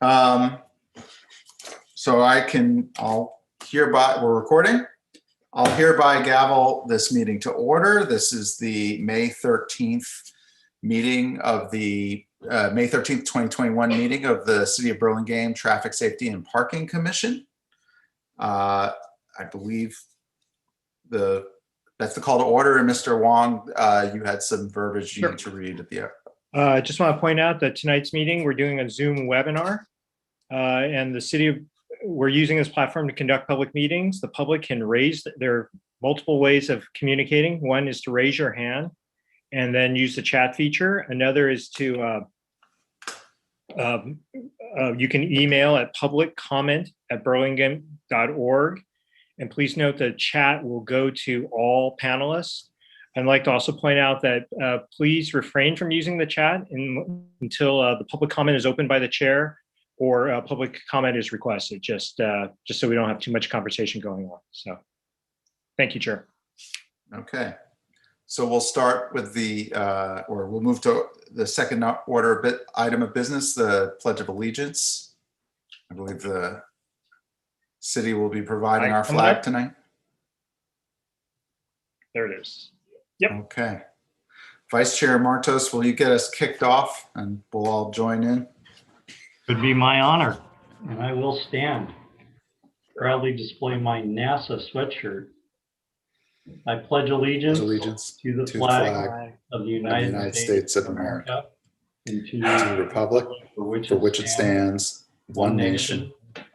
So we're recording. I'll hereby gavel this meeting to order. This is the May 13th meeting of the May 13th, 2021 meeting of the City of Burlingame Traffic Safety and Parking Commission. I believe that's the call to order. And Mr. Wong, you had some verbiage you need to read at the end. I just want to point out that tonight's meeting, we're doing a Zoom webinar, and we're using this platform to conduct public meetings. The public can there are multiple ways of communicating. One is to raise your hand and then use the chat feature. Another is to, you can email at publiccomment@burlingame.org. And please note that chat will go to all panelists. I'd like to also point out that please refrain from using the chat until the public comment is opened by the chair or public comment is requested, just so we don't have too much conversation going on. So thank you, Chair. Okay. So we'll start with we'll move to the second item of business, the Pledge of Allegiance. I believe the city will be providing our flag tonight. There it is. Yep. Okay. Vice Chair Martos, will you get us kicked off and we'll all join in? Would be my honor, and I will stand. Proudly display my NASA sweatshirt. I pledge allegiance to the flag of the United States of America and to the republic for which it stands, one nation,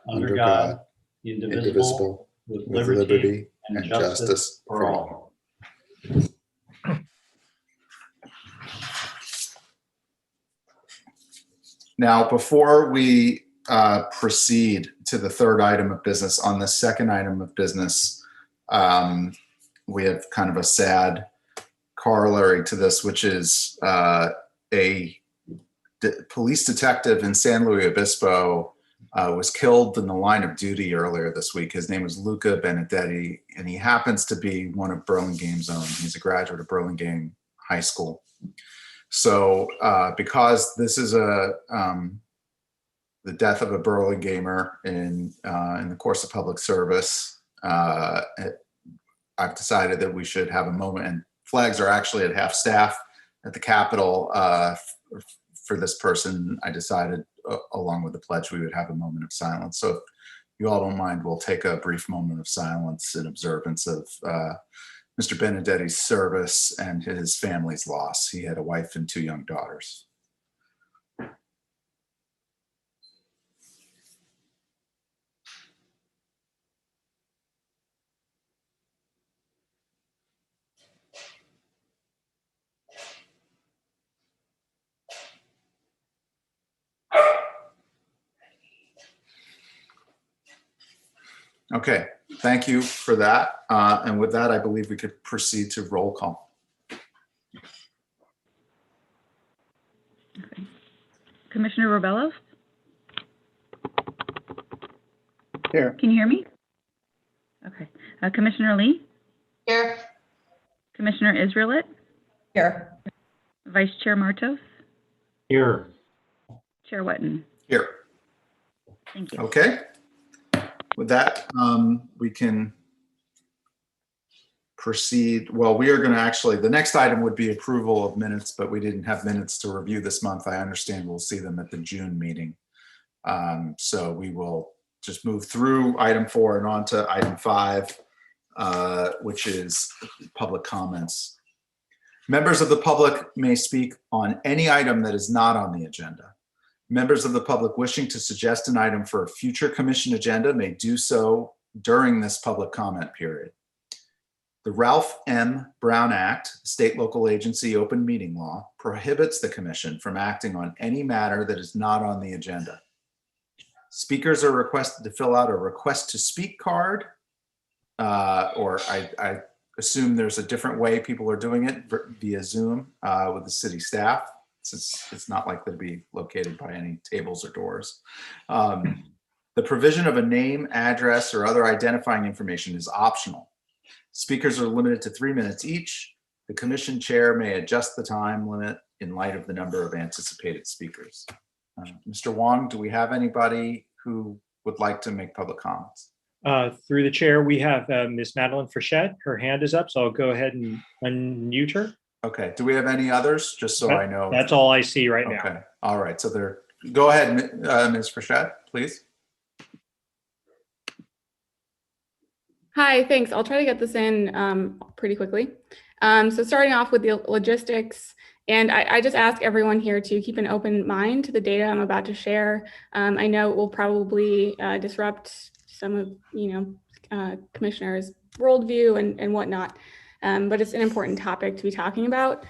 under God, indivisible, with liberty and justice for all. Now, before we proceed to the third item of business, on the second item of business, we have kind of a sad corollary to this, which is a police detective in San Luis Obispo was killed in the line of duty earlier this week. His name was Luca Benedetti, and he happens to be one of Burlingame's own. He's a graduate of Burlingame High School. So because this is the death of a Burlingamer in the course of public service, I've decided that we should have a moment, and flags are actually at half staff at the Capitol. For this person, I decided along with the pledge, we would have a moment of silence. So if you all don't mind, we'll take a brief moment of silence in observance of Mr. Benedetti's service and his family's loss. He had a wife and two young daughters. Okay, thank you for that. And with that, I believe we could proceed to roll call. Okay. Commissioner Rebello? Here. Can you hear me? Okay. Commissioner Lee? Here. Commissioner Israelit? Here. Vice Chair Martos? Here. Chair Wetton? Here. Thank you. Okay. With that, we can proceed. Well, we are going to actually, the next item would be approval of minutes, but we didn't have minutes to review this month. I understand we'll see them at the June meeting. So we will just move through item 4 and on to item 5, which is public comments. Members of the public may speak on any item that is not on the agenda. Members of the public wishing to suggest an item for a future commission agenda may do so during this public comment period. The Ralph M. Brown Act, State Local Agency Open Meeting Law, prohibits the commission from acting on any matter that is not on the agenda. Speakers are requested to fill out a request to speak card, or I assume there's a different way people are doing it via Zoom with the city staff. It's not likely to be located by any tables or doors. The provision of a name, address, or other identifying information is optional. Speakers are limited to 3 minutes each. The commission chair may adjust the time limit in light of the number of anticipated speakers. Mr. Wong, do we have anybody who would like to make public comments? Through the chair, we have Ms. Madeline Frechette. Her hand is up, so I'll go ahead and unmute her. Okay, do we have any others, just so I know? That's all I see right now. Okay, all right, so there, go ahead, Ms. Frechette, please. Hi, thanks. I'll try to get this in pretty quickly. So starting off with the logistics, and I just ask everyone here to keep an open mind to the data I'm about to share. I know it will probably disrupt some of commissioners' worldview and whatnot, but it's an important topic to be talking about.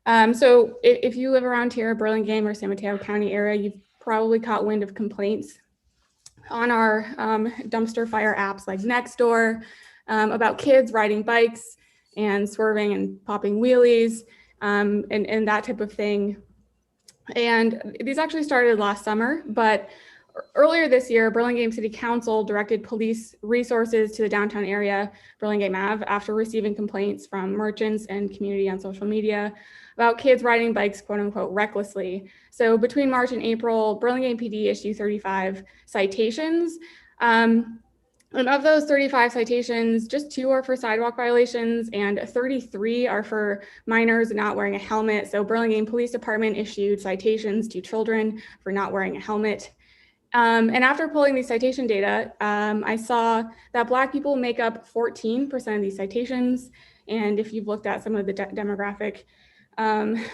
So if you live around here, Burlingame or San Mateo County area, you've probably caught wind of complaints on our dumpster fire apps like Nextdoor about kids riding bikes and swerving and popping wheelies and that type of thing. And these actually started last summer, but earlier this year, Burlingame City Council directed police resources to the downtown area, Burlingame Ave, after receiving complaints from merchants and community on social media about kids riding bikes, quote unquote, recklessly. So between March and April, Burlingame PD issued 35 citations. And of those 35 citations, just 2 are for sidewalk violations and 33 are for minors not wearing a helmet. So Burlingame Police Department issued citations to children for not wearing a helmet. And after pulling these citation data, I saw that Black people make up 14% of these citations. And if you've looked at some of the demographic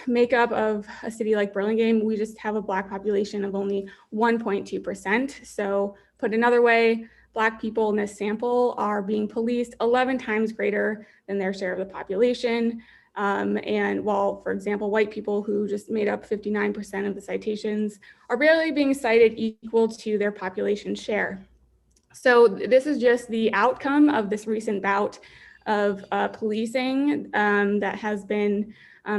makeup of a city like Burlingame, we just have a Black population of only 1.2%. So put another way, Black people in this sample are being policed 11 times greater than their share of the population. And while, for example, white people who just made up 59% of the citations are barely being cited equal to their population share. So this is just the outcome of this recent bout of policing that has been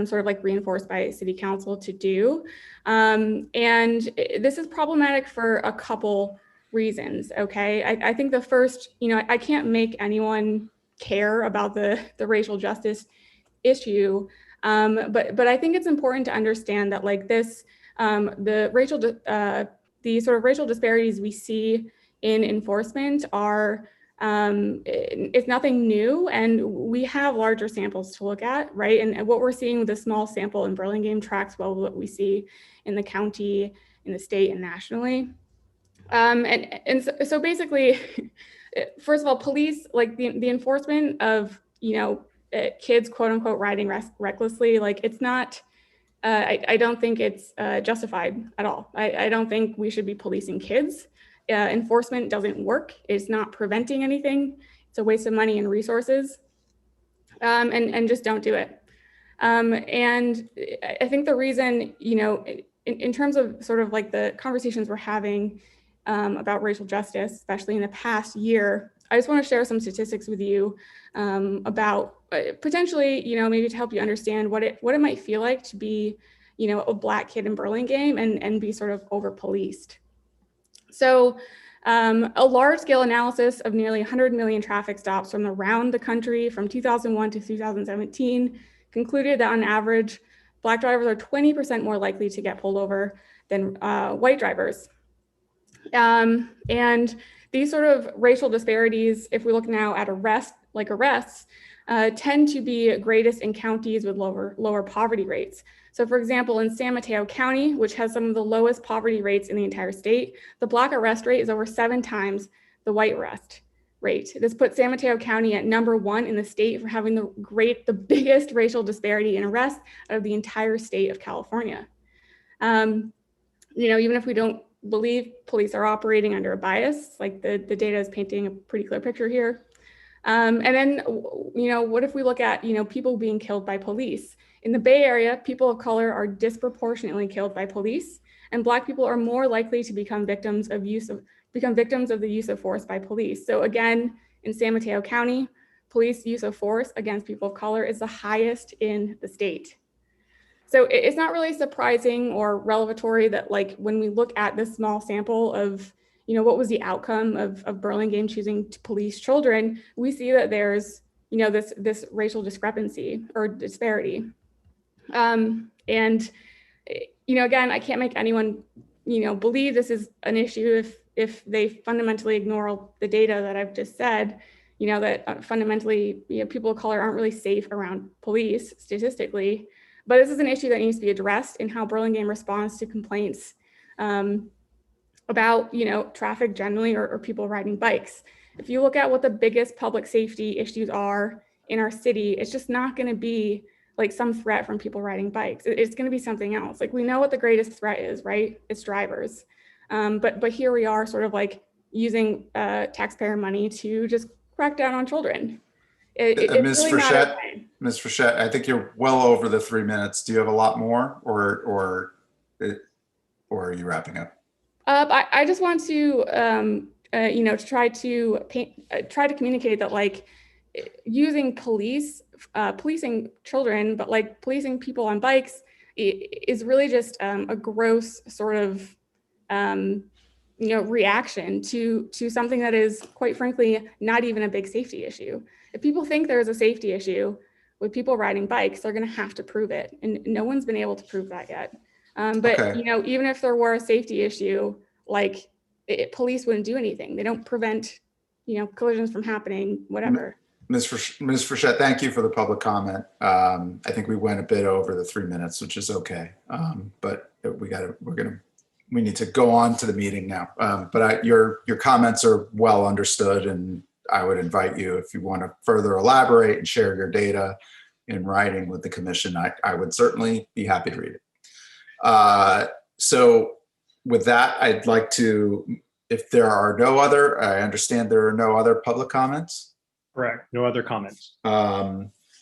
sort of like reinforced by City Council to do. And this is problematic for a couple reasons, okay? I think the first, I can't make anyone care about the racial justice issue, but I think it's important to understand that like this, the sort of racial disparities we see in enforcement are, it's nothing new, and we have larger samples to look at, right? And what we're seeing with a small sample in Burlingame tracks well what we see in the county, in the state, and nationally. So basically, first of all, police, like the enforcement of, kids, quote unquote, riding recklessly, like it's not, I don't think it's justified at all. I don't think we should be policing kids. Enforcement doesn't work. It's not preventing anything. It's a waste of money and resources, and just don't do it. And I think the reason, in terms of sort of like the conversations we're having about racial justice, especially in the past year, I just want to share some statistics with you about potentially, maybe to help you understand what it might feel like to be, a Black kid in Burlingame and be sort of over policed. So a large scale analysis of nearly 100 million traffic stops from around the country from 2001 to 2017 concluded that on average, Black drivers are 20% more likely to get pulled over than white drivers. And these sort of racial disparities, if we look now at arrests, tend to be greatest in counties with lower poverty rates. So for example, in San Mateo County, which has some of the lowest poverty rates in the entire state, the Black arrest rate is over 7 times the white arrest rate. This puts San Mateo County at #1 in the state for having the biggest racial disparity in arrests out of the entire state of California. Even if we don't believe police are operating under a bias, like the data is painting a pretty clear picture here. And then, what if we look at, people being killed by police? In the Bay Area, people of color are disproportionately killed by police, and Black people are more likely to become victims of the use of force by police. So again, in San Mateo County, police use of force against people of color is the highest in the state. So it's not really surprising or revelatory that like when we look at this small sample of, what was the outcome of Burlingame choosing to police children, we see that there's, this racial discrepancy or disparity. And, again, I can't make anyone, believe this is an issue if they fundamentally ignore the data that I've just said, that fundamentally, people of color aren't really safe around police statistically. But this is an issue that needs to be addressed in how Burlingame responds to complaints about, traffic generally or people riding bikes. If you look at what the biggest public safety issues are in our city, it's just not going to be like some threat from people riding bikes. It's going to be something else. Like, we know what the greatest threat is, right? It's drivers. But here we are sort of like using taxpayer money to just crack down on children. Ms. Frechette, I think you're well over the 3 minutes. Do you have a lot more, or are you wrapping up? I just want to, try to communicate that, like, using policing children, but like policing people on bikes is really just a gross sort of, reaction to something that is, quite frankly, not even a big safety issue. If people think there's a safety issue with people riding bikes, they're going to have to prove it. And no one's been able to prove that yet. But, Okay. Even if there were a safety issue, like, police wouldn't do anything. They don't prevent, collisions from happening, whatever. Ms. Frechette, thank you for the public comment. I think we went a bit over the 3 minutes, which is okay. But we need to go on to the meeting now. But your comments are well understood, and I would invite you, if you want to further elaborate and share your data in writing with the commission, I would certainly be happy to read it. So with that, I'd like to, if there are no other, I understand there are no other public comments. Correct. No other comments.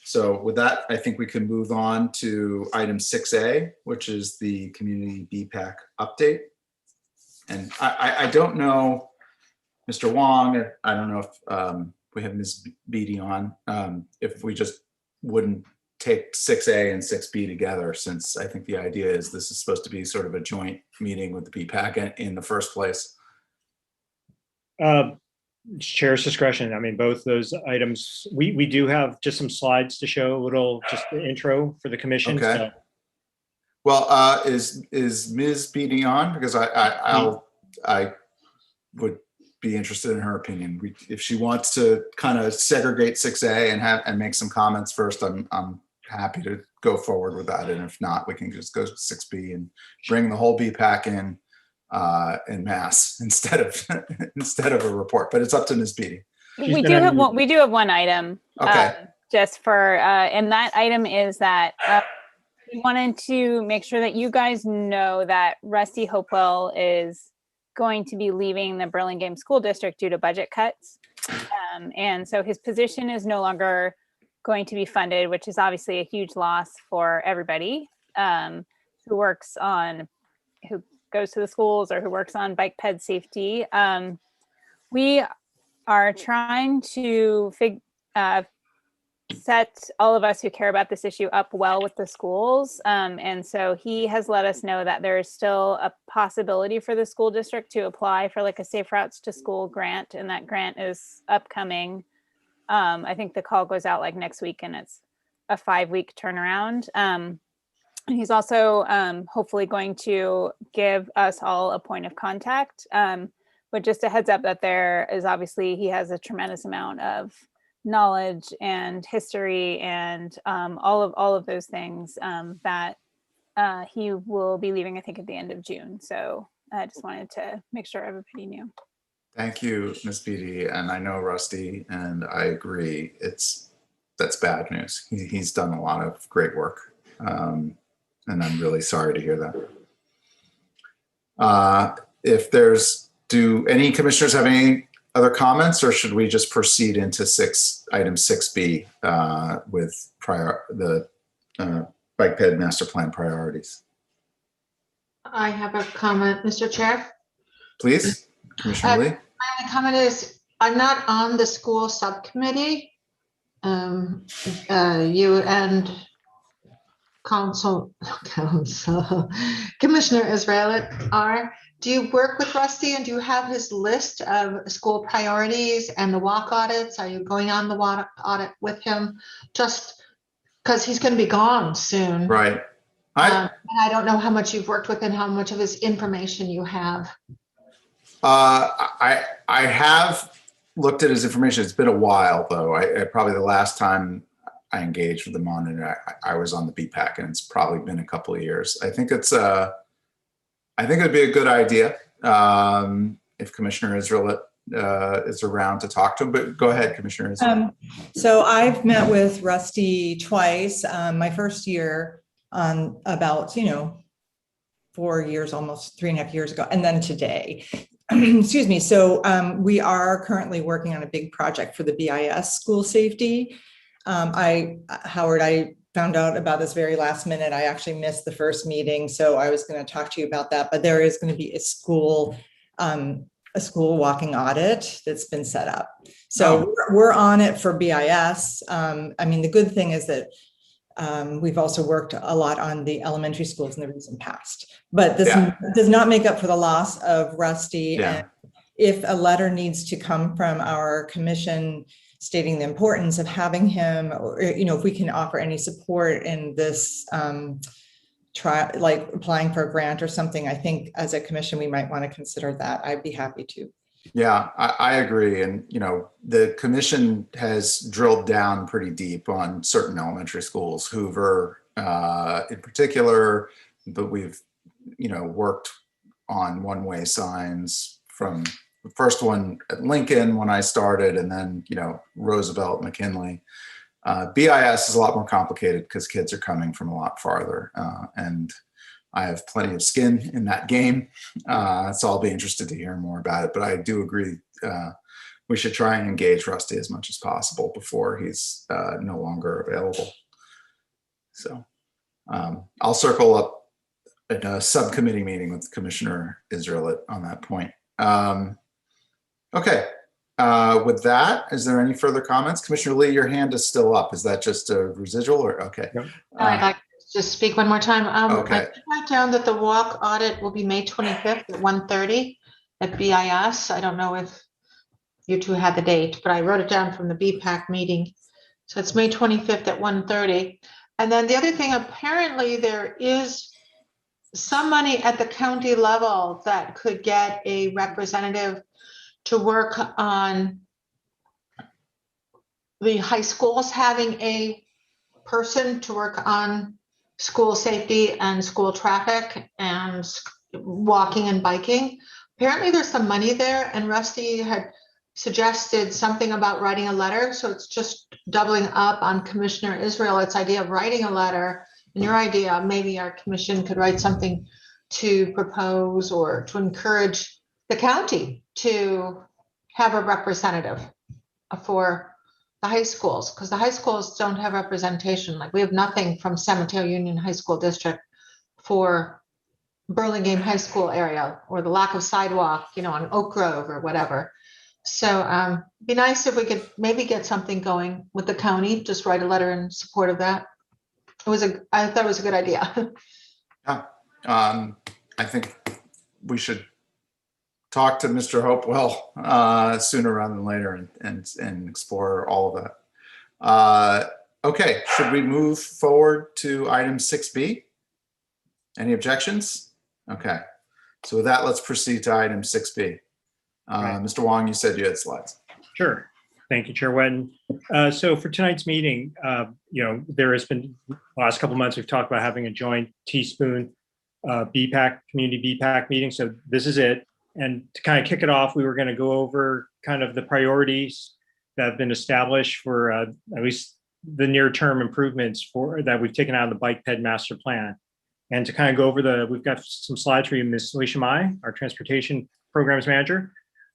So with that, I think we can move on to item 6A, which is the community BPAC update. And I don't know, Mr. Wong, I don't know if we have Ms. Beatty on, if we just wouldn't take 6A and 6B together, since I think the idea is this is supposed to be sort of a joint meeting with the BPAC in the first place. Chair's discretion. I mean, both those items, we do have just some slides to show, a little just the intro for the commission. Okay. So. Well, is Ms. Beatty on? Because I would be interested in her opinion. If she wants to kind of segregate 6A and make some comments first, I'm happy to go forward with that. And if not, we can just go to 6B and bring the whole BPAC in mass instead of a report. But it's up to Ms. Beatty. We do have one item. Okay. Just for and that item is that we wanted to make sure that you guys know that Rusty Hopewell is going to be leaving the Burlingame School District due to budget cuts. And so his position is no longer going to be funded, which is obviously a huge loss for everybody who goes to the schools or who works on bike ped safety. We are trying to set all of us who care about this issue up well with the schools. And so he has let us know that there is still a possibility for the school district to apply for like a Safe Routes to School grant. And that grant is upcoming. I think the call goes out like next week, and it's a 5-week turnaround. He's also hopefully going to give us all a point of contact. But just a heads up that there is obviously, he has a tremendous amount of knowledge and history and all of those things that he will be leaving, I think, at the end of June. So I just wanted to make sure everybody knew. Thank you, Ms. Beatty. And I know Rusty, and I agree. That's bad news. He's done a lot of great work. And I'm really sorry to hear that. Do any commissioners have any other comments, or should we just proceed into item 6B with the bike ped master plan priorities? I have a comment, Mr. Chair. Please, Commissioner Lee. My comment is, I'm not on the school subcommittee. You and Commissioner Israeli are. Do you work with Rusty, and do you have his list of school priorities and the walk audits? Are you going on the walk audit with him? Just because he's going to be gone soon. Right. I, And I don't know how much you've worked with and how much of his information you have. I have looked at his information. It's been a while though. I probably the last time I engaged with him on it, I was on the BPAC, and it's probably been a couple of years. I think it'd be a good idea if Commissioner Israel is around to talk to him. But go ahead, Commissioner Israel. So I've met with Rusty twice. My first year on about 4 years, almost 3.5 years ago, and then today. Excuse me. So we are currently working on a big project for the BIS school safety. Howard, I found out about this very last minute. I actually missed the first meeting, so I was going to talk to you about that. But there is going to be a school walking audit that's been set up. So we're on it for BIS. I mean, the good thing is that we've also worked a lot on the elementary schools in the recent past, but this does not make up for the loss of Rusty. Yeah. And if a letter needs to come from our commission stating the importance of having him, or, if we can offer any support in this try, like applying for a grant or something, I think as a commission, we might want to consider that. I'd be happy to. Yeah, I agree. And, the commission has drilled down pretty deep on certain elementary schools, Hoover in particular, but we've, worked on one-way signs from the first one at Lincoln when I started, and then, Roosevelt, McKinley. BIS is a lot more complicated because kids are coming from a lot farther, and I have plenty of skin in that game, so I'll be interested to hear more about it. But I do agree we should try and engage Rusty as much as possible before he's no longer available. So I'll circle up at a subcommittee meeting with Commissioner Israel on that point. Okay. With that, is there any further comments? Commissioner Lee, your hand is still up. Is that just a residual or okay? I'd like to just speak one more time. Okay. I write down that the walk audit will be May 25th at 1:30 at BIS. I don't know if you two had the date, but I wrote it down from the BPAC meeting. So it's May 25th at 1:30. And then the other thing, apparently there is some money at the county level that could get a representative to work on the high schools having a person to work on school safety and school traffic and walking and biking. Apparently there's some money there, and Rusty had suggested something about writing a letter. So it's just doubling up on Commissioner Israel's idea of writing a letter, and your idea, maybe our commission could write something to propose or to encourage the county to have a representative for the high schools, because the high schools don't have representation. Like we have nothing from San Mateo Union High School District for Burlingame High School area, or the lack of sidewalk, on Oak Grove or whatever. So be nice if we could maybe get something going with the county, just write a letter in support of that. I thought it was a good idea. Yeah. I think we should talk to Mr. Hopewell sooner rather than later and explore all of that. Okay, should we move forward to item 6B? Any objections? Okay, so with that, let's proceed to item 6B. Right. Mr. Wong, you said you had slides. Sure. Thank you, Chair Wetton. So for tonight's meeting, there has been the last couple of months, we've talked about having a joint teaspoon BPAC, community BPAC meeting. So this is it. And to kind of kick it off, we were going to go over kind of the priorities that have been established for at least the near-term improvements that we've taken out of the bike ped master plan. And to kind of go over we've got some slides for you, Ms. Alicia Mai, our transportation programs manager.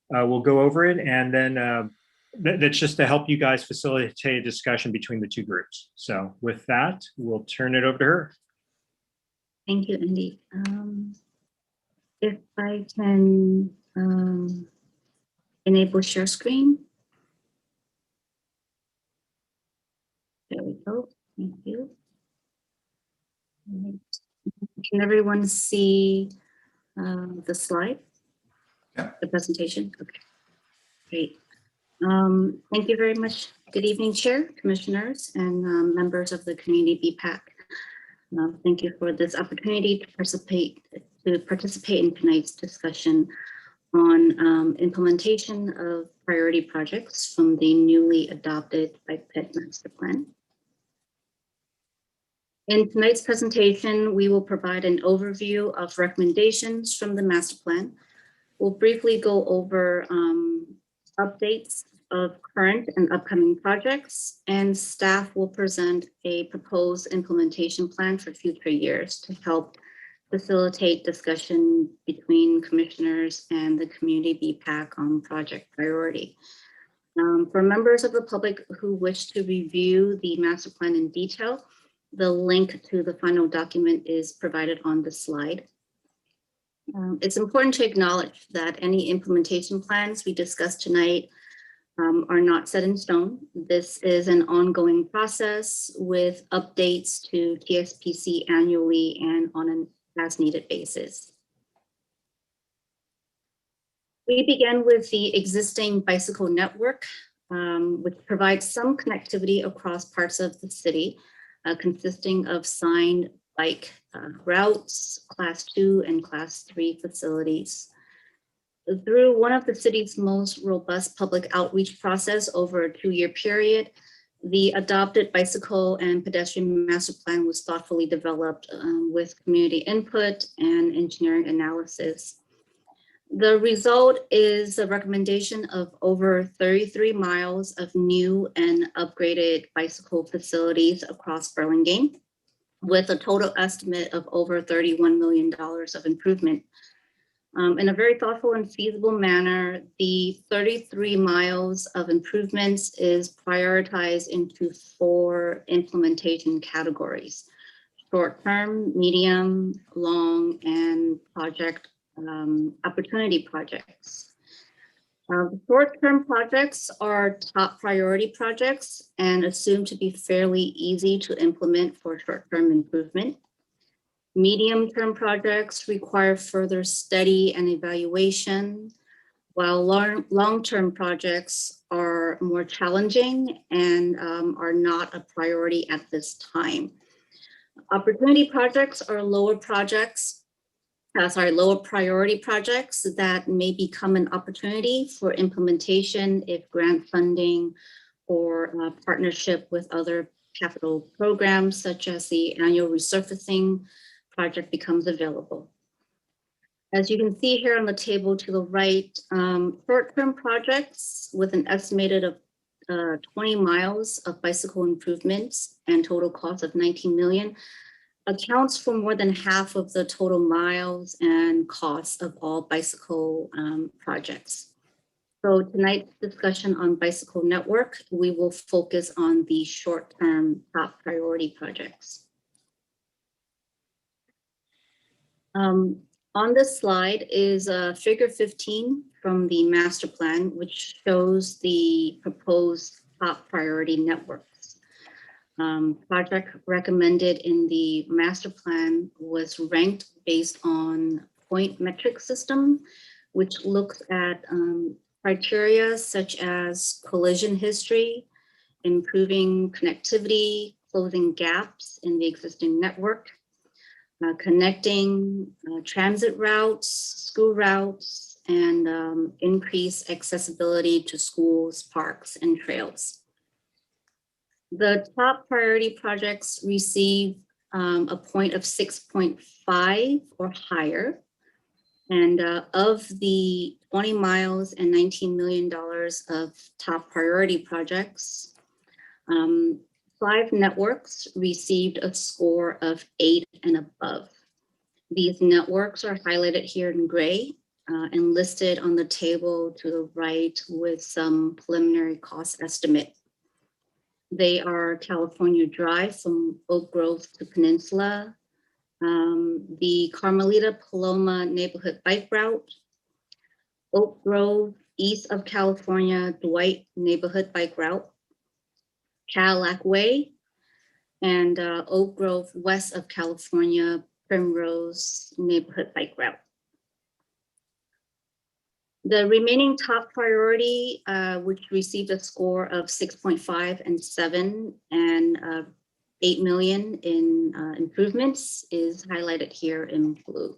We'll go over it, and then that's just to help you guys facilitate a discussion between the two groups. So with that, we'll turn it over to her. Thank you, Andy. If I can enable share screen. There we go. Thank you. Can everyone see the slide? Yeah. The presentation? Okay, great. Thank you very much. Good evening, Chair, Commissioners, and members of the Community BPAC. Thank you for this opportunity to participate in tonight's discussion on implementation of priority projects from the newly adopted Bike Ped Master Plan. In tonight's presentation, we will provide an overview of recommendations from the master plan. We'll briefly go over updates of current and upcoming projects, and staff will present a proposed implementation plan for future years to help facilitate discussion between commissioners and the community BPAC on project priority. For members of the public who wish to review the master plan in detail, the link to the final document is provided on the slide. It's important to acknowledge that any implementation plans we discuss tonight are not set in stone. This is an ongoing process with updates to TSPC annually and on an as-needed basis. We begin with the existing bicycle network, which provides some connectivity across parts of the city, consisting of signed bike routes, Class 2 and Class 3 facilities. Through one of the city's most robust public outreach process over a 2-year period, the adopted bicycle and pedestrian master plan was thoughtfully developed with community input and engineering analysis. The result is a recommendation of over 33 miles of new and upgraded bicycle facilities across Burlingame, with a total estimate of over $31 million of improvement. In a very thoughtful and feasible manner, the 33 miles of improvements is prioritized into 4 implementation categories: short-term, medium, long, and project opportunity projects. Short-term projects are top priority projects and assumed to be fairly easy to implement for short-term improvement. Medium-term projects require further study and evaluation, while long-term projects are more challenging and are not a priority at this time. Opportunity projects are lower priority projects that may become an opportunity for implementation if grant funding or partnership with other capital programs, such as the annual resurfacing project, becomes available. As you can see here on the table to the right, short-term projects with an estimated of 20 miles of bicycle improvements and total cost of $19 million accounts for more than half of the total miles and costs of all bicycle projects. So tonight's discussion on bicycle network, we will focus on the short-term top priority projects. On this slide is figure 15 from the master plan, which shows the proposed top priority networks. Project recommended in the master plan was ranked based on point metric system, which looks at criteria such as collision history, improving connectivity, closing gaps in the existing network, connecting transit routes, school routes, and increase accessibility to schools, parks, and trails. The top priority projects receive a point of 6.5 or higher. And of the 20 miles and $19 million of top priority projects, 5 networks received a score of 8 and above. These networks are highlighted here in gray and listed on the table to the right with some preliminary cost estimate. They are California Drive from Oak Grove to Peninsula, the Carmelita Paloma Neighborhood Bike Route, Oak Grove East of California Dwight Neighborhood Bike Route, Cadillac Way, and Oak Grove West of California Primrose Neighborhood Bike Route. The remaining top priority, which received a score of 6.5 and 7 and $8 million in improvements is highlighted here in blue.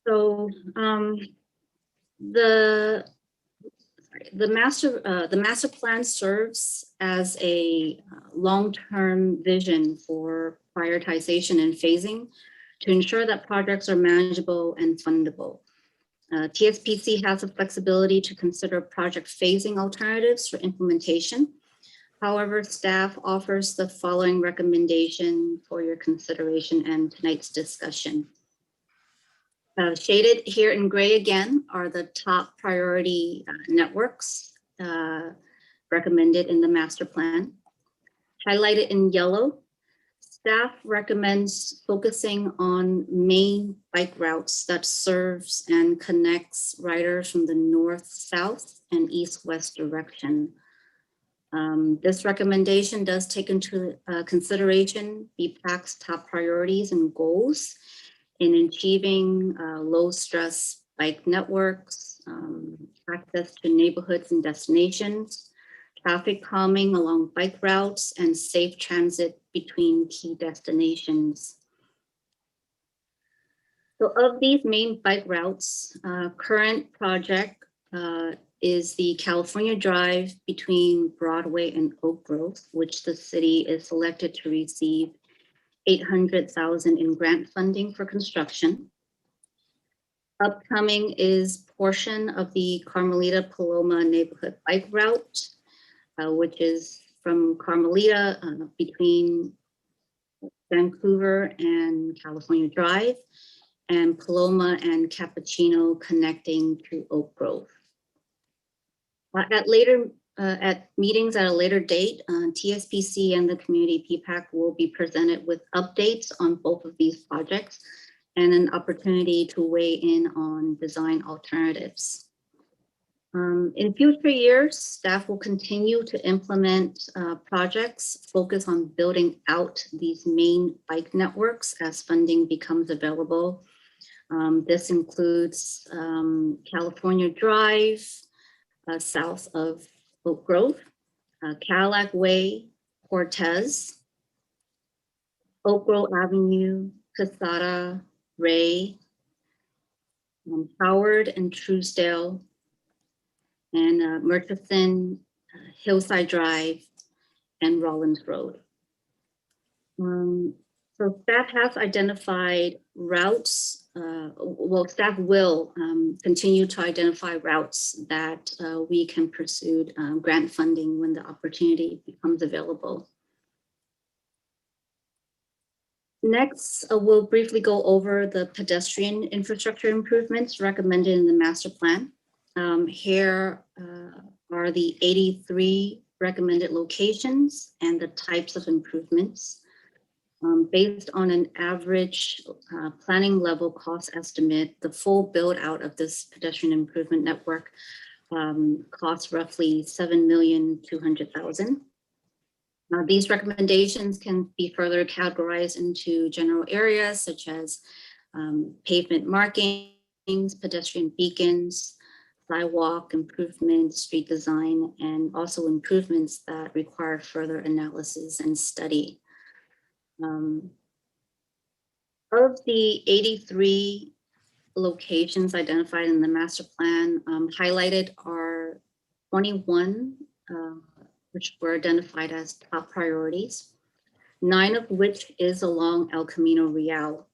So the master plan serves as a long-term vision for prioritization and phasing to ensure that projects are manageable and fundable. TSPC has the flexibility to consider project phasing alternatives for implementation. However, staff offers the following recommendation for your consideration and tonight's discussion. Shaded here in gray again are the top priority networks recommended in the master plan. Highlighted in yellow, staff recommends focusing on main bike routes that serves and connects riders from the north-south and east-west direction. This recommendation does take into consideration BPAC's top priorities and goals in achieving low-stress bike networks, access to neighborhoods and destinations, traffic calming along bike routes, and safe transit between key destinations. So of these main bike routes, current project is the California Drive between Broadway and Oak Grove, which the city is selected to receive $800,000 in grant funding for construction. Upcoming is portion of the Carmelita Paloma neighborhood bike route, which is from Carmelita between Vancouver and California Drive, and Paloma and Cappuccino connecting to Oak Grove. At meetings at a later date, TSPC and the community PPAC will be presented with updates on both of these projects and an opportunity to weigh in on design alternatives. In future years, staff will continue to implement projects focused on building out these main bike networks as funding becomes available. This includes California Drive, south of Oak Grove, Cadillac Way, Cortez, Oak Grove Avenue, Casada, Ray, Howard and Truesdale, and Murchison, Hillside Drive, and Rollins Road. So staff has identified routes, staff will continue to identify routes that we can pursue grant funding when the opportunity becomes available. Next, we'll briefly go over the pedestrian infrastructure improvements recommended in the master plan. Here are the 83 recommended locations and the types of improvements. Based on an average planning level cost estimate, the full build out of this pedestrian improvement network costs roughly $7,200,000. Now, these recommendations can be further categorized into general areas such as pavement markings, pedestrian beacons, sidewalk improvements, street design, and also improvements that require further analysis and study. Of the 83 locations identified in the master plan, highlighted are 21, which were identified as top priorities, 9 of which is along El Camino Real.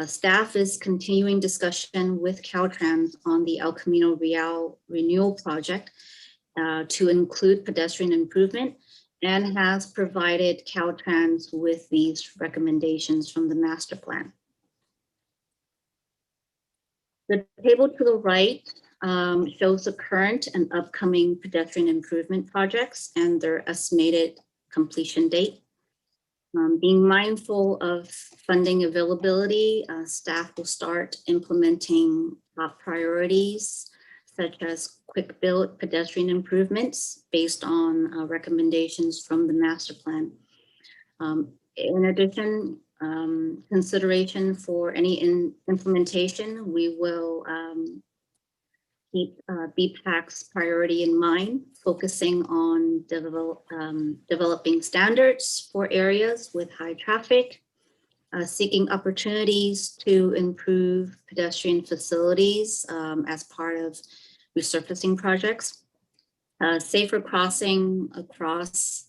Staff is continuing discussion with Caltrans on the El Camino Real renewal project to include pedestrian improvement, and has provided Caltrans with these recommendations from the master plan. The table to the right shows the current and upcoming pedestrian improvement projects and their estimated completion date. Being mindful of funding availability, staff will start implementing top priorities such as quick build pedestrian improvements based on recommendations from the master plan. In addition, consideration for any implementation, we will keep BPAC's priority in mind, focusing on developing standards for areas with high traffic, seeking opportunities to improve pedestrian facilities as part of resurfacing projects, safer crossing across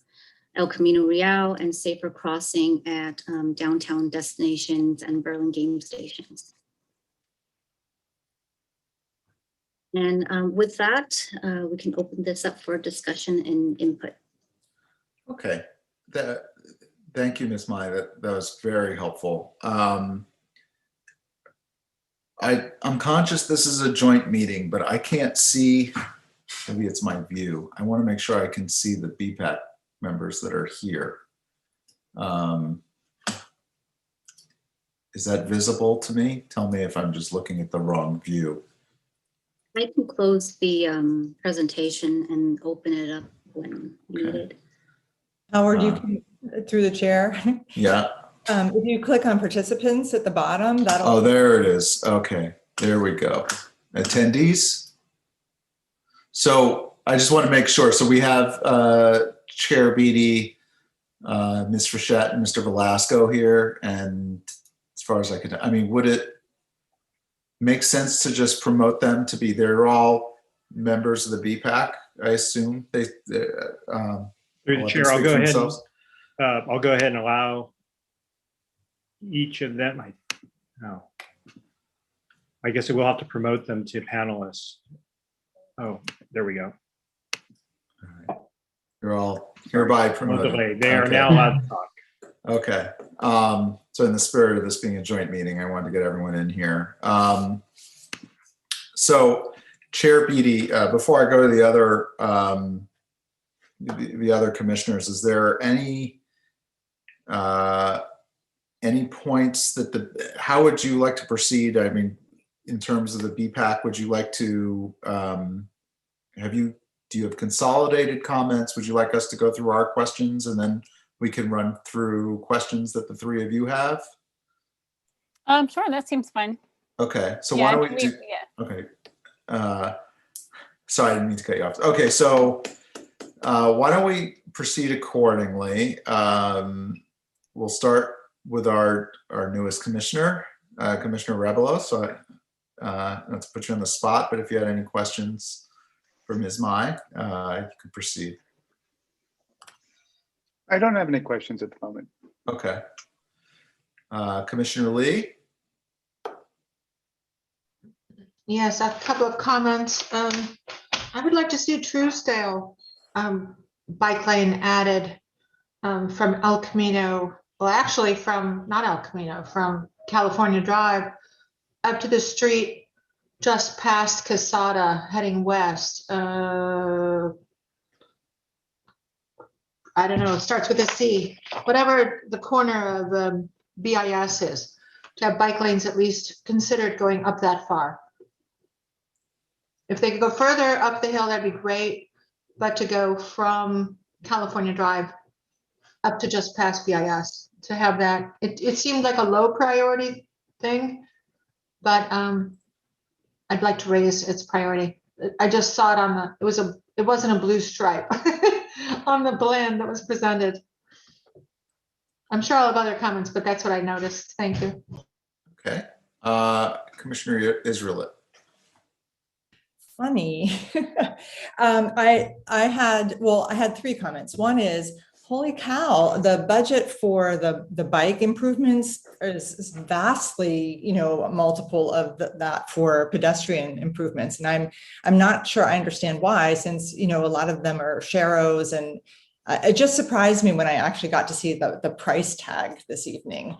El Camino Real, and safer crossing at downtown destinations and Burlingame stations. And with that, we can open this up for discussion and input. Okay, thank you, Ms. Mai. That was very helpful. I'm conscious this is a joint meeting, but I can't see, maybe it's my view. I want to make sure I can see the BPAC members that are here. Is that visible to me? Tell me if I'm just looking at the wrong view. I can close the presentation and open it up when needed. Howard, you can, through the chair. Yeah. If you click on participants at the bottom, that'll. Oh, there it is. Okay, there we go. Attendees. So I just want to make sure. So we have Chair Beatty, Ms. Frechette, and Mr. Velasco here. And as far as I could, I mean, would it make sense to just promote them to be, they're all members of the BPAC, I assume. Through the chair, I'll go ahead and allow each of them. I guess we'll have to promote them to panelists. Oh, there we go. All right. You're all hereby promoted. They are now allowed to talk. Okay. So in the spirit of this being a joint meeting, I wanted to get everyone in here. So Chair Beatty, before I go to the other commissioners, is there any points that how would you like to proceed? I mean, in terms of the BPAC, would you like to, do you have consolidated comments? Would you like us to go through our questions and then we can run through questions that the three of you have? Sure, that seems fine. Okay, so why don't we do, okay. Sorry, I didn't mean to cut you off. Okay, so why don't we proceed accordingly? We'll start with our newest commissioner, Commissioner Rebelo. So not to put you on the spot, but if you had any questions for Ms. Mai, you could proceed. I don't have any questions at the moment. Okay. Commissioner Lee? Yes, a couple of comments. I would like to see a Truesdale bike lane added from El Camino, well, actually from, not El Camino, from California Drive up to the street just past Casada heading west. I don't know, it starts with a C, whatever the corner of BIS is, to have bike lanes at least considered going up that far. If they could go further up the hill, that'd be great, but to go from California Drive up to just past BIS, to have that, it seemed like a low priority thing, but I'd like to raise its priority. I just saw it on the, it wasn't a blue stripe on the blend that was presented. I'm sure I'll have other comments, but that's what I noticed. Thank you. Okay. Commissioner Israelit. Funny. I had three comments. One is, holy cow, the budget for the bike improvements is vastly, a multiple of that for pedestrian improvements. And I'm not sure I understand why, since, a lot of them are Sharrows, and it just surprised me when I actually got to see the price tag this evening.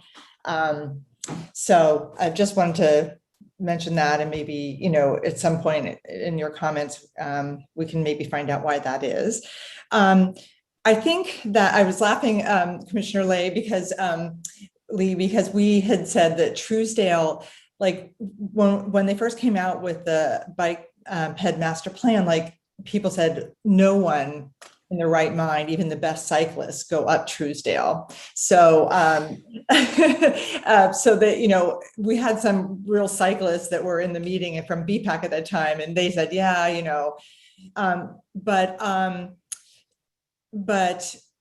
So I just wanted to mention that, and maybe, at some point in your comments, we can maybe find out why that is. I think that I was laughing, Commissioner Lee, because we had said that Truesdale, like when they first came out with the bike ped master plan, like people said no one in their right mind, even the best cyclists go up Truesdale. So, so that, you know, we had some real cyclists that were in the meeting and from BPAC at that time, and they said, yeah, you know, but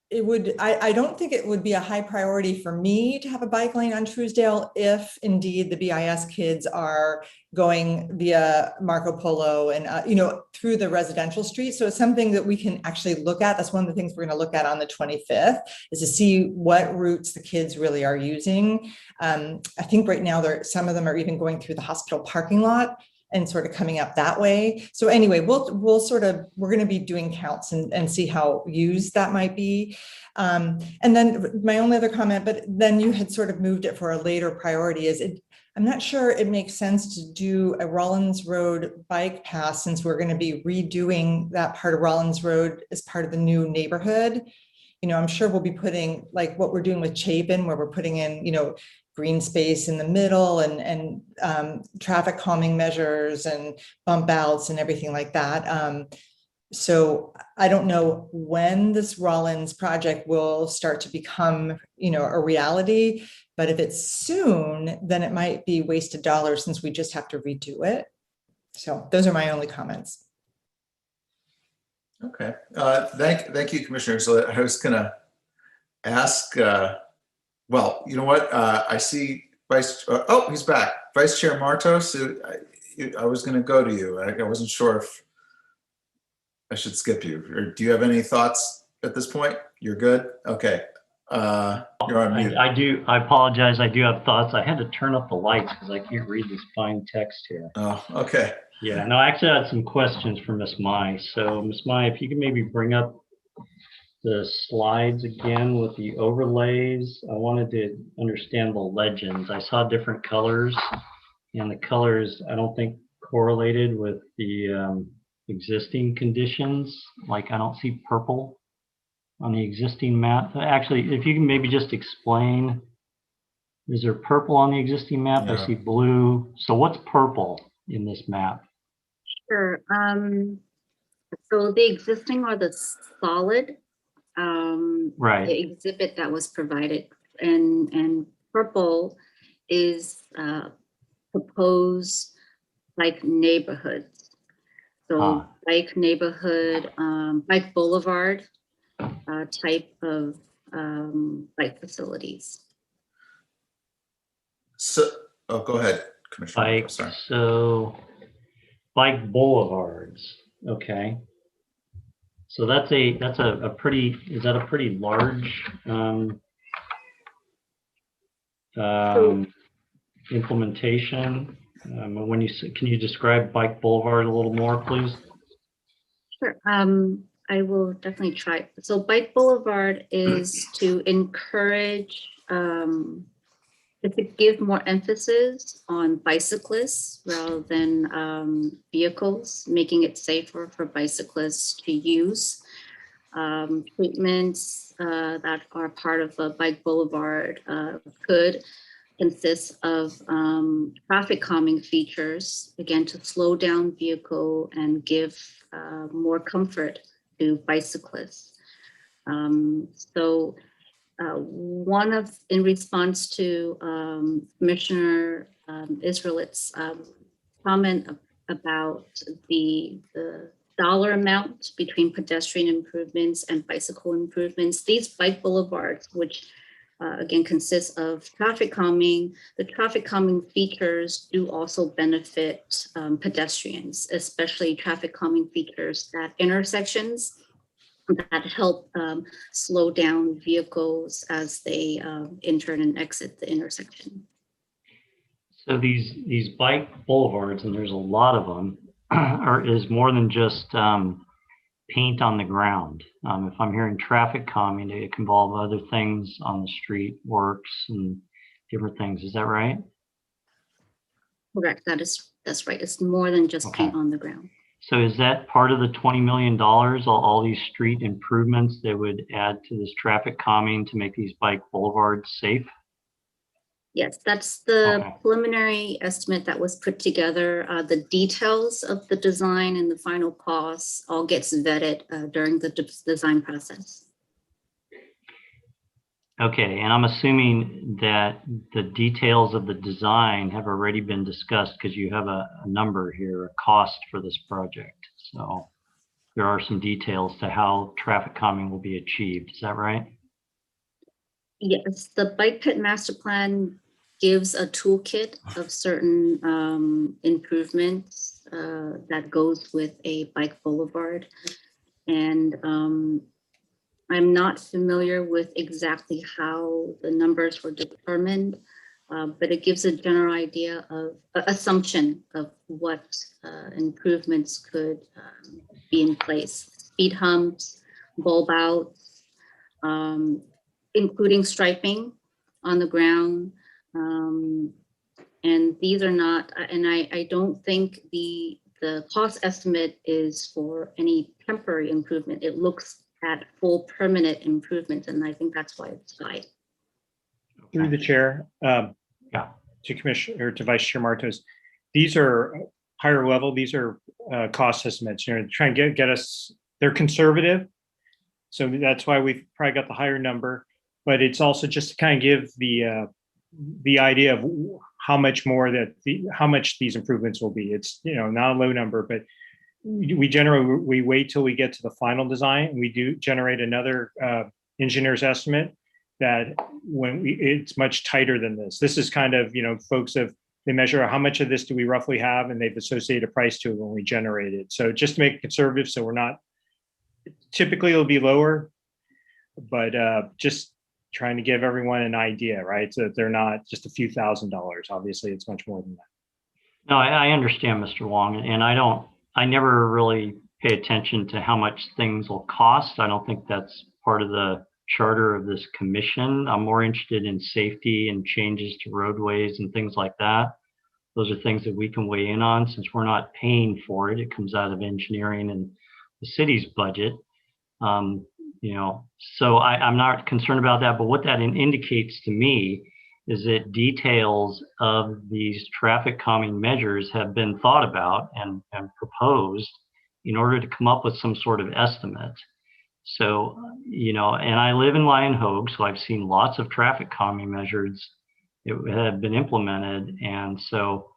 it would, I don't think it would be a high priority for me to have a bike lane on Truesdale if indeed the BIS kids are going via Marco Polo and, you know, through the residential street. So it's something that we can actually look at. That's one of the things we're going to look at on the 25th, is to see what routes the kids really are using. I think right now some of them are even going through the hospital parking lot and sort of coming up that way. So anyway, we're going to be doing counts and see how used that might be. And then my only other comment, but then you had sort of moved it for a later priority, I'm not sure it makes sense to do a Rollins Road bike path, since we're going to be redoing that part of Rollins Road as part of the new neighborhood. You know, I'm sure we'll be putting, like what we're doing with Chapin, where we're putting in, you know, green space in the middle and traffic calming measures and bump outs and everything like that. So I don't know when this Rollins project will start to become, you know, a reality, but if it's soon, then it might be wasted dollars since we just have to redo it. So those are my only comments. Okay, thank you, Commissioner. So I was gonna ask, well, you know what? I see oh, he's back. Vice Chair Martos, I was gonna go to you. I wasn't sure if I should skip you. Or do you have any thoughts at this point? You're good? Okay. You're on mute. I apologize. I do have thoughts. I had to turn up the lights because I can't read this fine text here. Oh, okay. Yeah, no, I actually had some questions for Ms. Mai. So Ms. Mai, if you could maybe bring up the slides again with the overlays. I wanted to understand the legends. I saw different colors, and the colors I don't think correlated with the existing conditions. Like I don't see purple on the existing map. Actually, if you can maybe just explain, is there purple on the existing map? Yeah. I see blue. So what's purple in this map? Sure. So the existing are the solid Right. the exhibit that was provided, and purple is proposed like neighborhoods. So like neighborhood, like boulevard type of bike facilities. So, oh, go ahead, Commissioner. Bike, Sorry. so bike boulevards. Okay. So that's a pretty, is that a pretty large implementation? When you can you describe bike boulevard a little more, please? Sure. I will definitely try. So bike boulevard is to encourage, to give more emphasis on bicyclists rather than vehicles, making it safer for bicyclists to use. Treatments that are part of a bike boulevard could consist of traffic calming features, again, to slow down vehicle and give more comfort to bicyclists. So one of, in response to Commissioner Israelit's comment about the dollar amount between pedestrian improvements and bicycle improvements, these bike boulevards, which again consist of traffic calming, the traffic calming features do also benefit pedestrians, especially traffic calming features at intersections that help slow down vehicles as they enter and exit the intersection. So these bike boulevards, and there's a lot of them, is more than just paint on the ground. If I'm hearing traffic calming, it can involve other things on the street, works and different things. Is that right? Correct. That's right. It's more than just paint on the ground. So is that part of the $20 million, all these street improvements that would add to this traffic calming to make these bike boulevards safe? Yes, that's the Okay. preliminary estimate that was put together. The details of the design and the final costs all gets vetted during the design process. Okay, and I'm assuming that the details of the design have already been discussed because you have a number here, a cost for this project. So there are some details to how traffic calming will be achieved. Is that right? Yes, the bike pit master plan gives a toolkit of certain improvements that goes with a bike boulevard. And I'm not familiar with exactly how the numbers were determined, but it gives a general idea of assumption of what improvements could be in place. Speed humps, bulb outs, including striping on the ground. And these are not, and I don't think the cost estimate is for any temporary improvement. It looks at full permanent improvements, and I think that's why it's high. Through the chair, Yeah. to Commissioner, or to Vice Chair Martos, these are higher level. These are cost estimates. Try and get us. They're conservative, so that's why we've probably got the higher number. But it's also just to kind of give the idea of how much more how much these improvements will be. It's not a low number, but we wait till we get to the final design. We do generate another engineer's estimate that it's much tighter than this. This is kind of, folks they measure how much of this do we roughly have, and they've associated a price to it when we generate it. So just to make it conservative, so we're not, typically it'll be lower, but just trying to give everyone an idea, right? So that they're not just a few $1,000s. Obviously, it's much more than that. No, I understand, Mr. Wong, and I never really pay attention to how much things will cost. I don't think that's part of the charter of this commission. I'm more interested in safety and changes to roadways and things like that. Those are things that we can weigh in on since we're not paying for it. It comes out of engineering and the city's budget. So I'm not concerned about that, but what that indicates to me is that details of these traffic calming measures have been thought about and proposed in order to come up with some sort of estimate. So, and I live in Lion Hogue, so I've seen lots of traffic calming measures that have been implemented. And so,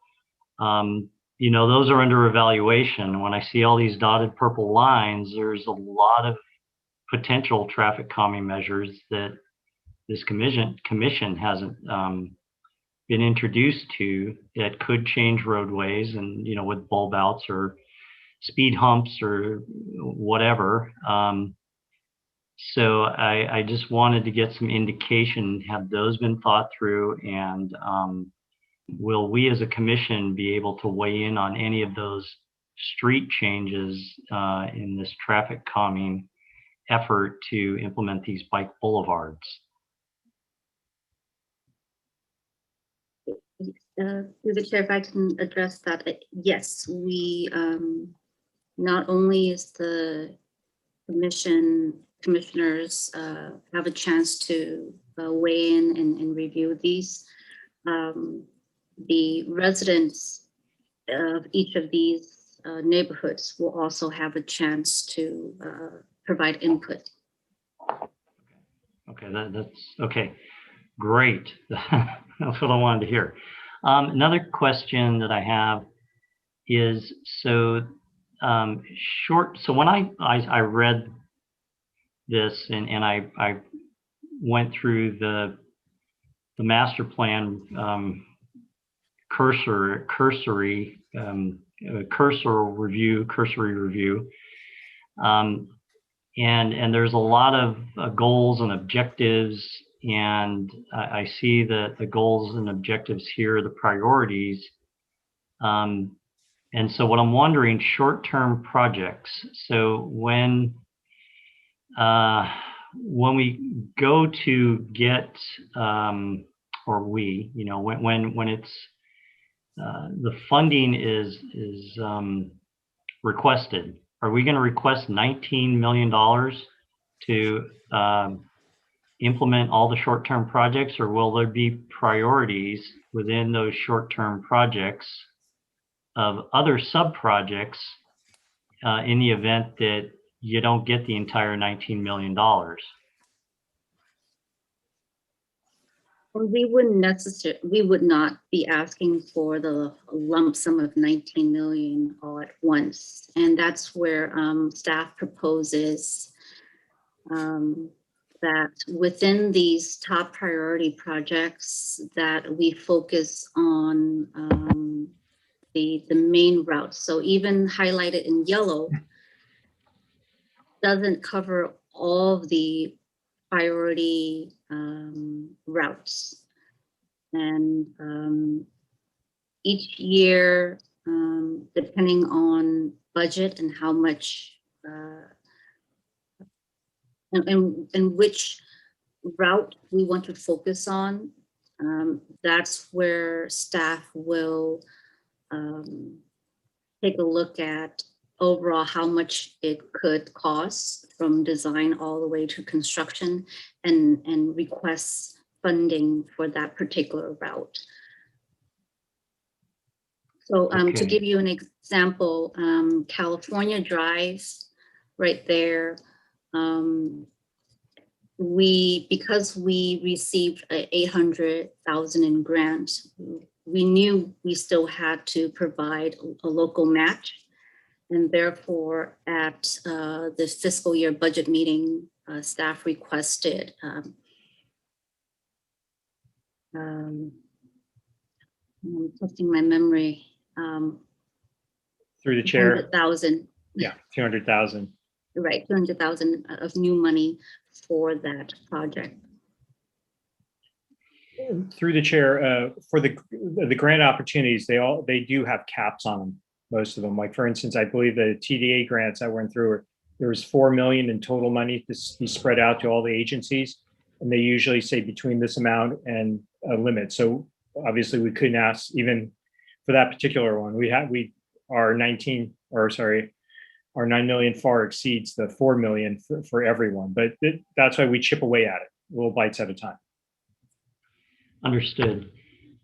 those are under evaluation. When I see all these dotted purple lines, there's a lot of potential traffic calming measures that this commission hasn't been introduced to that could change roadways and, with bulb outs or speed humps or whatever. So I just wanted to get some indication, have those been thought through, and will we as a commission be able to weigh in on any of those street changes in this traffic calming effort to implement these bike boulevards? Through the chair, if I can address that, yes, we not only is the commissioners have a chance to weigh in and review these. The residents of each of these neighborhoods will also have a chance to provide input. Okay, that's okay. Great. That's what I wanted to hear. Another question that I have is, so when I read this and I went through the master plan cursory review, and there's a lot of goals and objectives, and I see that the goals and objectives here are the priorities. And so what I'm wondering, short-term projects. So when we go to get, when it's the funding is requested, are we going to request $19 million to implement all the short-term projects, or will there be priorities within those short-term projects of other sub-projects in the event that you don't get the entire $19 million? We would not be asking for the lump sum of 19 million all at once. And that's where staff proposes that within these top priority projects that we focus on the main routes. So even highlighted in yellow doesn't cover all of the priority routes. And each year, depending on budget and how much and which route we want to focus on, that's where staff will take a look at overall how much it could cost from design all the way to construction, and requests funding for that particular route. So to Okay. give you an example, California Drive right there, because we received a 800,000 in grant, we knew we still had to provide a local match. And therefore, at the fiscal year budget meeting, staff requested I'm testing my memory. Through the chair. 200,000. Yeah, 200,000. Right, 200,000 of new money for that project. Through the chair, for the grant opportunities, they do have caps on them, most of them. Like for instance, I believe the TDA grants I went through, there was 4 million in total money to be spread out to all the agencies, and they usually say between this amount and a limit. So obviously we couldn't ask even for that particular one. Our 9 million far exceeds the 4 million for everyone, but that's why we chip away at it, little bites at a time. Understood.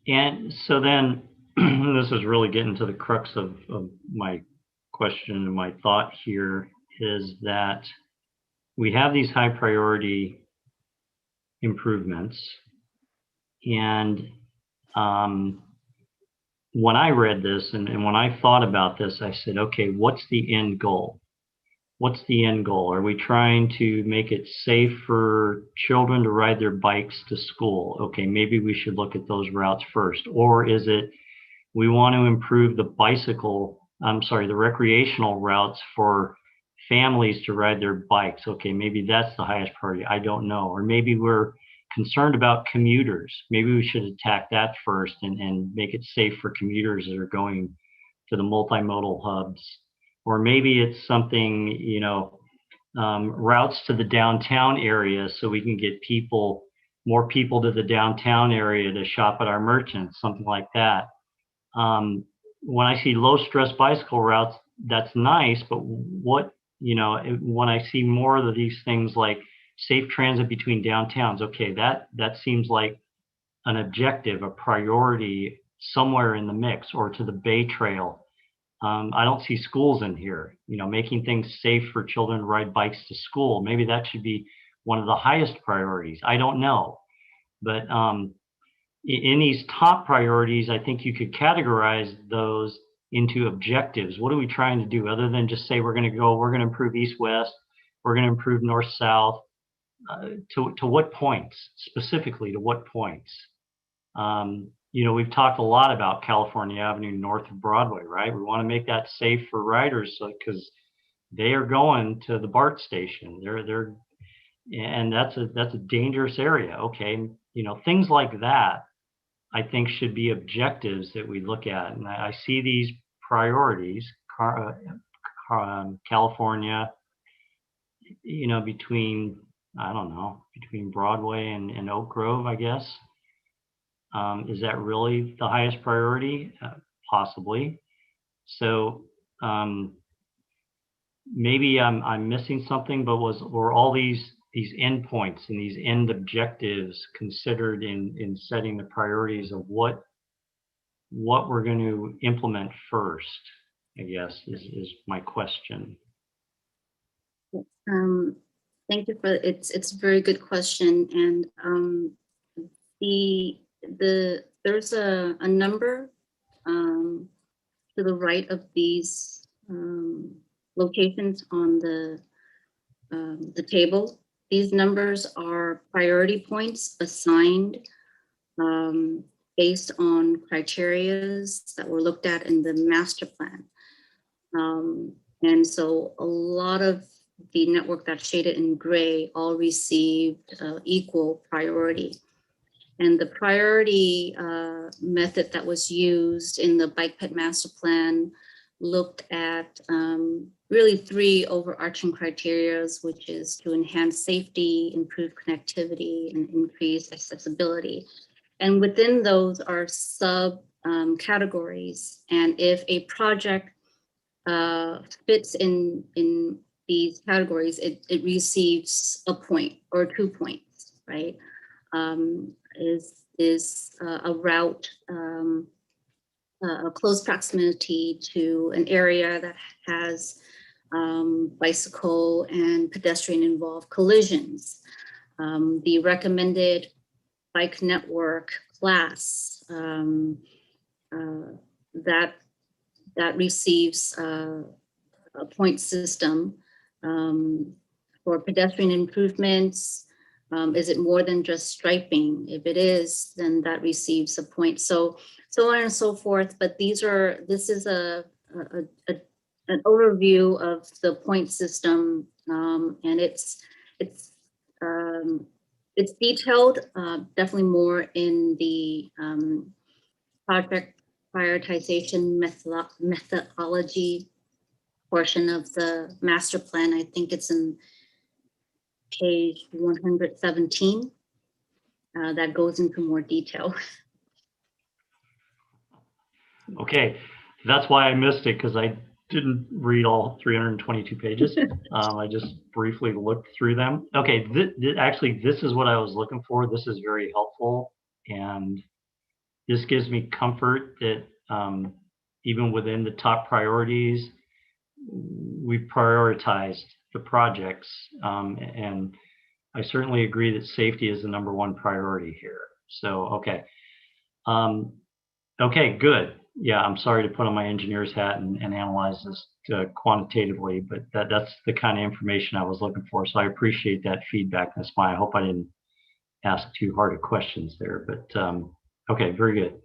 And so then this is really getting to the crux of my question and my thought here, is that we have these high priority improvements. And when I read this and when I thought about this, I said, okay, what's the end goal? What's the end goal? Are we trying to make it safe for children to ride their bikes to school? Okay, maybe we should look at those routes first. Or is it we want to improve the recreational routes for families to ride their bikes? Okay, maybe that's the highest priority. I don't know. Or maybe we're concerned about commuters. Maybe we should attack that first and make it safe for commuters that are going to the multimodal hubs. Or maybe it's something, routes to the downtown area so we can get more people to the downtown area to shop at our merchants, something like that. When I see low stress bicycle routes, that's nice, but when I see more of these things like safe transit between downtowns, okay, that seems like an objective, a priority somewhere in the mix, or to the Bay Trail. I don't see schools in here, making things safe for children to ride bikes to school. Maybe that should be one of the highest priorities. I don't know. But in these top priorities, I think you could categorize those into objectives. What are we trying to do other than just say we're going to improve east-west, we're going to improve north-south? To what points, specifically to what points? We've talked a lot about California Avenue north of Broadway, right? We want to make that safe for riders because they are going to the BART station. And that's a dangerous area. Okay, things like that, I think, should be objectives that we look at. And I see these priorities, California, between Broadway and Oak Grove, I guess. Is that really the highest priority? Possibly. So maybe I'm missing something, but were all these these endpoints and these end objectives considered in setting the priorities of what we're going to implement first, I guess, is my question. Thank you for it's a very good question, and there's a number to the right of these locations on the table. These numbers are priority points assigned based on criterias that were looked at in the master plan. And so a lot of the network that's shaded in gray all received equal priority. And the priority method that was used in the bike ped master plan looked at really three overarching criteria, which is to enhance safety, improve connectivity, and increase accessibility. And within those are sub categories. And if a project fits in these categories, it receives a point or 2 points, right? Is a route, a close proximity to an area that has bicycle and pedestrian involved collisions. The recommended bike network class that receives a point system. For pedestrian improvements, is it more than just striping? If it is, then that receives a point. So on and so forth. But this is an overview of the point system, and it's detailed, definitely more in the project prioritization methodology portion of the master plan. I think it's in page 117 that goes into more detail. Okay, that's why I missed it, because I didn't read all 322 pages. I just briefly looked through them. Okay, actually, this is what I was looking for. This is very helpful, and this gives me comfort that even within the top priorities, we prioritized the projects, and I certainly agree that safety is the #1 priority here. So, okay. Okay, good. Yeah, I'm sorry to put on my engineer's hat and analyze this quantitatively, but that's the kind of information I was looking for. So I appreciate that feedback. That's why I hope I didn't ask too hard of questions there, but okay, very good.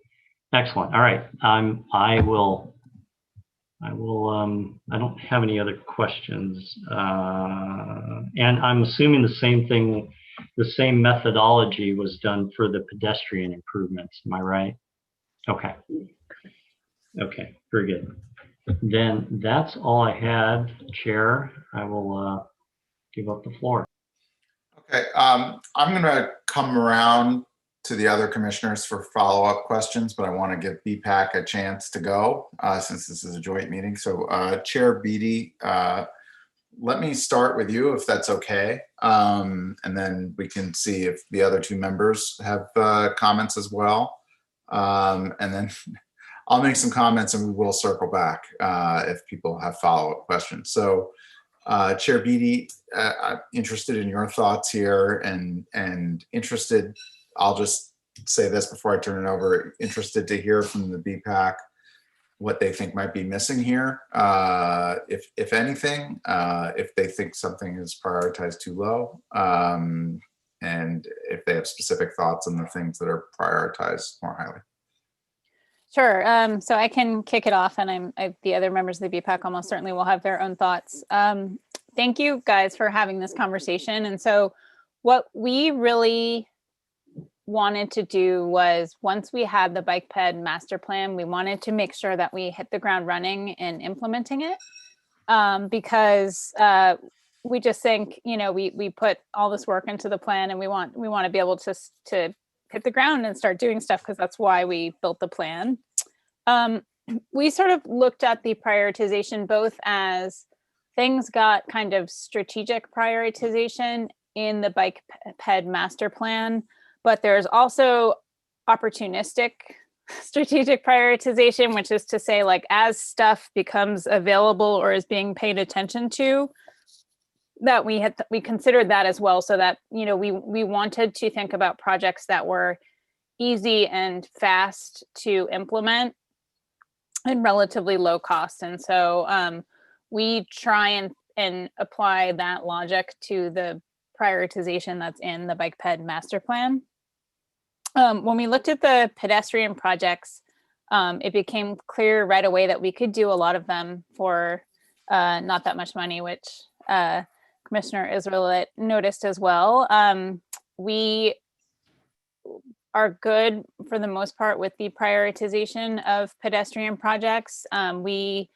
Excellent. All right. I don't have any other questions. And I'm assuming the same methodology was done for the pedestrian improvements. Am I right? Okay. Okay, very good. Then that's all I had, Chair. I will give up the floor. Okay, I'm going to come around to the other commissioners for follow-up questions, but I want to give BPAC a chance to go since this is a joint meeting. So Chair Beatty, let me start with you if that's okay. And then we can see if the other two members have comments as well. And then I'll make some comments and we will circle back if people have follow-up questions. So Chair Beatty, I'm interested in your thoughts here and interested, I'll just say this before I turn it over, interested to hear from the BPAC what they think might be missing here, if anything, if they think something is prioritized too low, and if they have specific thoughts on the things that are prioritized more highly. Sure. So I can kick it off, and the other members of the BPAC almost certainly will have their own thoughts. Thank you guys for having this conversation. And so what we really wanted to do was, once we had the bike ped master plan, we wanted to make sure that we hit the ground running in implementing it, because we just think, we put all this work into the plan, and we want to be able to hit the ground and start doing stuff, because that's why we built the plan. We sort of looked at the prioritization both as things got kind of strategic prioritization in the bike ped master plan, but there's also opportunistic strategic prioritization, which is to say, like, as stuff becomes available or is being paid attention to, that we considered that as well, so that, you know, we wanted to think about projects that were easy and fast to implement and relatively low cost. And so we try and apply that logic to the prioritization that's in the bike ped master plan. When we looked at the pedestrian projects, it became clear right away that we could do a lot of them for not that much money, which Commissioner Israel noticed as well. We are good for the most part with the prioritization of pedestrian projects. We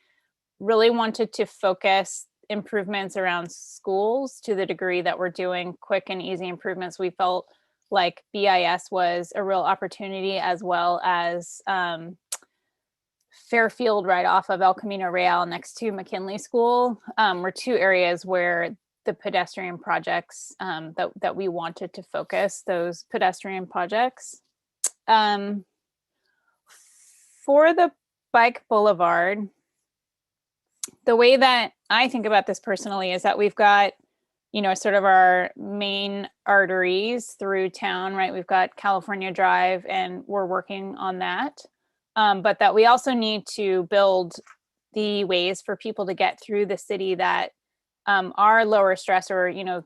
really wanted to focus improvements around schools to the degree that we're doing quick and easy improvements. We felt like BIS was a real opportunity, as well as Fairfield right off of El Camino Real next to McKinley School were two areas where the pedestrian projects that we wanted to focus those pedestrian projects. For the bike boulevard, the way that I think about this personally is that we've got, you know, sort of our main arteries through town, right? We've got California Drive and we're working on that. But that we also need to build the ways for people to get through the city that are lower stress, or, you know,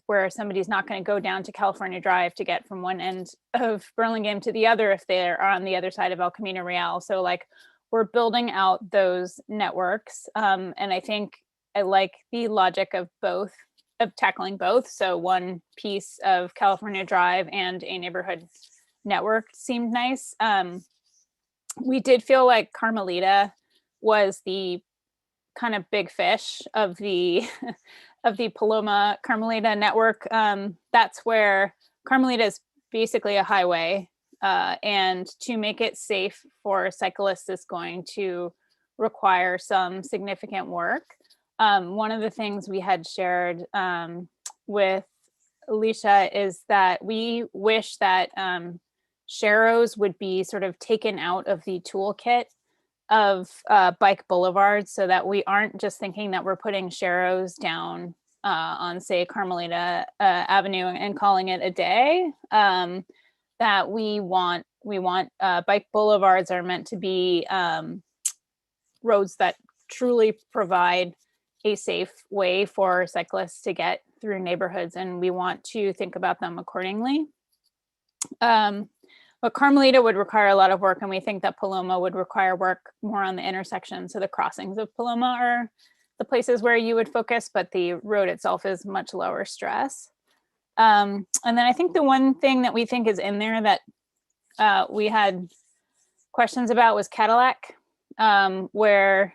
where somebody's not going to go down to California Drive to get from one end of Burlingame to the other if they're on the other side of El Camino Real. So like, we're building out those networks. And I think I like the logic of both, of tackling both. So one piece of California Drive and a neighborhood network seemed nice. We did feel like Carmelita was the kind of big fish of the of the Paloma Carmelita network. That's where Carmelita is basically a highway, and to make it safe for cyclists is going to require some significant work. One of the things we had shared with Alicia is that we wish that Sharrows would be sort of taken out of the toolkit of bike boulevards, so that we aren't just thinking that we're putting Sharrows down on, say, Carmelita Avenue and calling it a day. That we want bike boulevards are meant to be roads that truly provide a safe way for cyclists to get through neighborhoods, and we want to think about them accordingly. But Carmelita would require a lot of work, and we think that Paloma would require work more on the intersection. So the crossings of Paloma are the places where you would focus, but the road itself is much lower stress. And then I think the one thing that we think is in there that we had questions about was Cadillac, where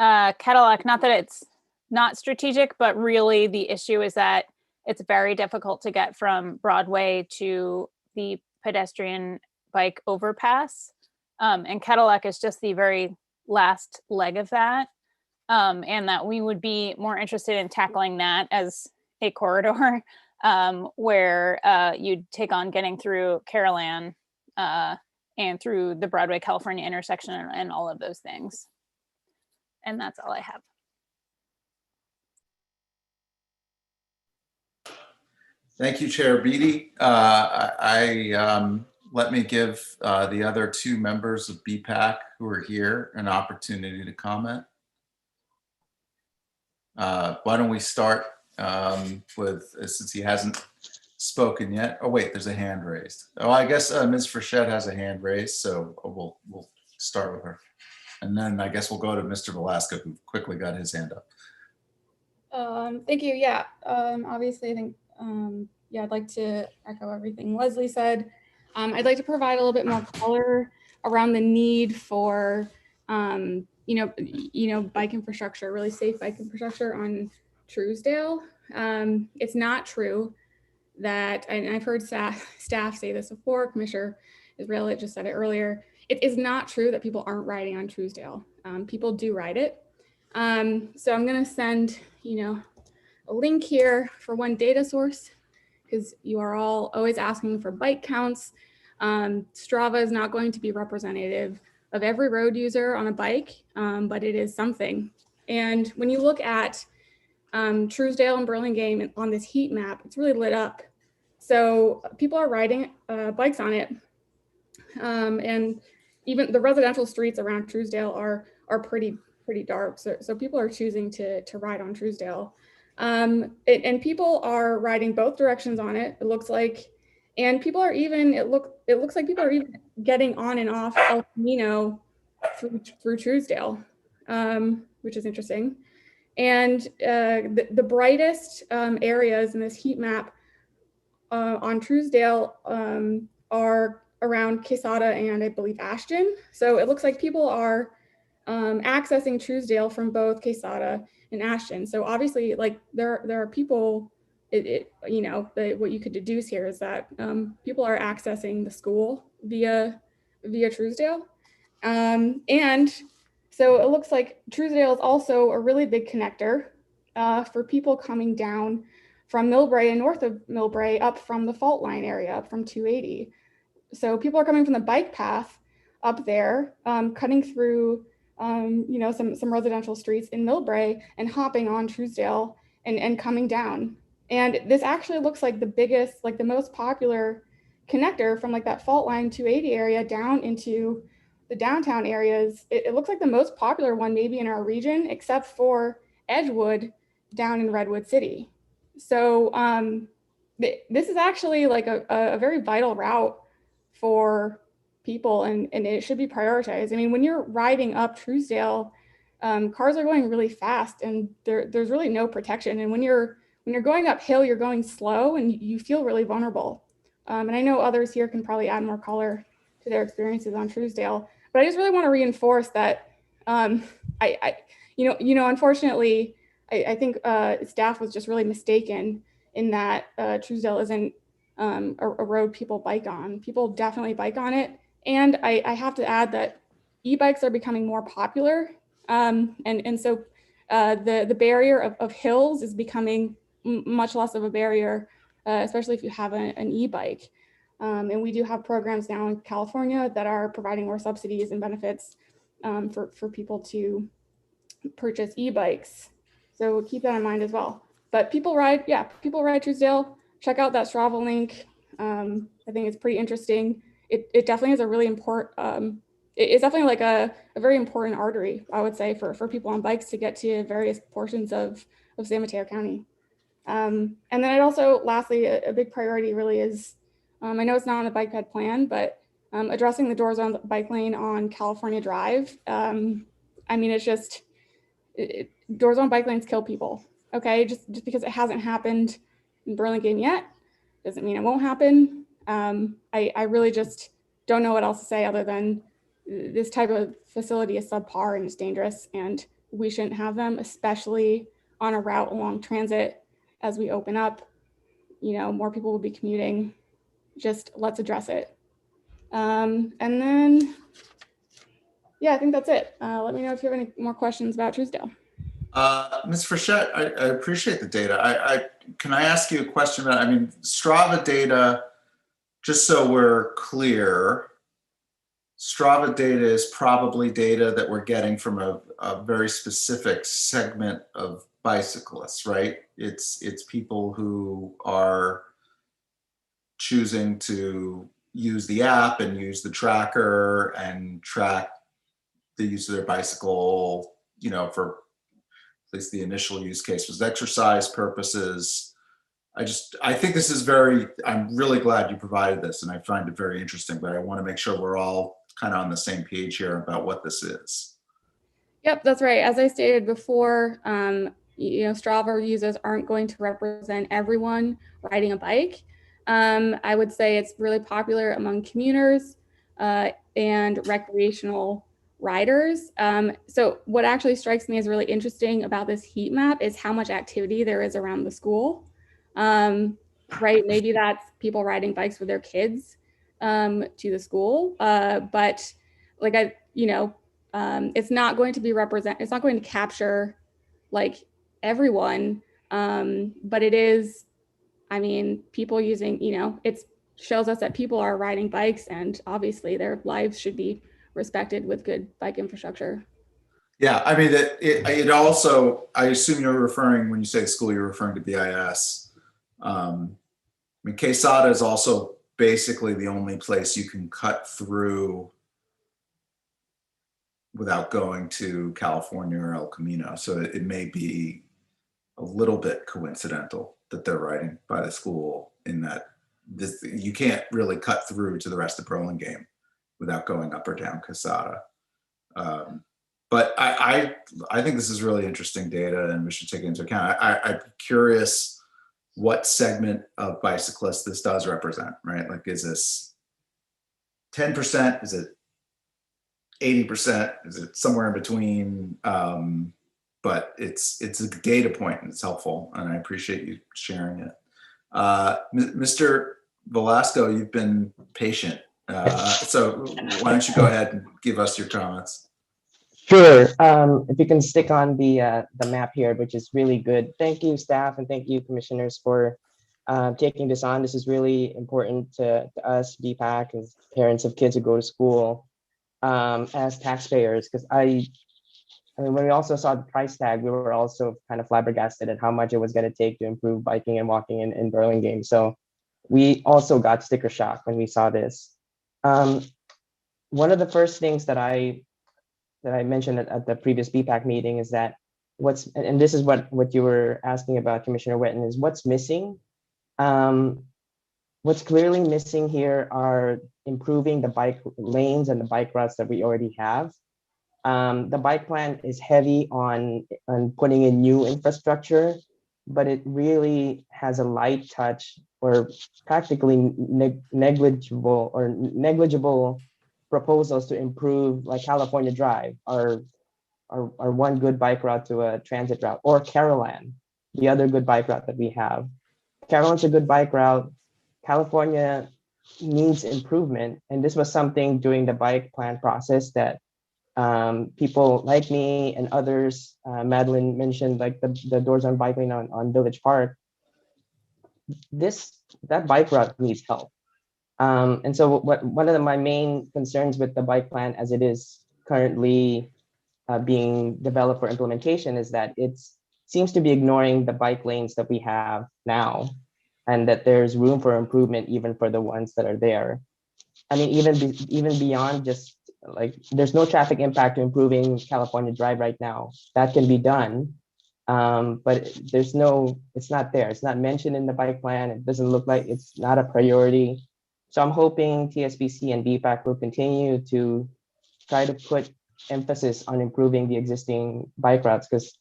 Cadillac, not that it's not strategic, but really the issue is that it's very difficult to get from Broadway to the pedestrian bike overpass. And Cadillac is just the very last leg of that. And that we would be more interested in tackling that as a corridor where you'd take on getting through Carolan and through the Broadway California intersection and all of those things. And that's all I have. Thank you, Chair Beatty. Let me give the other two members of BPAC who are here an opportunity to comment. Why don't we start with, since he hasn't spoken yet. Oh wait, there's a hand raised. Oh, I guess Ms. Frechette has a hand raised, so we'll start with her. And then I guess we'll go to Mr. Velasco, who quickly got his hand up. Thank you. Yeah, obviously I think, yeah, I'd like to echo everything Leslie said. I'd like to provide a little bit more color around the need for, bike infrastructure, really safe bike infrastructure on Truesdale. It's not true that, and I've heard staff say this before, Commissioner Israel just said it earlier, it is not true that people aren't riding on Truesdale. People do ride it. So I'm gonna send, a link here for one data source, because you are all always asking for bike counts. Strava is not going to be representative of every road user on a bike, but it is something. And when you look at Truesdale and Burlingame on this heat map, it's really lit up. So people are riding bikes on it. And even the residential streets around Truesdale are pretty dark. So people are choosing to ride on Truesdale. And people are riding both directions on it, it looks like. And people are even, it looks like people are even getting on and off El Camino through Truesdale, which is interesting. And the brightest areas in this heat map on Truesdale are around Quesada and I believe Ashton. So it looks like people are accessing Truesdale from both Quesada and Ashton. So obviously, like there are people. What you could deduce here is that people are accessing the school via Truesdale, and so it looks like Truesdale is also a really big connector for people coming down from Millbrae and north of Millbrae up from the fault line area, up from 280. So people are coming from the bike path up there, cutting through some residential streets in Millbrae and hopping on Truesdale and coming down. And this actually looks like the biggest, like the most popular connector from like that fault line 280 area down into the downtown areas. It looks like the most popular one maybe in our region, except for Edgewood down in Redwood City. So this is actually like a very vital route for people, and it should be prioritized. I mean, when you're riding up Truesdale, cars are going really fast and there's really no protection. And when you're going uphill, you're going slow and you feel really vulnerable. And I know others here can probably add more color to their experiences on Truesdale, but I just really want to reinforce that unfortunately, I think staff was just really mistaken in that Truesdale isn't a road people bike on. People definitely bike on it. And I have to add that e-bikes are becoming more popular. And so the barrier of hills is becoming much less of a barrier, especially if you have an e-bike. And we do have programs now in California that are providing more subsidies and benefits for people to purchase e-bikes. So keep that in mind as well. But people ride Truesdale. Check out that Strava link. I think it's pretty interesting. It definitely is a really important, it's definitely like a very important artery, I would say, for people on bikes to get to various portions of San Mateo County. And then I'd also, lastly, a big priority really is, I know it's not on the bike ped plan, but addressing the doors on the bike lane on California Drive. I mean, it's just, doors on bike lanes kill people, okay? Just because it hasn't happened in Burlingame yet, doesn't mean it won't happen. I really just don't know what else to say other than this type of facility is subpar and it's dangerous and we shouldn't have them, especially on a route along transit. As we open up, more people will be commuting. Just let's address it. And then, yeah, I think that's it. Let me know if you have any more questions about Truesdale. Ms. Frechette, I appreciate the data. Can I ask you a question about, Strava data, just so we're clear, Strava data is probably data that we're getting from a very specific segment of bicyclists, right? It's people who are choosing to use the app and use the tracker and track the use of their bicycle, for at least the initial use case was exercise purposes. I think this is I'm really glad you provided this and I find it very interesting, but I want to make sure we're all kind of on the same page here about what this is. Yep, that's right. As I stated before, Strava users aren't going to represent everyone riding a bike. I would say it's really popular among commuters and recreational riders. So what actually strikes me as really interesting about this heat map is how much activity there is around the school. Right, maybe that's people riding bikes with their kids to the school, but like it's not going to capture like everyone But it is, I mean, people using, it shows us that people are riding bikes, and obviously their lives should be respected with good bike infrastructure. Yeah, I mean, it also, I assume you're referring, when you say school, you're referring to BIS. I mean, Quesada is also basically the only place you can cut through without going to California or El Camino. So it may be a little bit coincidental that they're riding by the school, in that you can't really cut through to the rest of Burlingame without going up or down Quesada. But I think this is really interesting data, and we should take it into account. I'm curious what segment of bicyclists this does represent, right? Like, is this 10%? Is it 80%? Is it somewhere in between? But it's a data point, and it's helpful, and I appreciate you sharing it. Mr. Velasco, you've been patient. So why don't you go ahead and give us your comments? Sure. If you can stick on the map here, which is really good. Thank you, staff, and thank you, commissioners, for taking this on. This is really important to us, BPAC, as parents of kids who go to school, as taxpayers, because I mean, when we also saw the price tag, we were also kind of flabbergasted at how much it was going to take to improve biking and walking in Burlingame. So we also got sticker shock when we saw this. One of the first things that I mentioned at the previous BPAC meeting is that and this is what you were asking about, Commissioner Wetton, is what's missing. What's clearly missing here are improving the bike lanes and the bike routes that we already have. The bike plan is heavy on putting in new infrastructure, but it really has a light touch or practically negligible proposals to improve, like California Drive, our one good bike route to a transit route, or Carolan, the other good bike route that we have. Carolan's a good bike route. California needs improvement, and this was something during the bike plan process that people like me and others, Madeline mentioned, like the doors on bike lane on Village Park. That bike route needs help. And so one of my main concerns with the bike plan as it is currently being developed for implementation is that it seems to be ignoring the bike lanes that we have now, and that there's room for improvement even for the ones that are there. I mean, even beyond just like, there's no traffic impact to improving California Drive right now. That can be done, but it's not there. It's not mentioned in the bike plan. It doesn't look like it's not a priority. So I'm hoping TSBC and BPAC will continue to try to put emphasis on improving the existing bike routes, because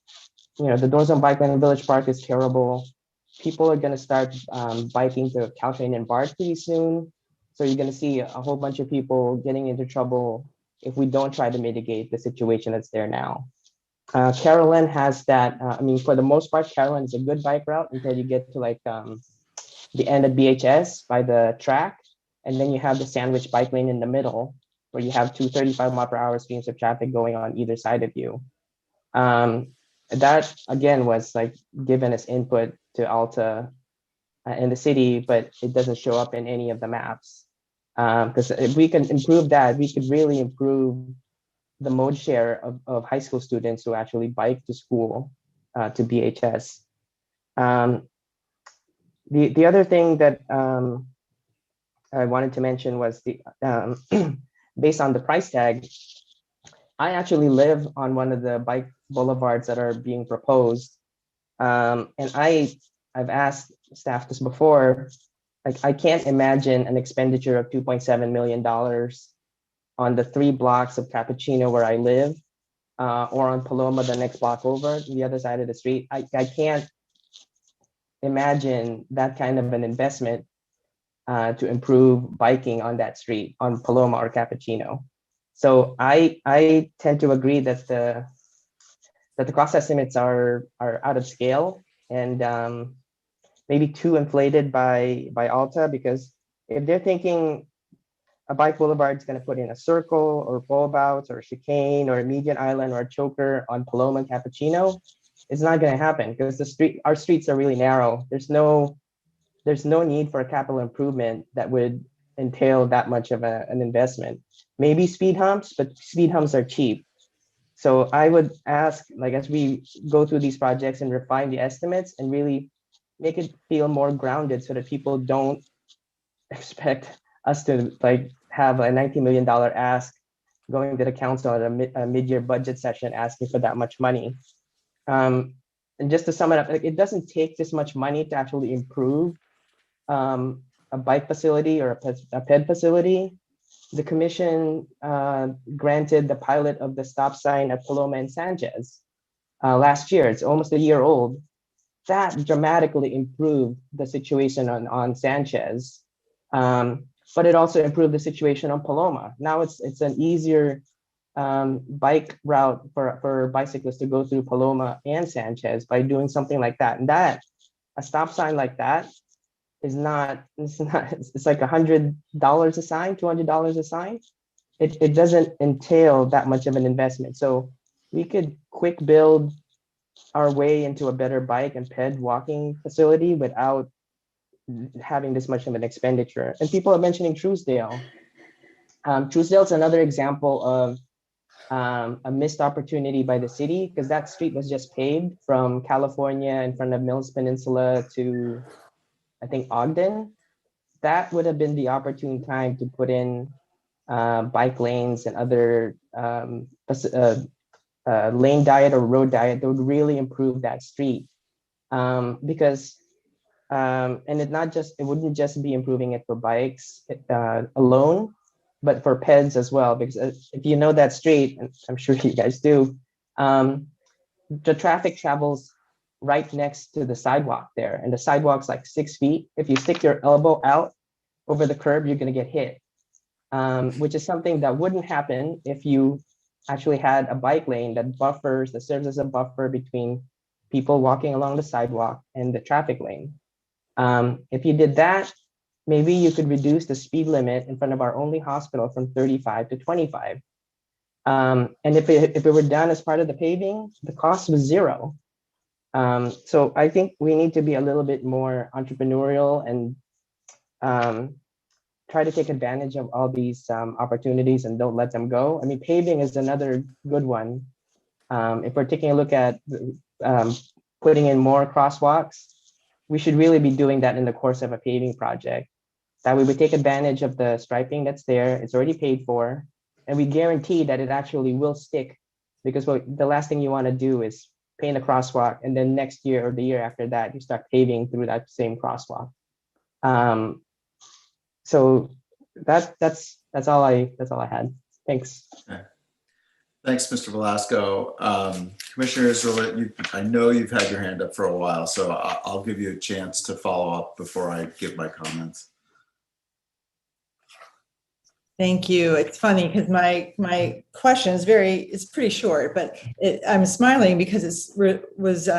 the doors on bike lane in Village Park is terrible. People are going to start biking to Caltrain and BART pretty soon. So you're going to see a whole bunch of people getting into trouble if we don't try to mitigate the situation that's there now. Carolan has that. I mean, for the most part, Carolan is a good bike route until you get to like the end of BHS by the track. And then you have the sandwich bike lane in the middle, where you have two 35-mile-per-hour streams of traffic going on either side of you. That, again, was like given as input to Alta in the city, but it doesn't show up in any of the maps. Because if we can improve that, we could really improve the mode share of high school students who actually bike to school to BHS. The other thing that I wanted to mention was based on the price tag. I actually live on one of the bike boulevards that are being proposed, and I've asked staff this before. Like, I can't imagine an expenditure of $2.7 million on the 3 blocks of Cappuccino where I live, or on Paloma, the next block over, the other side of the street. I can't imagine that kind of an investment to improve biking on that street, on Paloma or Cappuccino. So I tend to agree that the cost estimates are out of scale, and maybe too inflated by Alta, because if they're thinking a bike boulevard is going to put in a circle or bulbouts or chicane or a median island or a choker on Paloma and Cappuccino, it's not going to happen because our streets are really narrow. There's no need for a capital improvement that would entail that much of an investment. Maybe speed humps, but speed humps are cheap. So I would ask, like, as we go through these projects and refine the estimates and really make it feel more grounded so that people don't expect us to like have a $19 million ask going to the council at a mid-year budget session asking for that much money. And just to sum it up, like, it doesn't take this much money to actually improve a bike facility or a ped facility. The commission granted the pilot of the stop sign at Paloma and Sanchez last year. It's almost a year old. That dramatically improved the situation on Sanchez, but it also improved the situation on Paloma. Now it's an easier bike route for bicyclists to go through Paloma and Sanchez by doing something like that. And a stop sign like that is it's like $100 a sign, $200 a sign. It doesn't entail that much of an investment. So we could quick build our way into a better bike and ped walking facility without having this much of an expenditure. And people are mentioning Truesdale. Truesdale is another example of a missed opportunity by the city because that street was just paved from California in front of Mills Peninsula to, I think, Ogden. That would have been the opportune time to put in bike lanes and other lane diet or road diet that would really improve that street. Because and it wouldn't just be improving it for bikes alone, but for peds as well. Because if you know that street, and I'm sure you guys do, the traffic travels right next to the sidewalk there, and the sidewalk's like 6 feet. If you stick your elbow out over the curb, you're going to get hit, which is something that wouldn't happen if you actually had a bike lane that serves as a buffer between people walking along the sidewalk and the traffic lane. If you did that, maybe you could reduce the speed limit in front of our only hospital from 35 to 25. And if it were done as part of the paving, the cost was zero. So I think we need to be a little bit more entrepreneurial and try to take advantage of all these opportunities and don't let them go. I mean, paving is another good one. If we're taking a look at putting in more crosswalks, we should really be doing that in the course of a paving project. That way we take advantage of the striping that's there, it's already paid for, and we guarantee that it actually will stick, because the last thing you want to do is paint a crosswalk and then next year or the year after that, you start paving through that same crosswalk. So that's all I had. Thanks. Okay. Thanks, Mr. Velasco. Commissioner Israel, I know you've had your hand up for a while, so I'll give you a chance to follow up before I give my comments. Thank you. It's funny because my question is pretty short, but I'm smiling because it was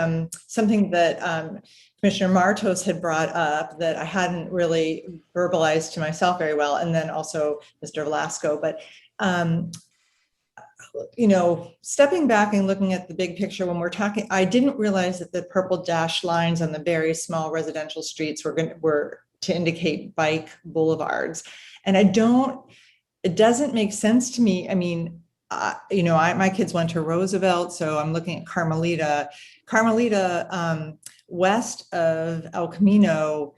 something that Commissioner Martos had brought up that I hadn't really verbalized to myself very well, and then also Mr. Velasco. But stepping back and looking at the big picture when we're talking, I didn't realize that the purple dashed lines on the very small residential streets were to indicate bike boulevards, and it doesn't make sense to me. I mean, my kids went to Roosevelt, so I'm looking at Carmelita, west of El Camino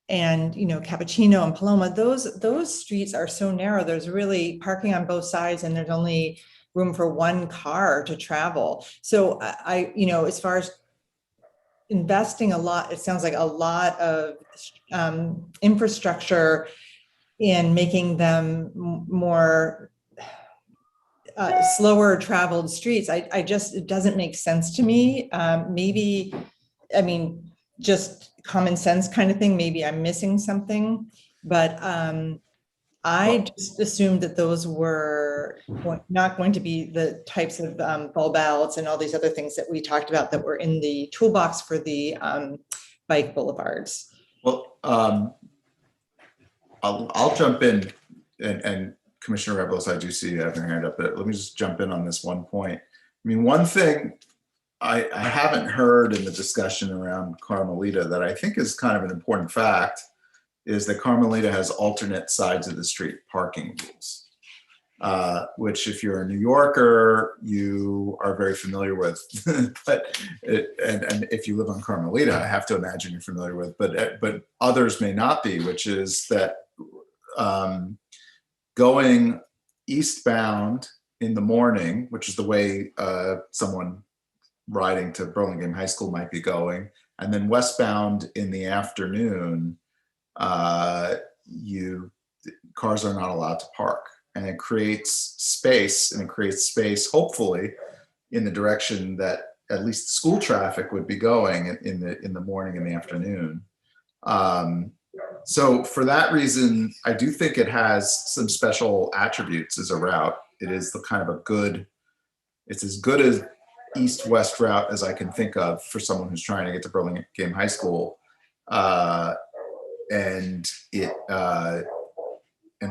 and, Cappuccino and Paloma. Those streets are so narrow. There's really parking on both sides and there's only room for one car to travel. So as far as investing a lot, it sounds like a lot of infrastructure in making them more slower traveled streets. It doesn't make sense to me. Just common sense kind of thing. Maybe I'm missing something, but I just assumed that those were not going to be the types of bulb outs and all these other things that we talked about that were in the toolbox for the bike boulevards. Well, I'll jump in, and Commissioner Rebels, I do see you have your hand up, but let me just jump in on this one point. I mean, one thing I haven't heard in the discussion around Carmelita that I think is kind of an important fact is that Carmelita has alternate sides of the street parking rules, which if you're a New Yorker, you are very familiar with, but and if you live on Carmelita, I have to imagine you're familiar with, but others may not be, which is that going eastbound in the morning, which is the way someone riding to Burlingame High School might be going, and then westbound in the afternoon, cars are not allowed to park, and it creates space, hopefully in the direction that at least school traffic would be going in the morning and the afternoon. So for that reason, I do think it has some special attributes as a route. It is the kind of it's as good as east-west route as I can think of for someone who's trying to get to Burlingame High School. And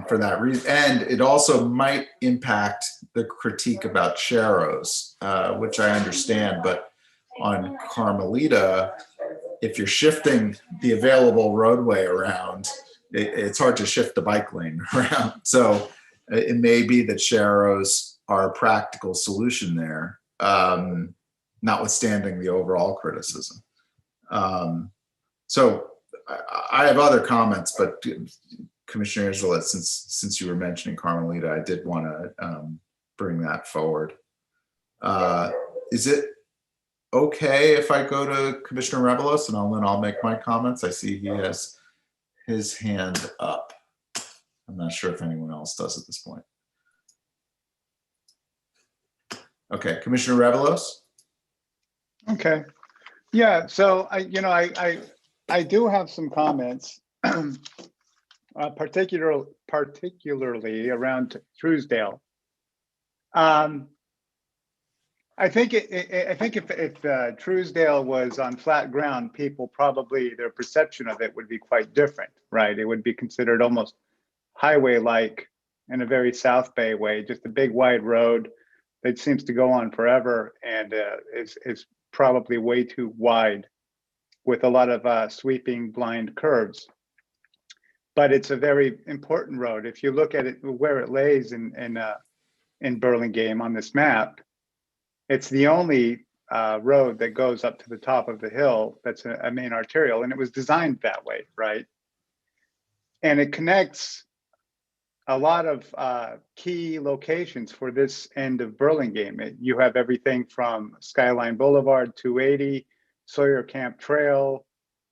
for that reason, and it also might impact the critique about Sharrows, which I understand, but on Carmelita, if you're shifting the available roadway around, it's hard to shift the bike lane around. So it may be that Sharrows are a practical solution there, notwithstanding the overall criticism. So I have other comments, but Commissioner Islet, since you were mentioning Carmelita, I did want to bring that forward. Is it okay if I go to Commissioner Revelos and then I'll make my comments? I see he has his hand up. I'm not sure if anyone else does at this point. Okay, Commissioner Revelos. Okay. Yeah, so I do have some comments, particularly around Truesdale. I think if Truesdale was on flat ground, people probably, their perception of it would be quite different, right? It would be considered almost highway-like in a very South Bay way, just a big wide road that seems to go on forever and is probably way too wide with a lot of sweeping blind curves. But it's a very important road. If you look at it, where it lays in Burlingame on this map, it's the only road that goes up to the top of the hill that's a main arterial, and it was designed that way, right? And it connects a lot of key locations for this end of Burlingame. You have everything from Skyline Boulevard, 280, Sawyer Camp Trail.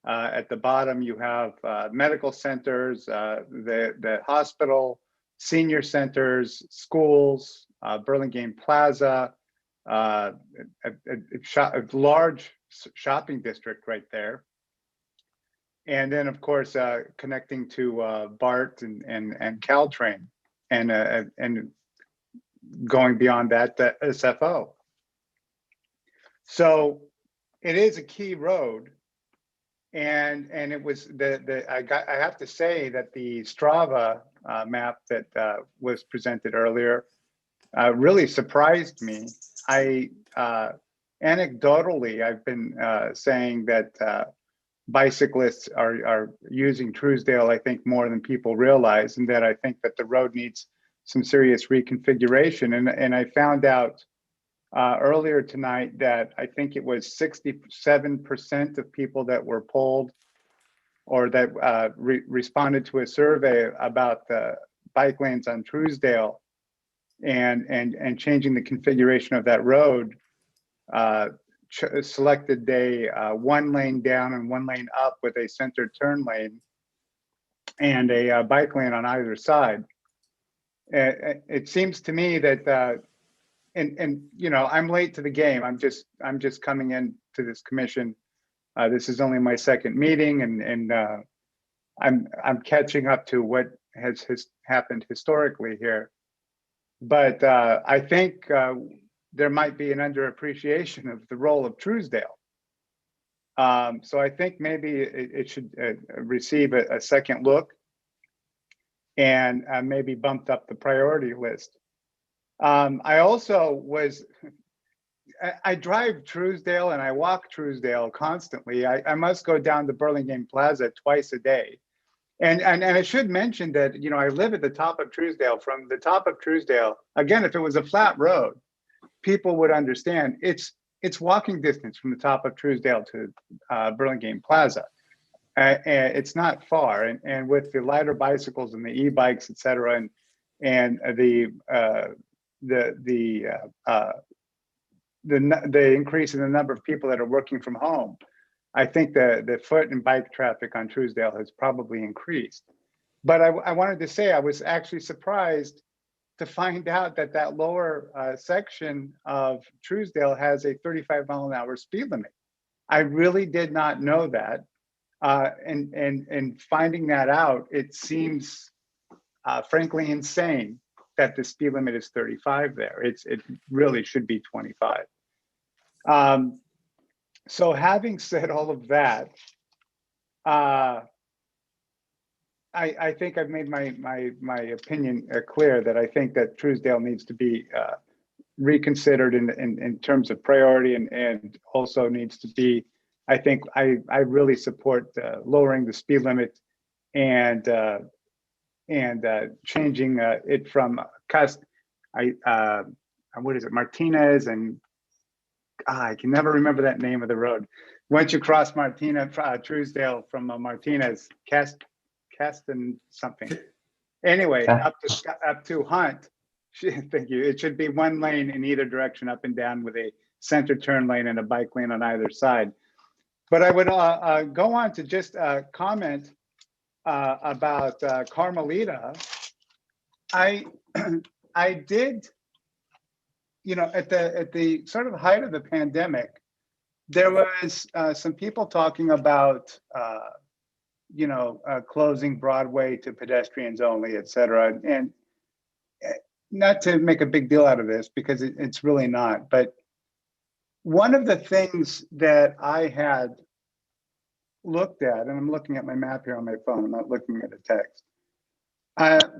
At the bottom, you have medical centers, the hospital, senior centers, schools, Burlingame Plaza, a large shopping district right there. And then, of course, connecting to BART and Caltrain, and going beyond that, the SFO. So it is a key road, and it was I have to say that the Strava map that was presented earlier really surprised me. Anecdotally, I've been saying that bicyclists are using Truesdale, I think, more than people realize, and that I think that the road needs some serious reconfiguration. And I found out earlier tonight that I think it was 67% of people that were polled or that responded to a survey about the bike lanes on Truesdale and changing the configuration of that road, selected one lane down and one lane up with a center turn lane and a bike lane on either side. It seems to me that, and I'm late to the game. I'm just coming into this commission. This is only my second meeting, and I'm catching up to what has happened historically here. But I think there might be an underappreciation of the role of Truesdale. So I think maybe it should receive a second look and maybe bumped up the priority list. I also was I drive Truesdale and I walk Truesdale constantly. I must go down to Burlingame Plaza twice a day. And I should mention that, you know, I live at the top of Truesdale. From the top of Truesdale, again, if it was a flat road, people would understand. It's walking distance from the top of Truesdale to Burlingame Plaza. It's not far, and with the lighter bicycles and the e-bikes, et cetera, and the increase in the number of people that are working from home, I think the foot and bike traffic on Truesdale has probably increased. But I wanted to say I was actually surprised to find out that that lower section of Truesdale has a 35-mile-an-hour speed limit. I really did not know that. And finding that out, it seems frankly insane that the speed limit is 35 there. It really should be 25. So having said all of that, I think I've made my opinion clear that I think that Truesdale needs to be reconsidered in terms of priority, and also needs to be, I think I really support lowering the speed limit and changing it from what is it, Martinez, and I can never remember that name of the road. Once you cross Martinez, Truesdale from Martinez, Caston something. Anyway, up to Hunt. Thank you. It should be one lane in either direction, up and down, with a center turn lane and a bike lane on either side. But I would go on to just comment about Carmelita. I did, you know, at the sort of height of the pandemic, there was some people talking about you know, closing Broadway to pedestrians only, et cetera. And not to make a big deal out of this, because it's really not, but one of the things that I had looked at, and I'm looking at my map here on my phone, I'm not looking at the text,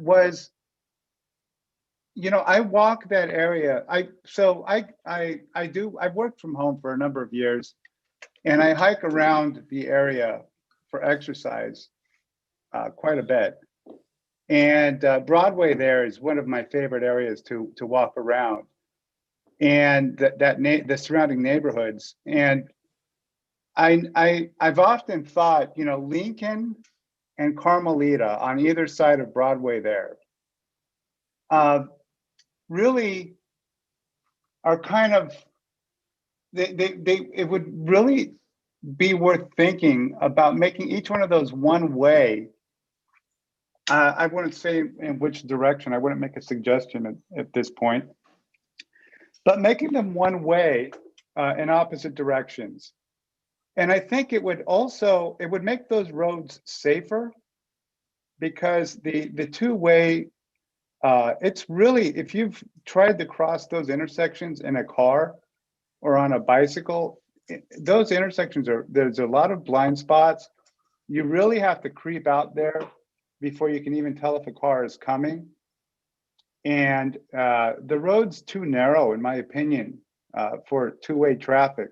was, you know, I walk that area. I've worked from home for a number of years, and I hike around the area for exercise quite a bit. And Broadway there is one of my favorite areas to walk around, and the surrounding neighborhoods. And I've often thought, you know, Lincoln and Carmelita on either side of Broadway there really are kind of, it would really be worth thinking about making each one of those one way. I wouldn't say in which direction. I wouldn't make a suggestion at this point, but making them one way in opposite directions. And I think it would make those roads safer, because the two-way, it's really, if you've tried to cross those intersections in a car or on a bicycle, those intersections there's a lot of blind spots. You really have to creep out there before you can even tell if a car is coming. And the road's too narrow, in my opinion, for two-way traffic.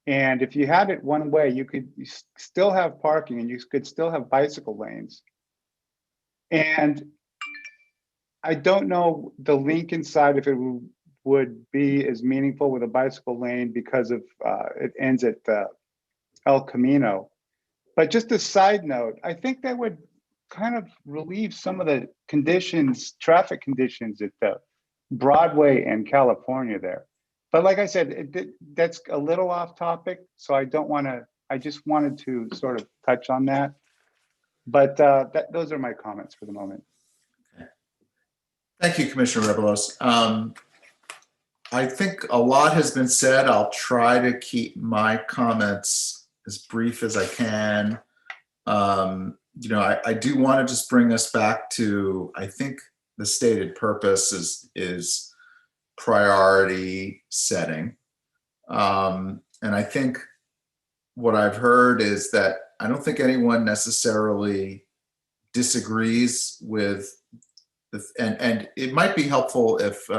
And if you had it one way, you could still have parking, and you could still have bicycle lanes. And I don't know the Lincoln side, if it would be as meaningful with a bicycle lane, because of it ends at El Camino. But just a side note, I think that would kind of relieve some of the traffic conditions at the Broadway and California there. But like I said, that's a little off topic, so I just wanted to sort of touch on that. But those are my comments for the moment. Okay. Thank you, Commissioner Rebelos. I think a lot has been said. I'll try to keep my comments as brief as I can. You know, I do want to just bring us back to, I think the stated purpose is priority setting. And I think what I've heard is that I don't think anyone necessarily disagrees with and it might be helpful if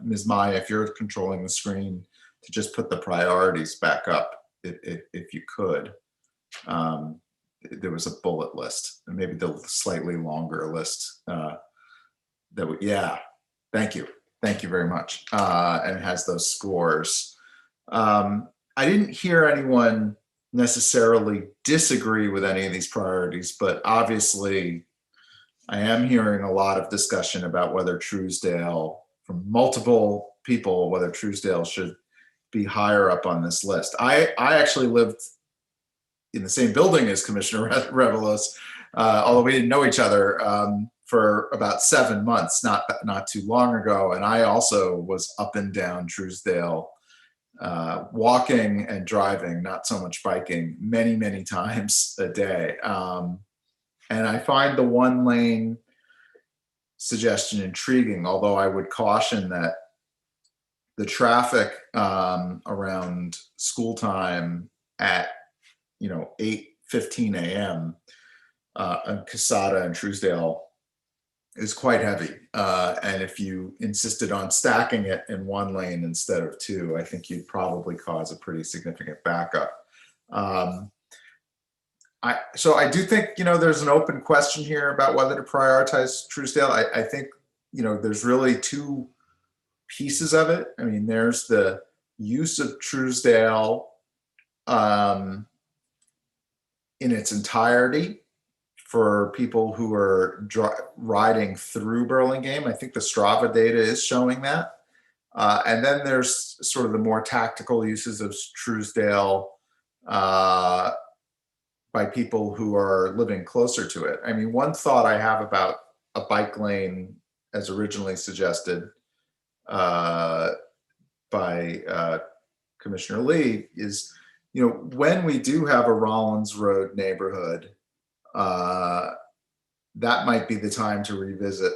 Ms. Maya, if you're controlling the screen, to just put the priorities back up if you could. There was a bullet list, and maybe the slightly longer list yeah, thank you very much, and it has those scores. I didn't hear anyone necessarily disagree with any of these priorities, but obviously I am hearing a lot of discussion about whether Truesdale, from multiple people, whether Truesdale should be higher up on this list. I actually lived in the same building as Commissioner Revelos, although we didn't know each other, for about 7 months, not too long ago. And I also was up and down Truesdale, walking and driving, not so much biking, many times a day. And I find the 1-lane suggestion intriguing, although I would caution that the traffic around school time at 8:15 a.m. on Casada and Truesdale is quite heavy. And if you insisted on stacking it in 1 lane instead of 2, I think you'd probably cause a pretty significant backup. So I do think, there's an open question here about whether to prioritize Truesdale. I think, there's really 2 pieces of it. I mean, there's the use of Truesdale in its entirety for people who are riding through Burlingame. I think the Strava data is showing that. And then there's sort of the more tactical uses of Truesdale by people who are living closer to it. I mean, one thought I have about a bike lane as originally suggested by Commissioner Lee is, when we do have a Rollins Road neighborhood, that might be the time to revisit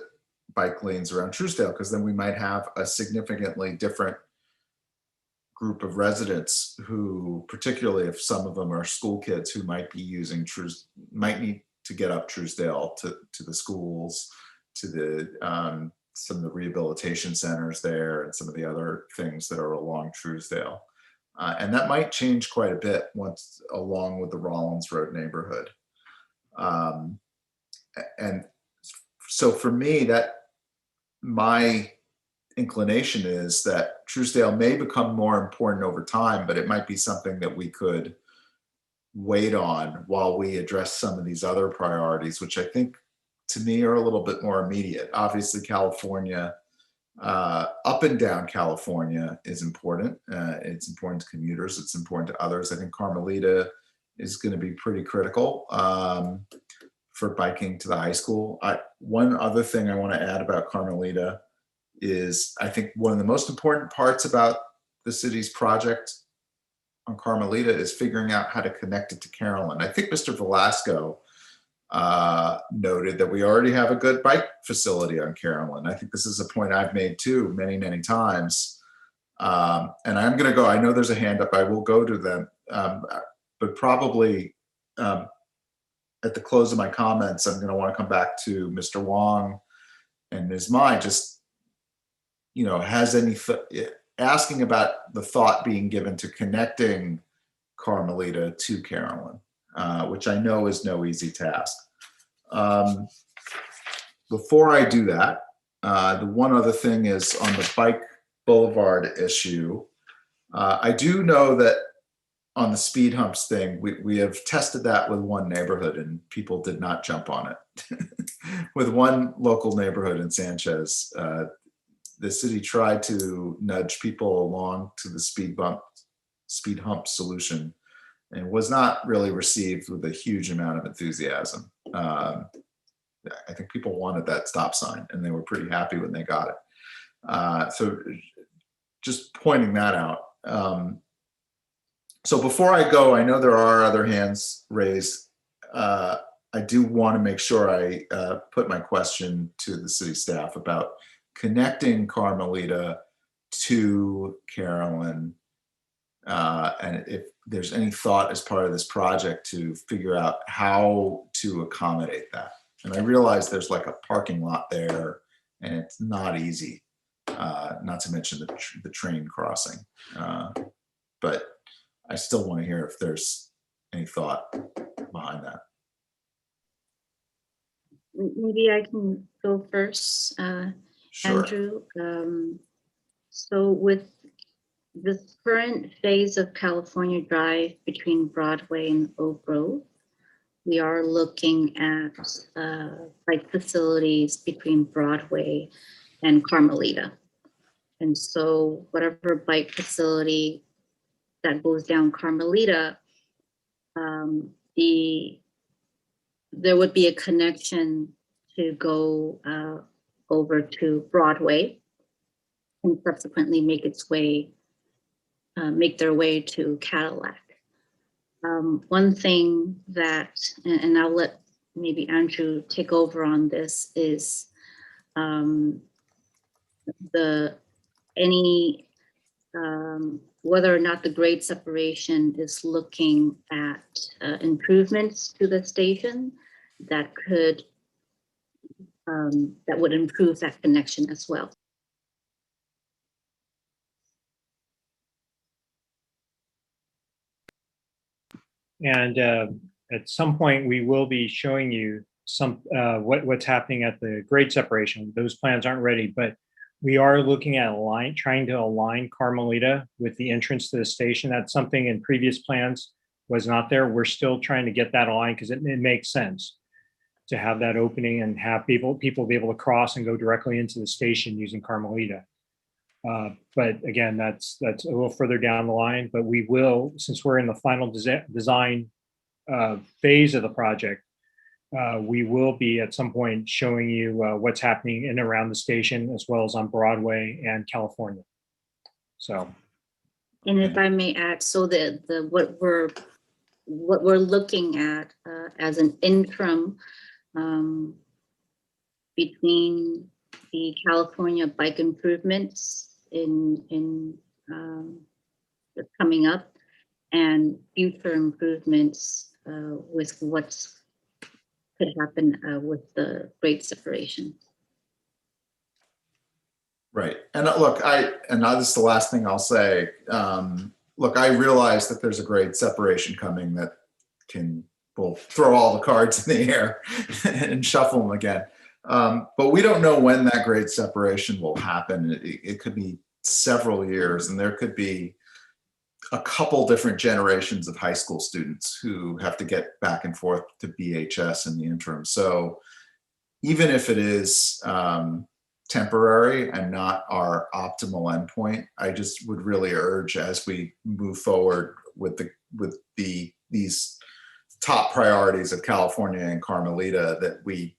bike lanes around Truesdale, because then we might have a significantly different group of residents who, particularly if some of them are school kids who might be using might need to get up Truesdale to the schools, to the some of the rehabilitation centers there and some of the other things that are along Truesdale. And that might change quite a bit once along with the Rollins Road neighborhood. And so for me, my inclination is that Truesdale may become more important over time, but it might be something that we could wait on while we address some of these other priorities, which I think to me are a little bit more immediate. Obviously, California, up and down California is important. It's important to commuters. It's important to others. I think Carmelita is going to be pretty critical for biking to the high school. One other thing I want to add about Carmelita is I think one of the most important parts about the city's project on Carmelita is figuring out how to connect it to Carolyn. I think Mr. Velasco noted that we already have a good bike facility on Carolyn. I think this is a point I've made too many times. And I'm going to go, I know there's a hand up, I will go to them, but probably at the close of my comments, I'm going to want to come back to Mr. Wong and Ms. Mai, just, has any, asking about the thought being given to connecting Carmelita to Carolyn, which I know is no easy task. Before I do that, the one other thing is on the bike boulevard issue. I do know that on the speed humps thing, we have tested that with one neighborhood and people did not jump on it. With one local neighborhood in Sanchez, the city tried to nudge people along to the speed hump solution and was not really received with a huge amount of enthusiasm. I think people wanted that stop sign and they were pretty happy when they got it. So just pointing that out. So before I go, I know there are other hands raised. I do want to make sure I put my question to the city staff about connecting Carmelita to Carolyn, and if there's any thought as part of this project to figure out how to accommodate that. And I realize there's like a parking lot there and it's not easy. not to mention the train crossing. But I still want to hear if there's any thought behind that. Maybe I can go first, Sure. Andrew. So with this current phase of California Drive between Broadway and Oak Grove, we are looking at bike facilities between Broadway and Carmelita. And so whatever bike facility that goes down Carmelita, there would be a connection to go over to Broadway and subsequently make their way to Cadillac. One thing that, and I'll let maybe Andrew take over on this, is whether or not the grade separation is looking at improvements to the station that would improve that connection as well. And at some point, we will be showing you what's happening at the grade separation. Those plans aren't ready, but we are looking at trying to align Carmelita with the entrance to the station. That's something in previous plans was not there. We're still trying to get that aligned because it makes sense to have that opening and have people be able to cross and go directly into the station using Carmelita. But again, that's a little further down the line, but we will, since we're in the final design phase of the project, we will be at some point showing you what's happening in and around the station, as well as on Broadway and California. So, and if I may add, so what we're looking at as an interim between the California bike improvements coming up and future improvements with what's could happen with the grade separation. Right. And look, this is the last thing I'll say. Look, I realize that there's a grade separation coming that we'll throw all the cards in the air and shuffle them again. But we don't know when that grade separation will happen. It could be several years, and there could be a couple different generations of high school students who have to get back and forth to BHS in the interim. So even if it is temporary and not our optimal endpoint, I just would really urge, as we move forward with these top priorities of California and Carmelita, that we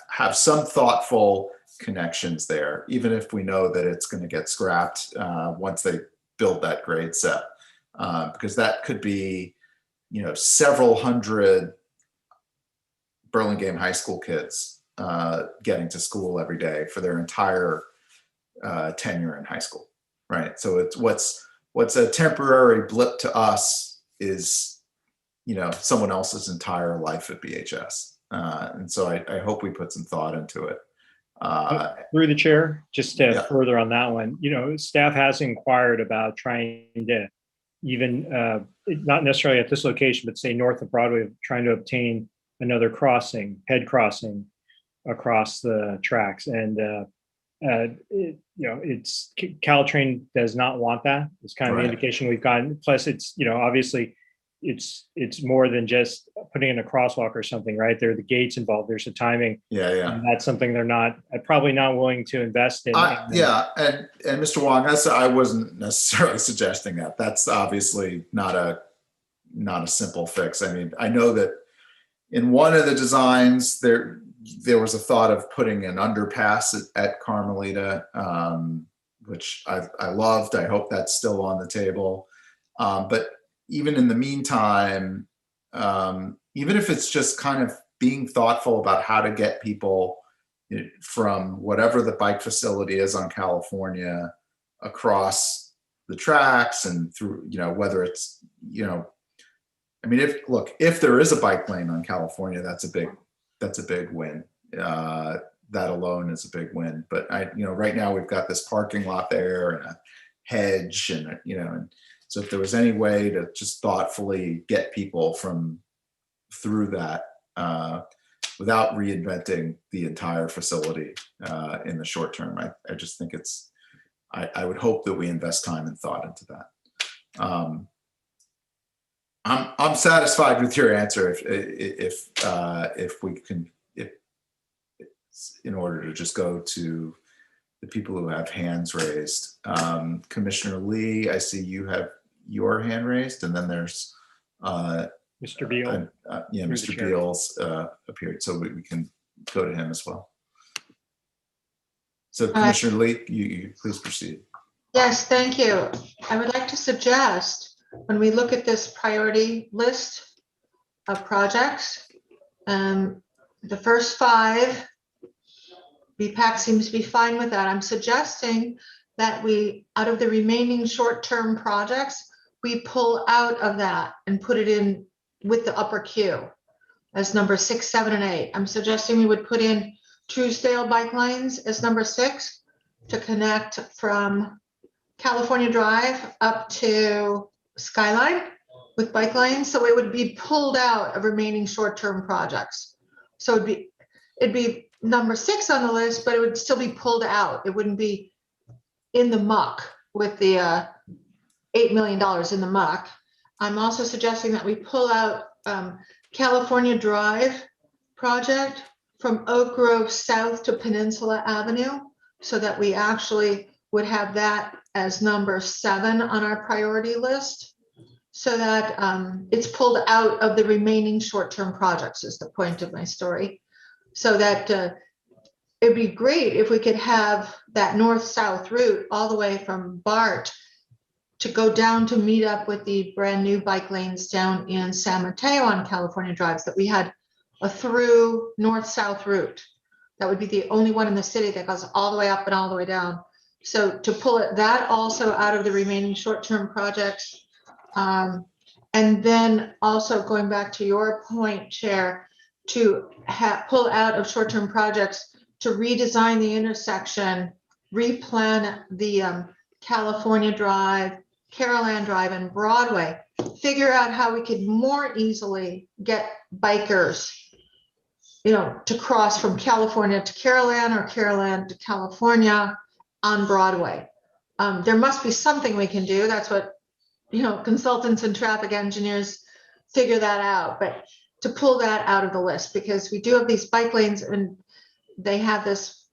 have some thoughtful connections there, even if we know that it's going to get scrapped once they build that grade set, because that could be, several hundred Burlingame High School kids getting to school every day for their entire tenure in high school, right? So it's what's a temporary blip to us is, someone else's entire life at BHS. And so I hope we put some thought into it. Through the chair, just to further on that one, staff has inquired about trying to even, not necessarily at this location, but say north of Broadway, trying to obtain another head crossing across the tracks. And, it's Caltrain does not want that. It's kind of the indication we've gotten. Plus it's, obviously it's more than just putting in a crosswalk or something, right? There are the gates involved. There's the timing. And that's something they're probably not willing to invest in. And Mr. Wong, I wasn't necessarily suggesting that. That's obviously not a simple fix. I mean, I know that in one of the designs there was a thought of putting an underpass at Carmelita, which I loved. I hope that's still on the table. But even in the meantime, even if it's just kind of being thoughtful about how to get people from whatever the bike facility is on California across the tracks and through, whether it's, I mean, if there is a bike lane on California, that's a big win. that alone is a big win. But right now we've got this parking lot there and a hedge and, and so if there was any way to just thoughtfully get people through that without reinventing the entire facility in the short term, I just think I would hope that we invest time and thought into that. I'm satisfied with your answer if we can, in order to just go to the people who have hands raised. Commissioner Lee, I see you have your hand raised, and then there's Mr. Beal. Mr. Beal's appeared, so we can go to him as well. So Commissioner Lee, you please proceed. Yes, thank you. I would like to suggest when we look at this priority list of projects, the first 5, BPAC seems to be fine with that. I'm suggesting that we, out of the remaining short-term projects, we pull out of that and put it in with the upper Q as number 6, 7, and 8. I'm suggesting we would put in Truesdale bike lanes as number 6 to connect from California Drive up to Skyline with bike lanes. So it would be pulled out of remaining short-term projects. So it'd be number 6 on the list, but it would still be pulled out. It wouldn't be in the muck with the $8 million in the muck. I'm also suggesting that we pull out California Drive project from Oak Grove South to Peninsula Avenue, so that we actually would have that as number 7 on our priority list, so that it's pulled out of the remaining short-term projects is the point of my story. So that it'd be great if we could have that north-south route all the way from BART to go down to meet up with the brand new bike lanes down in San Mateo on California Drives, that we had a through north-south route. That would be the only one in the city that goes all the way up and all the way down. So to pull that also out of the remaining short-term projects. And then also going back to your point, Chair, to pull out of short-term projects to redesign the intersection, replan the California Drive, Carolan Drive, and Broadway, figure out how we could more easily get bikers, to cross from California to Carolan or Carolan to California on Broadway. There must be something we can do. That's what, consultants and traffic engineers figure that out, but to pull that out of the list, because we do have these bike lanes and they have this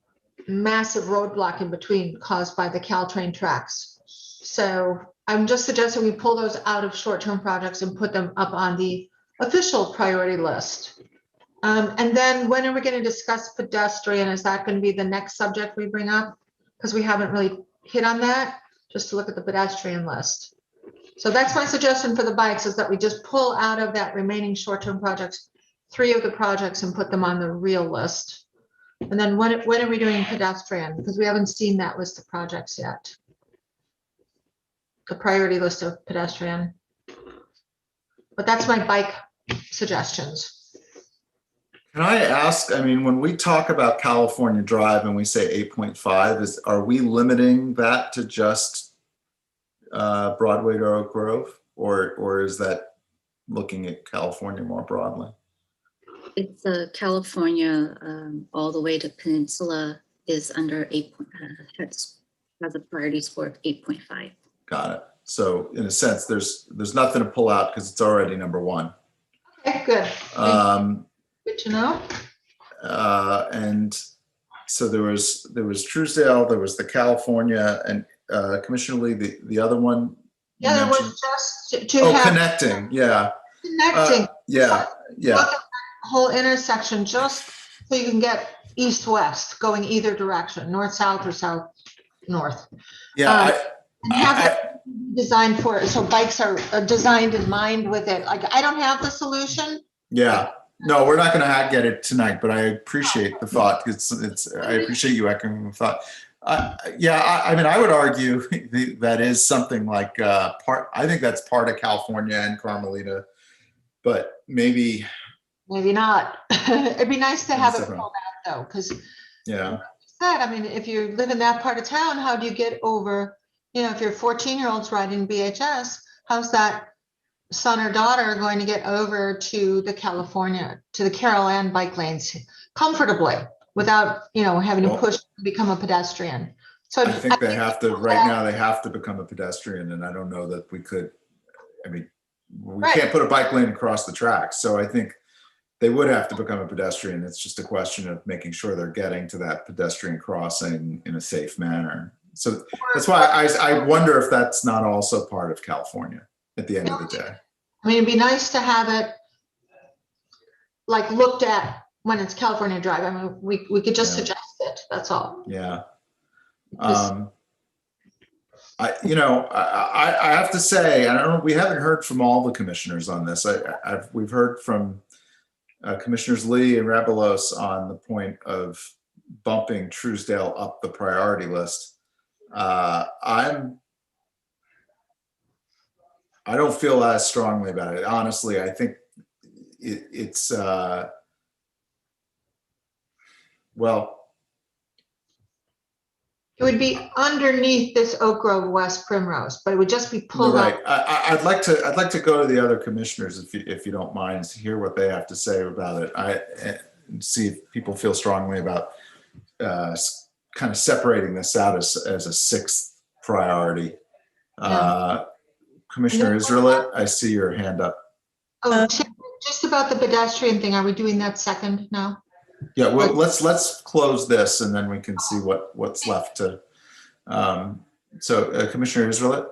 massive roadblock in between caused by the Caltrain tracks. So I'm just suggesting we pull those out of short-term projects and put them up on the official priority list. And then when are we going to discuss pedestrian? Is that going to be the next subject we bring up? Because we haven't really hit on that, just to look at the pedestrian list. So that's my suggestion for the bikes, is that we just pull out of that remaining short-term projects 3 of the projects and put them on the real list. And then when are we doing pedestrian? Because we haven't seen that list of projects yet. The priority list of pedestrian. But that's my bike suggestions. Can I ask, when we talk about California Drive and we say 8.5, are we limiting that to just Broadway to Oak Grove, or is that looking at California more broadly? It's California all the way to Peninsula is under 8, has a priority score of 8.5. Got it. So in a sense, there's nothing to pull out because it's already number 1. Okay, good. Good to know. And so there was Truesdale, there was the California, and Commissioner Lee, the other one. Yeah, there was just to have connecting. Yeah. Connecting. Yeah. Look at that whole intersection, just so you can get east-west, going either direction, north-south or south-north. Yeah. And have it designed for it, so bikes are designed in mind with it. Like, I don't have the solution. Yeah. No, we're not going to get it tonight, but I appreciate the thought. I appreciate you echoing the thought. I would argue that is something like I think that's part of California and Carmelita, but maybe not. It'd be nice to have it pulled out though, because Yeah. said, I mean, if you live in that part of town, how do you get over, if your 14-year-old's riding BHS, how's that son or daughter going to get over to the Carol Ann bike lanes comfortably without, having to push to become a pedestrian? So I think they have to, right now, they have to become a pedestrian, and I don't know that we could, I mean, we can't put a bike lane across the tracks. So I think they would have to become a pedestrian. It's just a question of making sure they're getting to that pedestrian crossing in a safe manner. So that's why I wonder if that's not also part of California at the end of the day. I mean, it'd be nice to have it like looked at when it's California Drive. I mean, we could just suggest it, that's all. Yeah. I have to say, I don't know, we haven't heard from all the commissioners on this. We've heard from Commissioners Lee and Rabelos on the point of bumping Truesdale up the priority list. I don't feel as strongly about it. Honestly, I think it's well, it would be underneath this Oak Grove West Primrose, but it would just be pulled right. up. I'd like to go to the other commissioners if you don't mind, to hear what they have to say about it. And see if people feel strongly about kind of separating this out as a sixth priority. Commissioner Israelit, I see your hand up. Oh, just about the pedestrian thing. Are we doing that second now? Yeah, well, let's close this and then we can see what's left to. So Commissioner Israelit?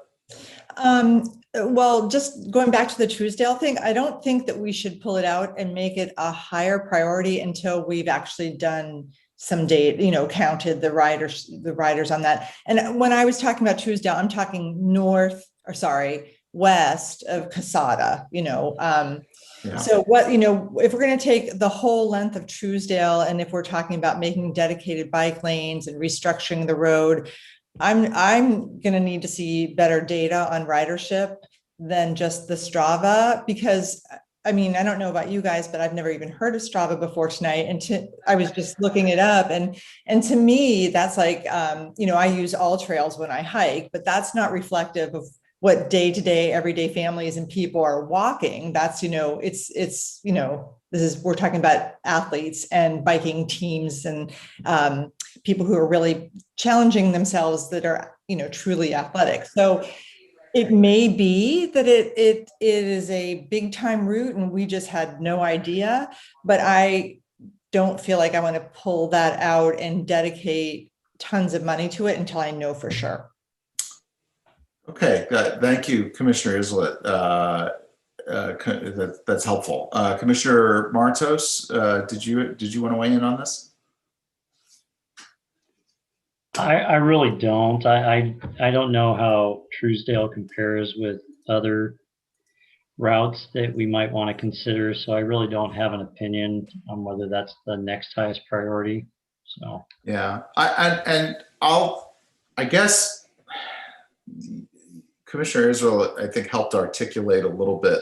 Well, just going back to the Truesdale thing, I don't think that we should pull it out and make it a higher priority until we've actually done some data, counted the riders on that. And when I was talking about Truesdale, I'm talking west of Casada, So if we're going to take the whole length of Truesdale, and if we're talking about making dedicated bike lanes and restructuring the road, I'm going to need to see better data on ridership than just the Strava, because I mean, I don't know about you guys, but I've never even heard of Strava before tonight. And I was just looking it up, and to me, that's like, I use All Trails when I hike, but that's not reflective of what day-to-day, everyday families and people are walking. That's, we're talking about athletes and biking teams and people who are really challenging themselves that are, truly athletic. So it may be that it is a big time route and we just had no idea, but I don't feel like I want to pull that out and dedicate tons of money to it until I know for sure. Okay, thank you, Commissioner Israelit. That's helpful. Commissioner Martos, did you want to weigh in on this? I really don't. I don't know how Truesdale compares with other routes that we might want to consider. So I really don't have an opinion on whether that's the next highest priority. So yeah, I guess Commissioner Israel, I think, helped articulate a little bit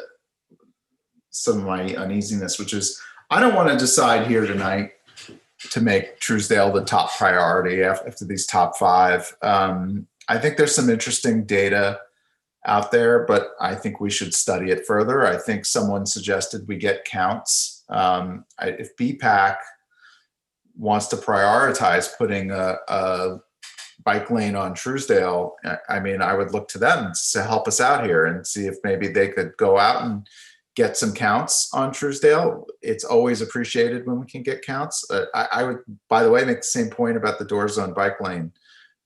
some of my uneasiness, which is I don't want to decide here tonight to make Truesdale the top priority after these top five. I think there's some interesting data out there, but I think we should study it further. I think someone suggested we get counts. If BPAC wants to prioritize putting a bike lane on Truesdale, I mean, I would look to them to help us out here and see if maybe they could go out and get some counts on Truesdale. It's always appreciated when we can get counts. I would, by the way, make the same point about the door zone bike lane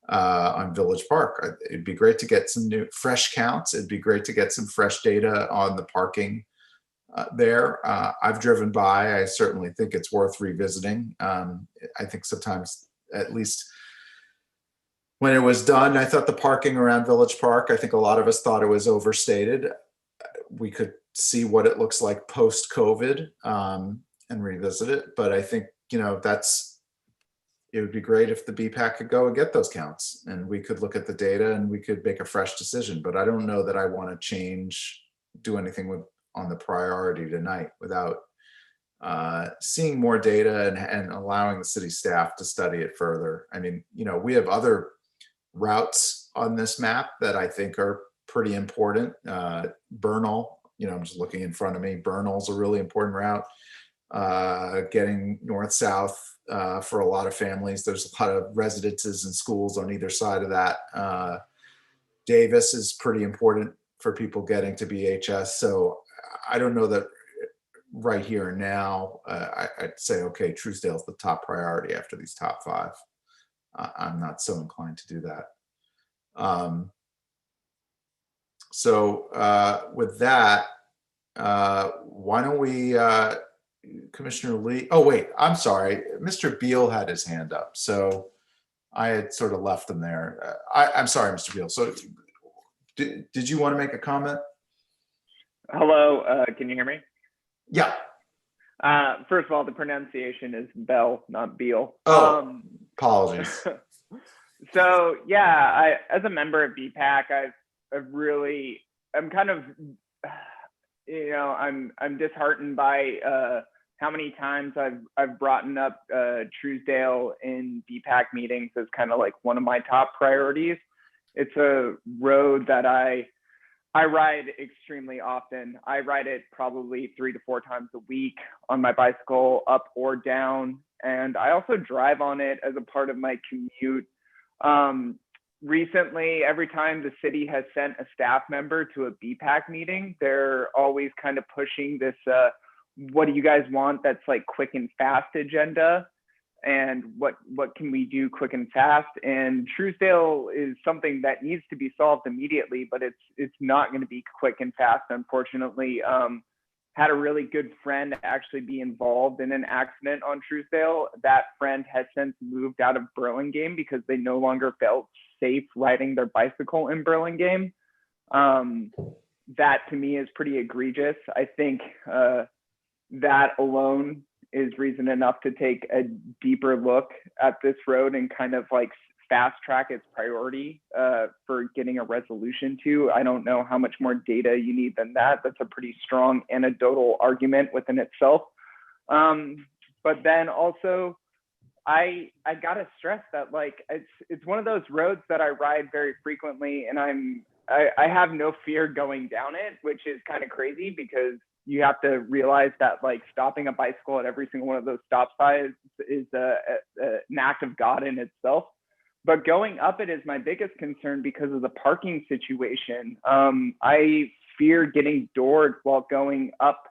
on Village Park. It'd be great to get some new fresh counts. It'd be great to get some fresh data on the parking there. I've driven by. I certainly think it's worth revisiting. I think sometimes, at least when it was done, I thought the parking around Village Park, I think a lot of us thought it was overstated. We could see what it looks like post-COVID and revisit it. But I think, it would be great if the BPAC could go and get those counts and we could look at the data and we could make a fresh decision. But I don't know that I want to do anything on the priority tonight without seeing more data and allowing the city staff to study it further. I mean, we have other routes on this map that I think are pretty important. Bernal, I'm just looking in front of me. Bernal's a really important route. Getting north-south for a lot of families. There's a lot of residences and schools on either side of that. Davis is pretty important for people getting to BHS. So I don't know that right here and now, I'd say, okay, Truesdale's the top priority after these top 5. I'm not so inclined to do that. So with that, why don't we, Commissioner Lee, oh wait, I'm sorry, Mr. Beal had his hand up, so I had sort of left him there. I'm sorry, Mr. Beal. So did you want to make a comment? Hello, can you hear me? Yeah. First of all, the pronunciation is Bell, not Beal. Oh, apologies. So yeah, as a member of BPAC, I'm kind of, I'm disheartened by how many times I've brought up Truesdale in BPAC meetings as kind of like one of my top priorities. It's a road that I ride extremely often. I ride it probably 3 to 4 times a week on my bicycle, up or down. And I also drive on it as a part of my commute. Recently, every time the city has sent a staff member to a BPAC meeting, they're always kind of pushing this, what do you guys want that's like quick and fast agenda? And what can we do quick and fast? And Truesdale is something that needs to be solved immediately, but it's not going to be quick and fast, unfortunately. Had a really good friend actually be involved in an accident on Truesdale. That friend has since moved out of Burlingame because they no longer felt safe riding their bicycle in Burlingame. That to me is pretty egregious. I think that alone is reason enough to take a deeper look at this road and kind of like fast track its priority for getting a resolution to. I don't know how much more data you need than that. That's a pretty strong anecdotal argument within itself. But then also, I gotta stress that like it's one of those roads that I ride very frequently, and I have no fear going down it, which is kind of crazy because you have to realize that like stopping a bicycle at every single one of those stop signs is an act of God in itself. But going up it is my biggest concern because of the parking situation. I fear getting doored while going up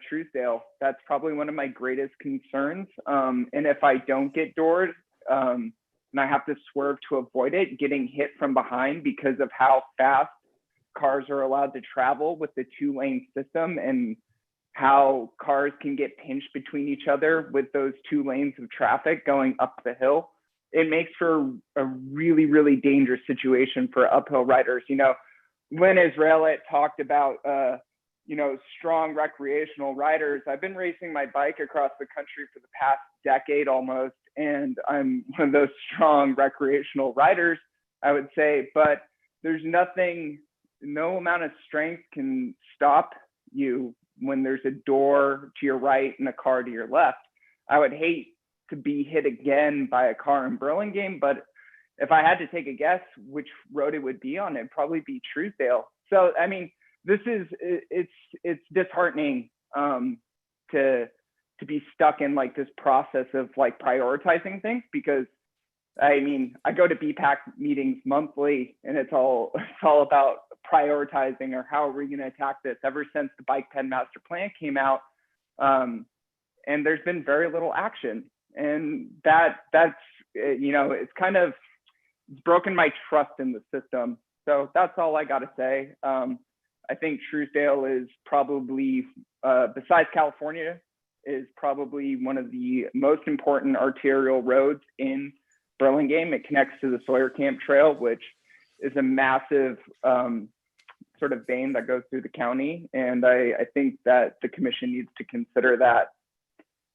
Truesdale. That's probably one of my greatest concerns. And if I don't get doored and I have to swerve to avoid it, getting hit from behind because of how fast cars are allowed to travel with the 2-lane system and how cars can get pinched between each other with those 2 lanes of traffic going up the hill. It makes for a really, really dangerous situation for uphill riders. When Israel talked about, strong recreational riders, I've been racing my bike across the country for the past decade almost, and I'm one of those strong recreational riders, I would say, but there's no amount of strength can stop you when there's a door to your right and a car to your left. I would hate to be hit again by a car in Burlingame, but if I had to take a guess which road it would be on, it'd probably be Truesdale. So, I mean, it's disheartening to be stuck in like this process of like prioritizing things, because I mean, I go to BPAC meetings monthly and it's all about prioritizing or how are we going to attack this ever since the Bike Pen Master Plan came out. And there's been very little action. And that's, it's kind of, it's broken my trust in the system. So that's all I got to say. I think Truesdale is probably, besides California, is probably one of the most important arterial roads in Burlingame. It connects to the Sawyer Camp Trail, which is a massive sort of vein that goes through the county. And I think that the commission needs to consider that.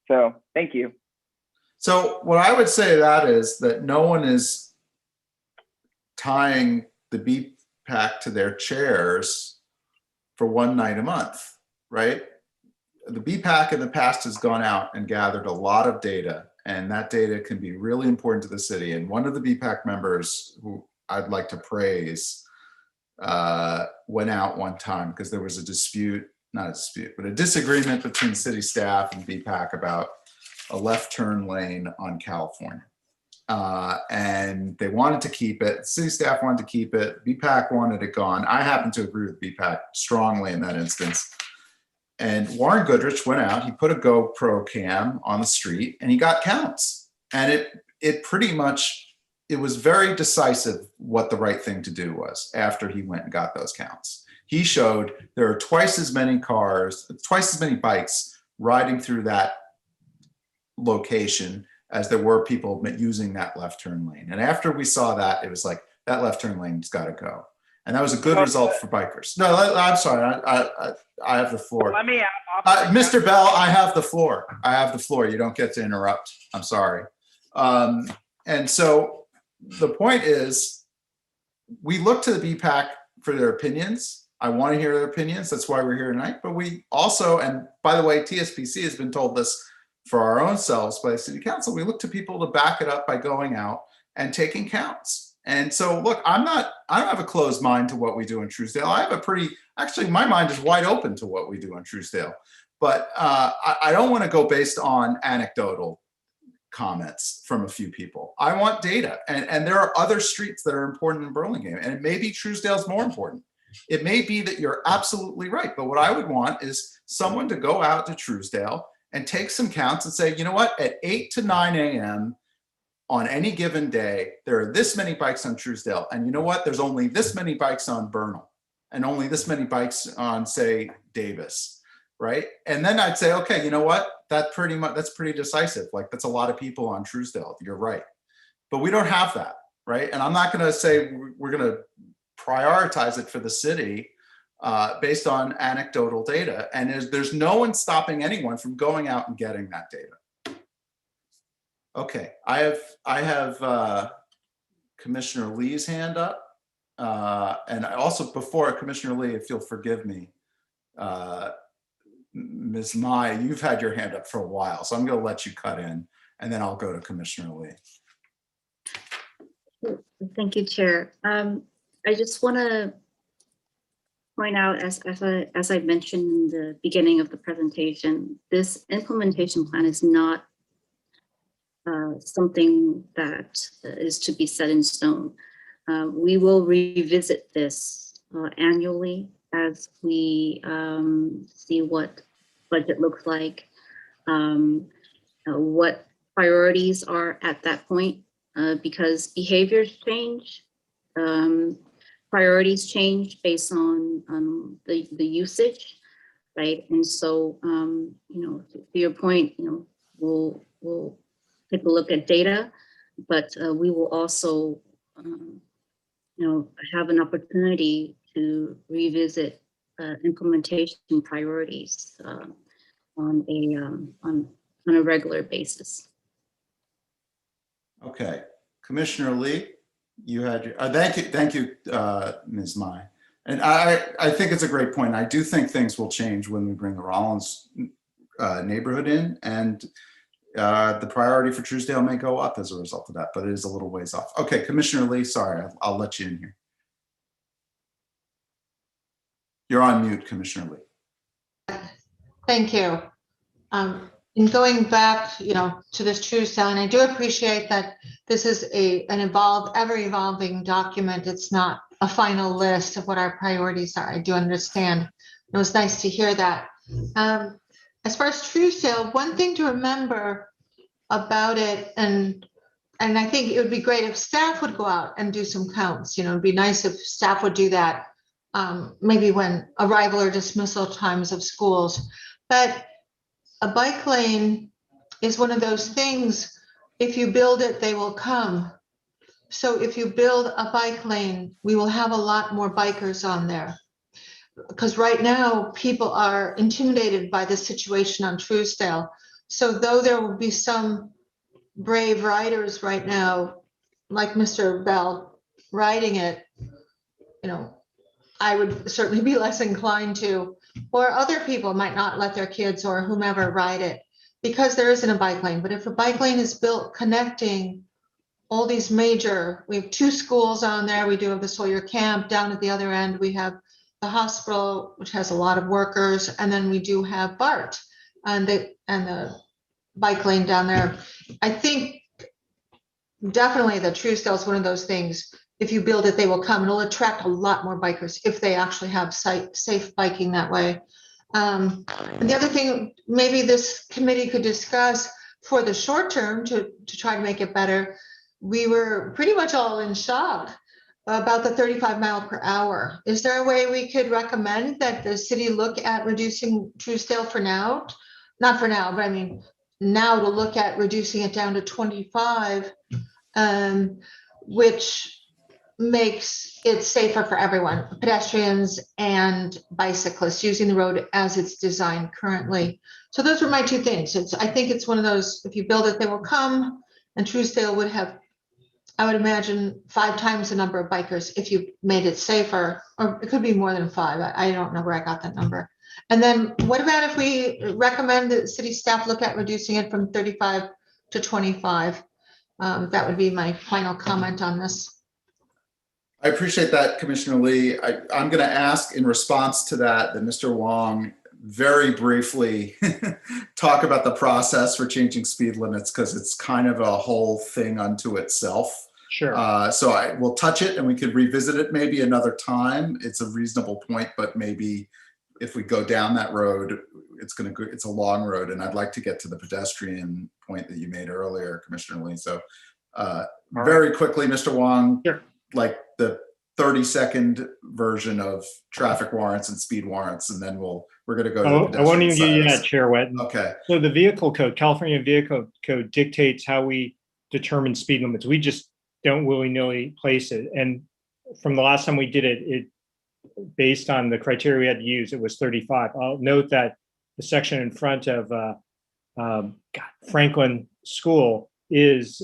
So thank you. So what I would say to that is that no one is tying the BPAC to their chairs for one night a month, right? the BPAC in the past has gone out and gathered a lot of data, and that data can be really important to the city. And one of the BPAC members who I'd like to praise went out one time because there was a dispute, not a dispute, but a disagreement between city staff and BPAC about a left turn lane on California. And they wanted to keep it. City staff wanted to keep it. BPAC wanted it gone. I happen to agree with BPAC strongly in that instance. And Warren Goodrich went out, he put a GoPro cam on the street and he got counts. And it pretty much, it was very decisive what the right thing to do was after he went and got those counts. He showed there are twice as many cars, twice as many bikes riding through that location as there were people using that left turn lane. And after we saw that, it was like, that left turn lane's got to go. And that was a good result for bikers. No, I'm sorry, I have the floor. Let me Mr. Bell, I have the floor. I have the floor. You don't get to interrupt. I'm sorry. And so the point is, we look to the BPAC for their opinions. I want to hear their opinions. That's why we're here tonight. But we also, and by the way, TSPC has been told this for our own selves by the city council, we look to people to back it up by going out and taking counts. And so, look, I don't have a closed mind to what we do in Truesdale. I have a actually, my mind is wide open to what we do in Truesdale. But I don't want to go based on anecdotal comments from a few people. I want data. And there are other streets that are important in Burlingame. And it may be Truesdale's more important. It may be that you're absolutely right. But what I would want is someone to go out to Truesdale and take some counts and say, you know what, at 8 to 9 a.m., on any given day, there are this many bikes on Truesdale. And you know what? There's only this many bikes on Bernal and only this many bikes on, say, Davis, right? And then I'd say, okay, you know what? That's pretty decisive. Like, that's a lot of people on Truesdale. You're right. But we don't have that, right? And I'm not going to say we're going to prioritize it for the city based on anecdotal data. And there's no one stopping anyone from going out and getting that data. Okay, I have Commissioner Lee's hand up. And I also, before Commissioner Lee, if you'll forgive me, Ms. Mai, you've had your hand up for a while, so I'm going to let you cut in, and then I'll go to Commissioner Lee. Thank you, Chair. I just want to point out, as I mentioned in the beginning of the presentation, this implementation plan is not something that is to be set in stone. We will revisit this annually as we see what budget looks like, what priorities are at that point, because behaviors change, priorities change based on the usage, right? And so, to your point, we'll take a look at data, but we will also, have an opportunity to revisit implementation priorities on a regular basis. Okay, Commissioner Lee, you had your, thank you, Ms. Mai. And I think it's a great point. I do think things will change when we bring the Rollins neighborhood in, and the priority for Truesdale may go up as a result of that, but it is a little ways off. Okay, Commissioner Lee, sorry, I'll let you in here. You're on mute, Commissioner Lee. Thank you. In going back, to this Truesdale, and I do appreciate that this is an ever evolving document. It's not a final list of what our priorities are. I do understand. It was nice to hear that. As far as Truesdale, one thing to remember about it, and I think it would be great if staff would go out and do some counts. It'd be nice if staff would do that, maybe when arrival or dismissal times of schools. But a bike lane is one of those things, if you build it, they will come. So if you build a bike lane, we will have a lot more bikers on there. Because right now, people are intimidated by the situation on Truesdale. So though there will be some brave riders right now, like Mr. Bell, riding it, I would certainly be less inclined to or other people might not let their kids or whomever ride it because there isn't a bike lane. But if a bike lane is built connecting all these major, we have 2 schools on there. We do have the Sawyer Camp. Down at the other end, we have the hospital, which has a lot of workers. And then we do have BART and the bike lane down there. I think definitely the Truesdale is one of those things. If you build it, they will come and it'll attract a lot more bikers if they actually have safe biking that way. And the other thing, maybe this committee could discuss for the short term to try to make it better. We were pretty much all in shock about the 35 mile per hour. Is there a way we could recommend that the city look at reducing Truesdale for now? Not for now, but I mean, now to look at reducing it down to 25, which makes it safer for everyone, pedestrians and bicyclists using the road as it's designed currently. So those were my 2 things. I think it's one of those, if you build it, they will come, and Truesdale would have, I would imagine, 5 times the number of bikers if you made it safer, or it could be more than 5. I don't know where I got that number. And then what about if we recommend that city staff look at reducing it from 35 to 25? That would be my final comment on this. I appreciate that, Commissioner Lee. I'm going to ask in response to that Mr. Wong very briefly talk about the process for changing speed limits, because it's kind of a whole thing unto itself. Sure. So I will touch it and we could revisit it maybe another time. It's a reasonable point, but maybe if we go down that road, it's a long road, and I'd like to get to the pedestrian point that you made earlier, Commissioner Lee. So very quickly, Mr. Wong, sure. Like the 30-second version of traffic warrants and speed warrants, and then we're going to go to the pedestrian I won't even give you side. that, Chair Wetton. Okay. So the vehicle code, California Vehicle Code, dictates how we determine speed limits. We just don't willy-nilly place it. And from the last time we did it, based on the criteria we had to use, it was 35. I'll note that the section in front of Franklin School is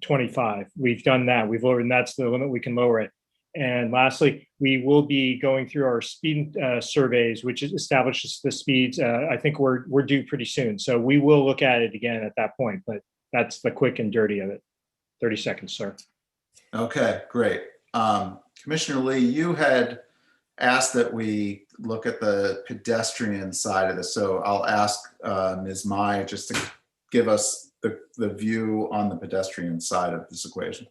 25. We've done that. We've lowered, and that's the limit we can lower it. And lastly, we will be going through our speed surveys, which establishes the speeds. I think we're due pretty soon. So we will look at it again at that point, but that's the quick and dirty of it. 30 seconds, sir. Okay, great. Commissioner Lee, you had asked that we look at the pedestrian side of this. So I'll ask Ms. Mai just to give us the view on the pedestrian side of this equation.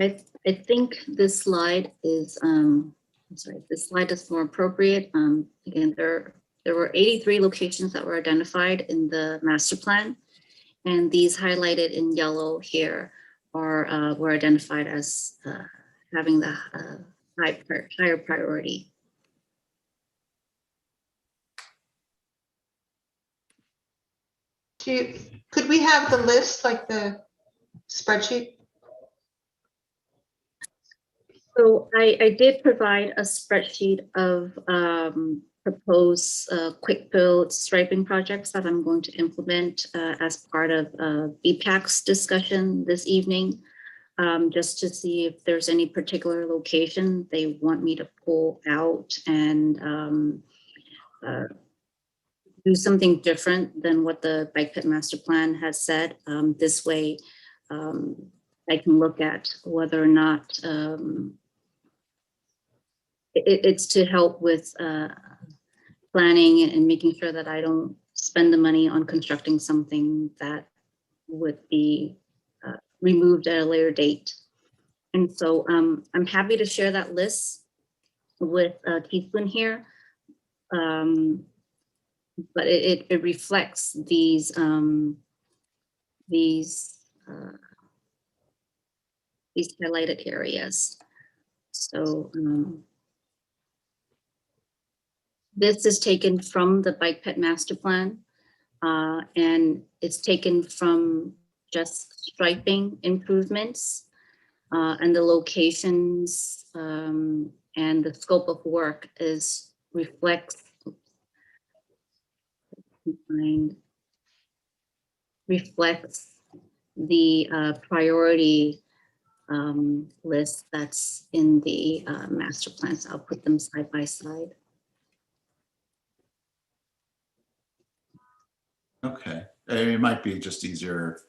I think this slide is, this slide is more appropriate. Again, there were 83 locations that were identified in the master plan, and these highlighted in yellow here were identified as having the higher priority. Could we have the list, like the spreadsheet? So I did provide a spreadsheet of proposed quick build striping projects that I'm going to implement as part of BPAC's discussion this evening, just to see if there's any particular location they want me to pull out and do something different than what the Bike Pit Master Plan has said. This way, I can look at whether or not it's to help with planning and making sure that I don't spend the money on constructing something that would be removed at a later date. And so I'm happy to share that list with Keithland here. But it reflects these highlighted areas. So this is taken from the Bike Pit Master Plan, and it's taken from just striping improvements, and the locations and the scope of work reflects can find reflects the priority list that's in the master plan. So I'll put them side by side. Okay, it might be just easier,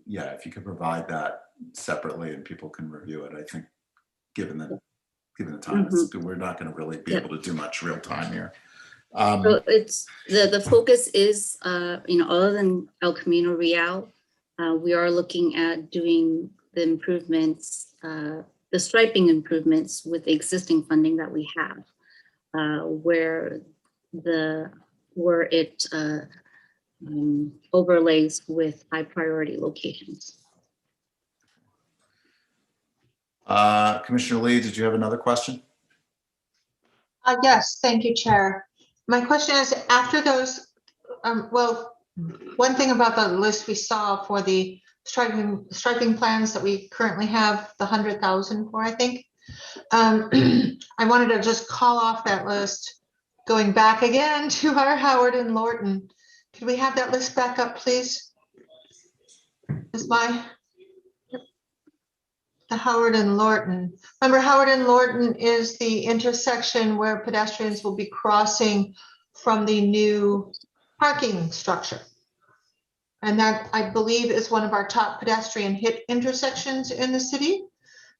yeah, if you could provide that separately and people can review it. I think, given the time, we're not going to really be able to do much real time here. So it's the focus is, other than El Camino Real, we are looking at doing the improvements, the striping improvements with the existing funding that we have, where it overlays with high priority locations. Commissioner Lee, did you have another question? Yes, thank you, Chair. My question is, after those, one thing about the list we saw for the striping plans that we currently have the 100,000 for, I think. I wanted to just call off that list, going back again to our Howard and Lorton. Could we have that list back up, please? The Howard and Lorton. Remember, Howard and Lorton is the intersection where pedestrians will be crossing from the new parking structure. And that, I believe, is one of our top pedestrian hit intersections in the city.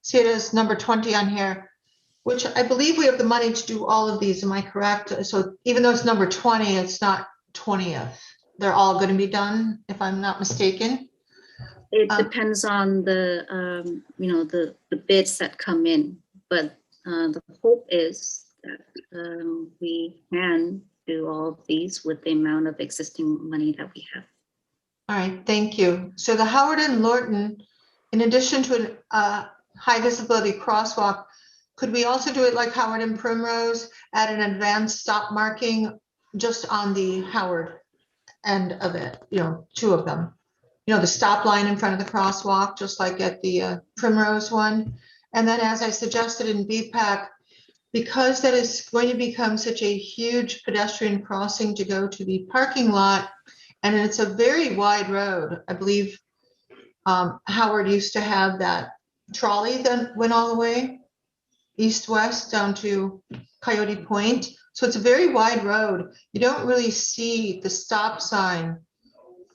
See it as number 20 on here, which I believe we have the money to do all of these. Am I correct? So even though it's number 20, it's not 20th. They're all going to be done, if I'm not mistaken. It depends on the bids that come in, but the hope is that we can do all of these with the amount of existing money that we have. All right, thank you. So the Howard and Lorton, in addition to a high visibility crosswalk, could we also do it like Howard and Primrose, add an advanced stop marking just on the Howard end of it, two of them? The stop line in front of the crosswalk, just like at the Primrose one. And then, as I suggested in BPAC, because that is going to become such a huge pedestrian crossing to go to the parking lot, and it's a very wide road. I believe Howard used to have that trolley that went all the way east-west down to Coyote Point. So it's a very wide road. You don't really see the stop sign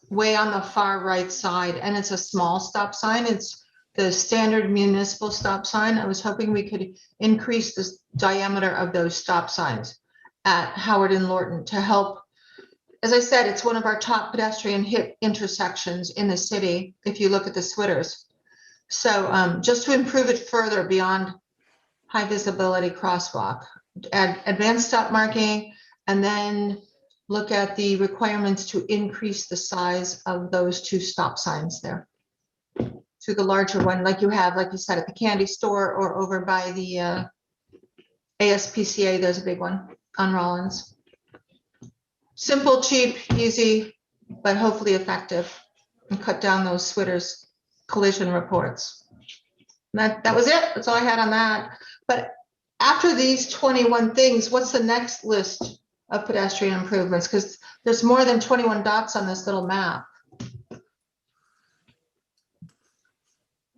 way on the far right side, and it's a small stop sign. It's the standard municipal stop sign. I was hoping we could increase the diameter of those stop signs at Howard and Lorton to help. As I said, it's one of our top pedestrian hit intersections in the city, if you look at the Switters. So just to improve it further beyond high visibility crosswalk, add advanced stop marking, and then look at the requirements to increase the size of those two stop signs there to the larger one, like you said, at the candy store or over by the ASPCA. There's a big one on Rollins. Simple, cheap, easy, but hopefully effective, and cut down those Switters collision reports. That was it. That's all I had on that. But after these 21 things, what's the next list of pedestrian improvements? Because there's more than 21 dots on this little map.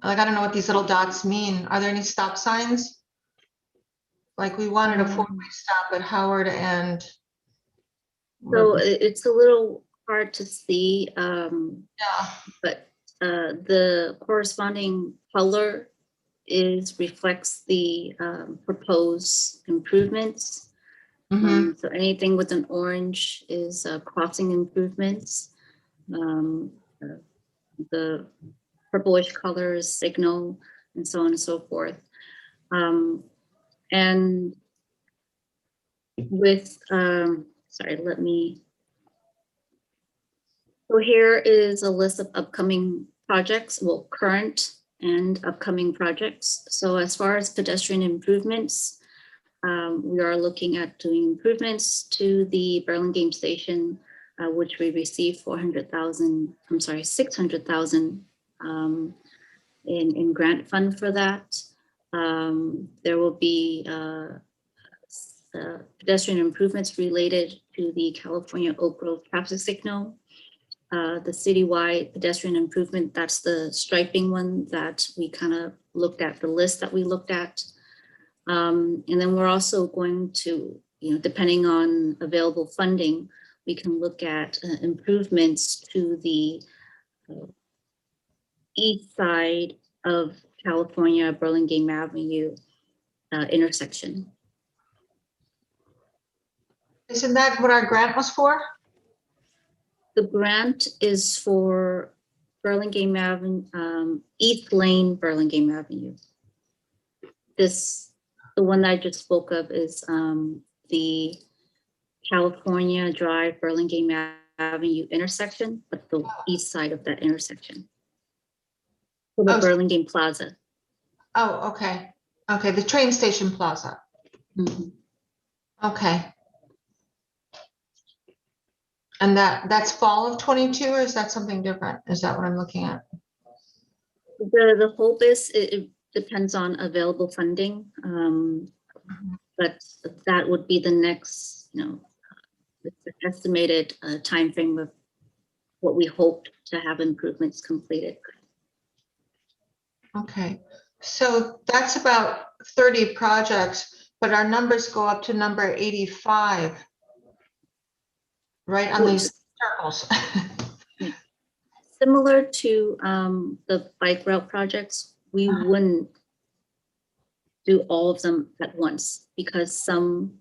Like, I don't know what these little dots mean. Are there any stop signs? Like, we wanted a four-way stop at Howard and. So it's a little hard to see, Yeah. but the corresponding color reflects the proposed improvements. So anything with an orange is crossing improvements. The purplish color is signal, and so on and so forth. And with, sorry, so here is a list of upcoming projects, well, current and upcoming projects. So as far as pedestrian improvements, we are looking at doing improvements to the Burlingame Station, which we received 600,000 in grant fund for that. There will be pedestrian improvements related to the California Oak Grove traffic signal. The citywide pedestrian improvement, that's the striping one that we kind of looked at, the list that we looked at. And then we're also going to, depending on available funding, we can look at improvements to the east side of California Burlingame Avenue intersection. Isn't that what our grant was for? The grant is for Burlingame Avenue, East Lane, Burlingame Avenue. The one I just spoke of is the California Drive, Burlingame Avenue intersection, but the east side of that intersection. For the Burlingame Plaza. Oh, okay. Okay, the train station plaza. Mhm. Okay. And that's fall of 22, or is that something different? Is that what I'm looking at? The hope is it depends on available funding, but that would be the next, the estimated timeframe of what we hoped to have improvements completed. Okay, so that's about 30 projects, but our numbers go up to number 85. Right on these circles. Similar to the bike route projects, we wouldn't do all of them at once because some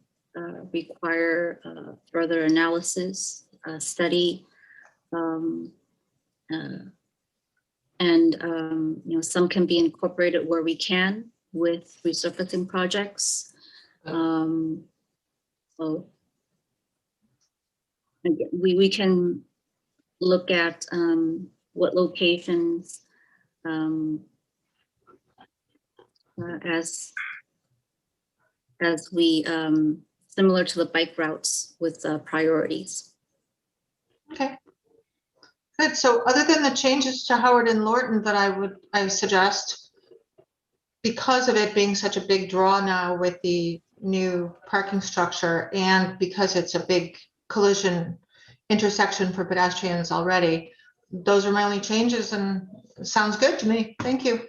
require further analysis, study, and some can be incorporated where we can with resurfacing projects. So we can look at what locations as we similar to the bike routes with priorities. Okay. Good. So other than the changes to Howard and Lorton that I suggest, because of it being such a big draw now with the new parking structure and because it's a big collision intersection for pedestrians already, those are my only changes and it sounds good to me. Thank you.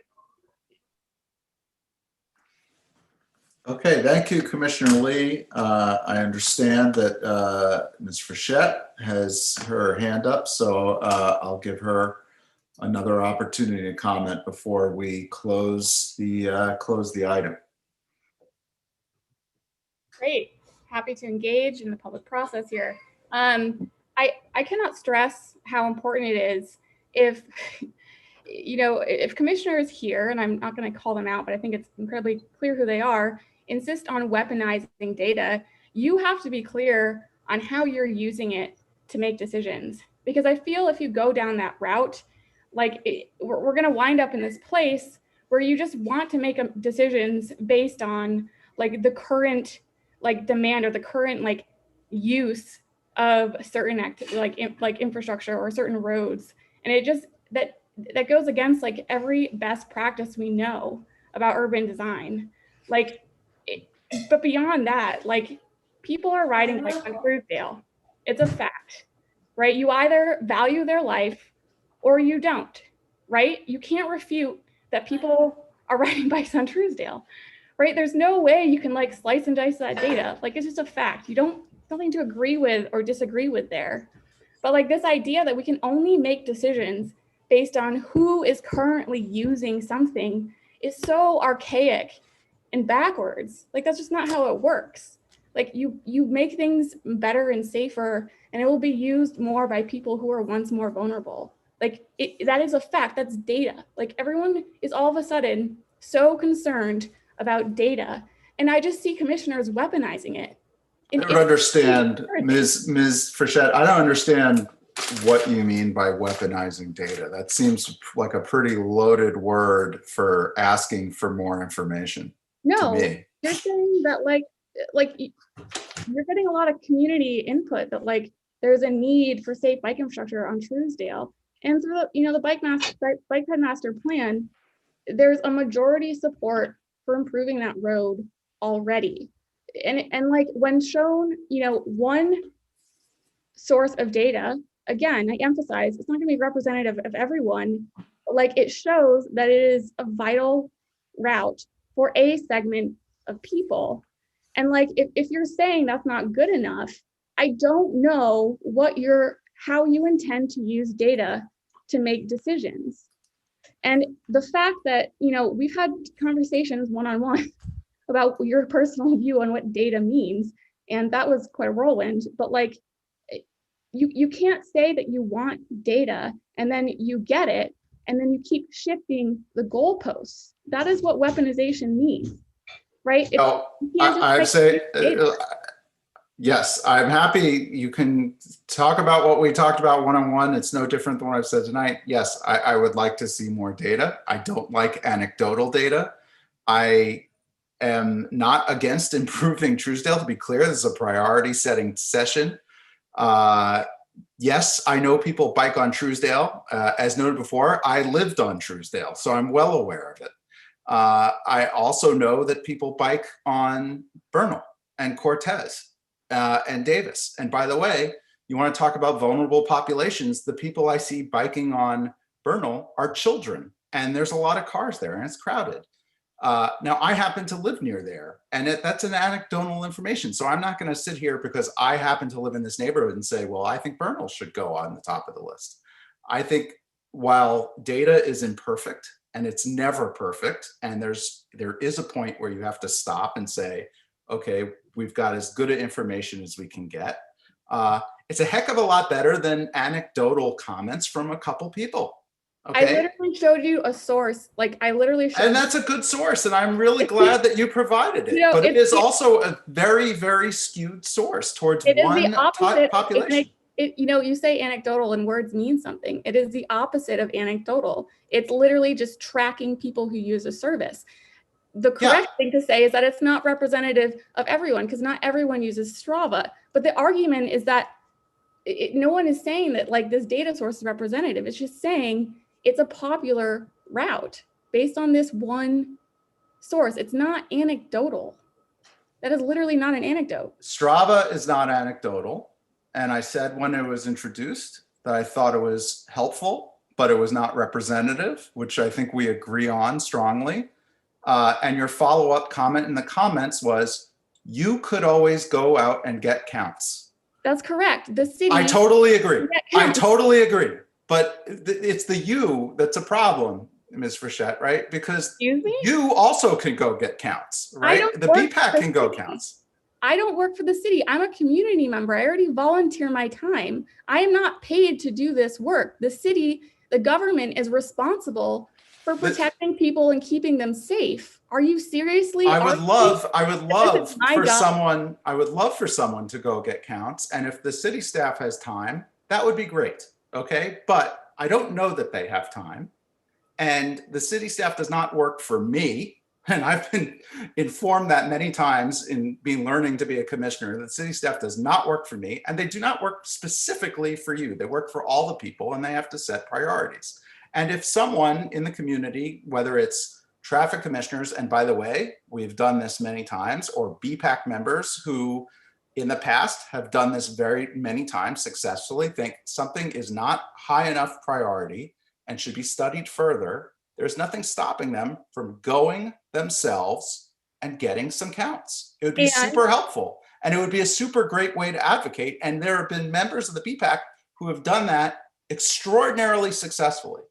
Okay, thank you, Commissioner Lee. I understand that Ms. Frechette has her hand up, so I'll give her another opportunity to comment before we close the item. Great, happy to engage in the public process here. I cannot stress how important it is if if commissioners here, and I'm not going to call them out, but I think it's incredibly clear who they are, insist on weaponizing data, you have to be clear on how you're using it to make decisions. Because I feel if you go down that route, we're going to wind up in this place where you just want to make decisions based on the current demand or the current use of certain infrastructure or certain roads, and it just that goes against every best practice we know about urban design. But beyond that, people are riding bikes on Truesdale. It's a fact, right? You either value their life or you don't, right? You can't refute that people are riding bikes on Truesdale, right? There's no way you can slice and dice that data. It's just a fact. You don't something to agree with or disagree with there. But this idea that we can only make decisions based on who is currently using something is so archaic and backwards. That's just not how it works. You make things better and safer, and it will be used more by people who are once more vulnerable. That is a fact. That's data. Everyone is all of a sudden so concerned about data, and I just see commissioners weaponizing it. I don't understand, Ms. Frechette. I don't understand what you mean by weaponizing data. That seems like a pretty loaded word for asking for more information. No, to me. You're saying that you're getting a lot of community input that there's a need for safe bike infrastructure on Truesdale, and through the bike ped master plan, there's a majority support for improving that road already. and like when shown, one source of data, again, I emphasize it's not going to be representative of everyone. Like it shows that it is a vital route for a segment of people. And like if you're saying that's not good enough, I don't know how you intend to use data to make decisions. And the fact that, we've had conversations one-on-one about your personal view on what data means, and that was quite a whirlwind, but like, you can't say that you want data and then you get it and then you keep shifting the goalposts. That is what weaponization means, right? I'd say, yes, I'm happy. You can talk about what we talked about one-on-one. It's no different than what I've said tonight. Yes, I would like to see more data. I don't like anecdotal data. I am not against improving Truesdale. To be clear, this is a priority setting session. Yes, I know people bike on Truesdale. As noted before, I lived on Truesdale, so I'm well aware of it. I also know that people bike on Bernal and Cortez and Davis. And by the way, you want to talk about vulnerable populations, the people I see biking on Bernal are children, and there's a lot of cars there and it's crowded. Now, I happen to live near there, and that's an anecdotal information. So I'm not going to sit here because I happen to live in this neighborhood and say, well, I think Bernal should go on the top of the list. I think while data is imperfect, and it's never perfect, and there is a point where you have to stop and say, okay, we've got as good information as we can get. It's a heck of a lot better than anecdotal comments from a couple people. Okay. I literally showed you a source. Like I literally showed. And that's a good source, and I'm really glad that you provided it. But it is also a very, very skewed source towards one population. You say anecdotal and words mean something. It is the opposite of anecdotal. It's literally just tracking people who use a service. The correct thing to say is that it's not representative of everyone because not everyone uses Strava. But the argument is that no one is saying that like this data source is representative. It's just saying it's a popular route based on this one source. It's not anecdotal. That is literally not an anecdote. Strava is not anecdotal. And I said when it was introduced that I thought it was helpful, but it was not representative, which I think we agree on strongly. And your follow-up comment in the comments was, you could always go out and get counts. That's correct. The city. I totally agree. I totally agree. But it's the you that's a problem, Ms. Frechette, right? Because you also can go get counts, right? The BPAC can go counts. I don't work for the city. I'm a community member. I already volunteer my time. I am not paid to do this work. The city, the government is responsible for protecting people and keeping them safe. Are you seriously? I would love for someone to go get counts. And if the city staff has time, that would be great. Okay. But I don't know that they have time. And the city staff does not work for me. And I've been informed that many times in learning to be a commissioner. The city staff does not work for me, and they do not work specifically for you. They work for all the people, and they have to set priorities. And if someone in the community, whether it's traffic commissioners, and by the way, we've done this many times, or BPAC members who in the past have done this very many times successfully, think something is not high enough priority and should be studied further, there's nothing stopping them from going themselves and getting some counts. It would be super helpful, and it would be a super great way to advocate. And there have been members of the BPAC who have done that extraordinarily successfully.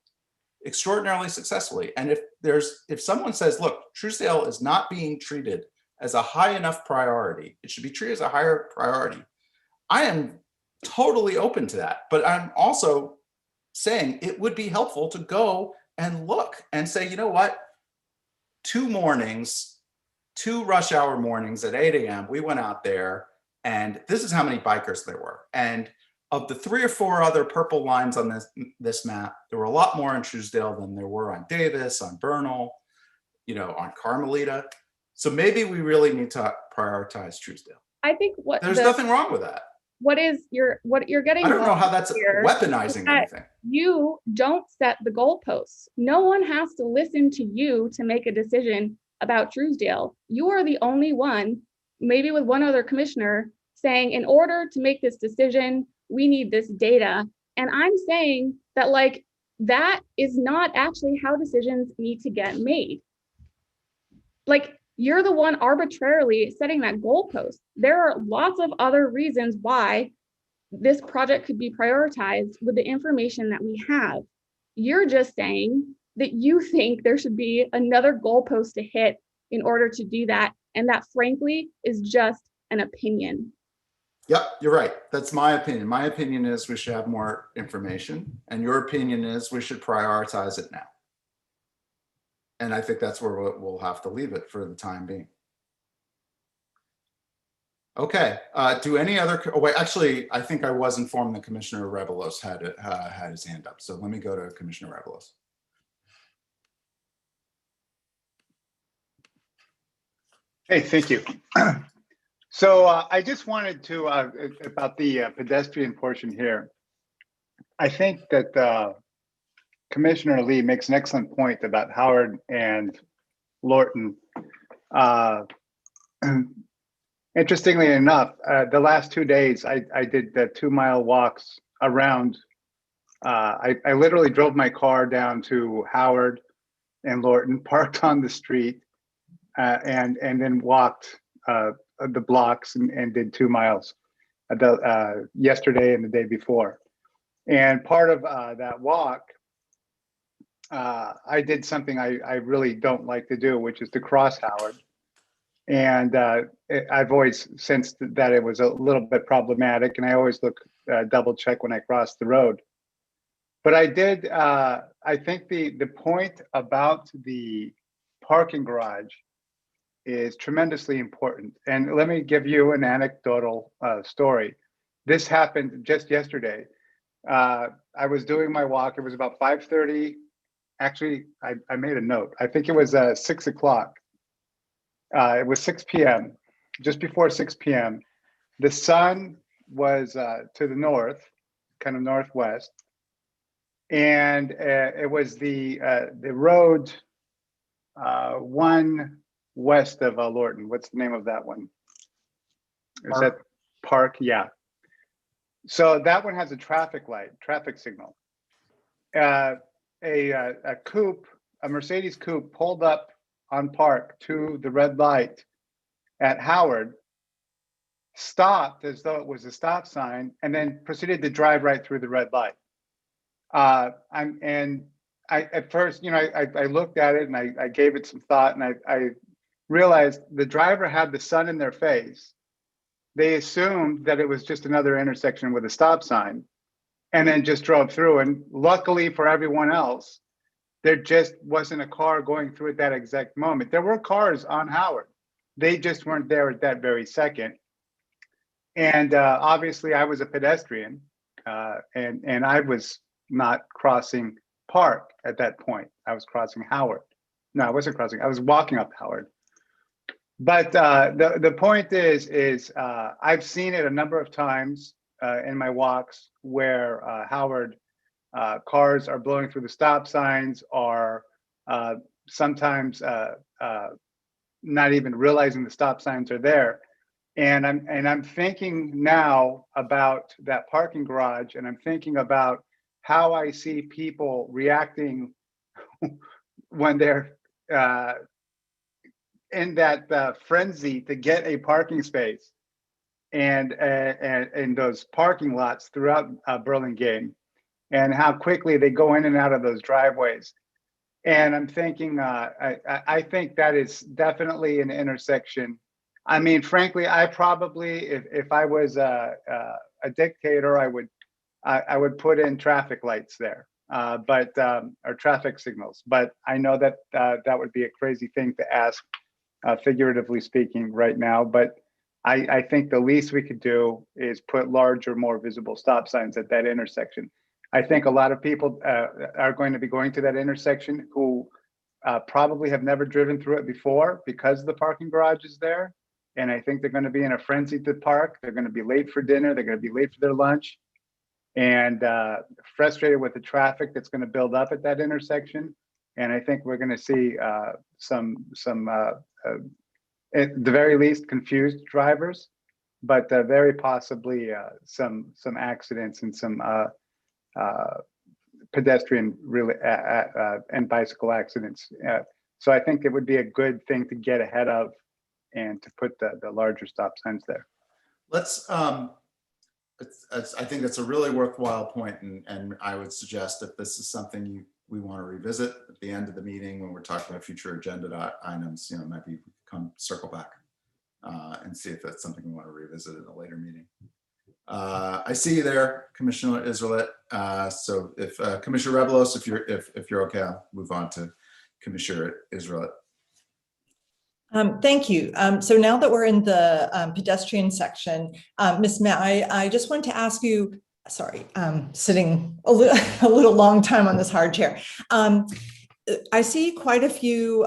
And if someone says, look, Truesdale is not being treated as a high enough priority, it should be treated as a higher priority, I am totally open to that. But I'm also saying it would be helpful to go and look and say, you know what, 2 rush hour mornings at 8 a.m., we went out there, and this is how many bikers there were. And of the 3 or 4 other purple lines on this map, there were a lot more in Truesdale than there were on Davis, on Bernal, on Carmelita. So maybe we really need to prioritize Truesdale. I think there's nothing wrong with that. What you're getting? I don't know how that's weaponizing anything. You don't set the goalposts. No one has to listen to you to make a decision about Truesdale. You are the only one maybe with one other commissioner, saying, in order to make this decision, we need this data. And I'm saying that like, that is not actually how decisions need to get made. Like, you're the one arbitrarily setting that goalpost. There are lots of other reasons why this project could be prioritized with the information that we have. You're just saying that you think there should be another goalpost to hit in order to do that. And that, frankly, is just an opinion. Yep, you're right. That's my opinion. My opinion is we should have more information, and your opinion is we should prioritize it now. And I think that's where we'll have to leave it for the time being. Okay, do any other, oh wait, actually, I think I was informed that Commissioner Revelos had his hand up. So let me go to Commissioner Revelos. Hey, thank you. So I just wanted to, about the pedestrian portion here. I think that Commissioner Lee makes an excellent point about Howard and Lorton. Interestingly enough, the last 2 days, I did the 2-mile walks around. I literally drove my car down to Howard and Lorton, parked on the street, and then walked the blocks and did 2 miles yesterday and the day before. And part of that walk, I did something I really don't like to do, which is to cross Howard. And I've always sensed that it was a little bit problematic, and I always look double check when I cross the road. But I did, I think the point about the parking garage is tremendously important. And let me give you an anecdotal story. This happened just yesterday. I was doing my walk. It was about 5:30. Actually, I made a note. I think it was 6 o'clock. It was 6 p.m., just before 6 p.m. The sun was to the north, kind of northwest. And it was the road one west of Lorton. What's the name of that one? Is that Park? Yeah. So that one has a traffic light, traffic signal. A coupe, a Mercedes coupe, pulled up on Park to the red light at Howard, stopped as though it was a stop sign, and then proceeded to drive right through the red light. At first, I looked at it and I gave it some thought, and I realized the driver had the sun in their face. They assumed that it was just another intersection with a stop sign, and then just drove through. And luckily for everyone else, there just wasn't a car going through at that exact moment. There were cars on Howard. They just weren't there at that very second. And obviously I was a pedestrian, and I was not crossing Park at that point. I was crossing Howard. No, I wasn't crossing. I was walking up Howard. But the point is I've seen it a number of times in my walks where Howard cars are blowing through the stop signs, or sometimes not even realizing the stop signs are there. And I'm thinking now about that parking garage, and I'm thinking about how I see people reacting when they're in that frenzy to get a parking space, and in those parking lots throughout Burlingame, and how quickly they go in and out of those driveways. And I'm thinking, I think that is definitely an intersection. I mean, frankly, I probably, if I was a dictator, I would put in traffic lights there, or traffic signals. But I know that that would be a crazy thing to ask, figuratively speaking, right now. But I think the least we could do is put larger, more visible stop signs at that intersection. I think a lot of people are going to be going to that intersection who probably have never driven through it before because the parking garage is there. And I think they're going to be in a frenzy to park. They're going to be late for dinner. They're going to be late for their lunch, and frustrated with the traffic that's going to build up at that intersection. And I think we're going to see some at the very least, confused drivers, but very possibly some accidents and some pedestrian really and bicycle accidents. So I think it would be a good thing to get ahead of and to put the larger stop signs there. Let's, I think that's a really worthwhile point, and I would suggest that this is something we want to revisit at the end of the meeting when we're talking about future agenda items. You know, maybe circle back and see if that's something we want to revisit in a later meeting. I see you there, Commissioner Israelet. So if Commissioner Rebelos, if you're okay, I'll move on to Commissioner Israelet. Thank you. So now that we're in the pedestrian section, Ms. Matt, I just wanted to ask you, sorry, sitting a little long time on this hard chair. I see quite a few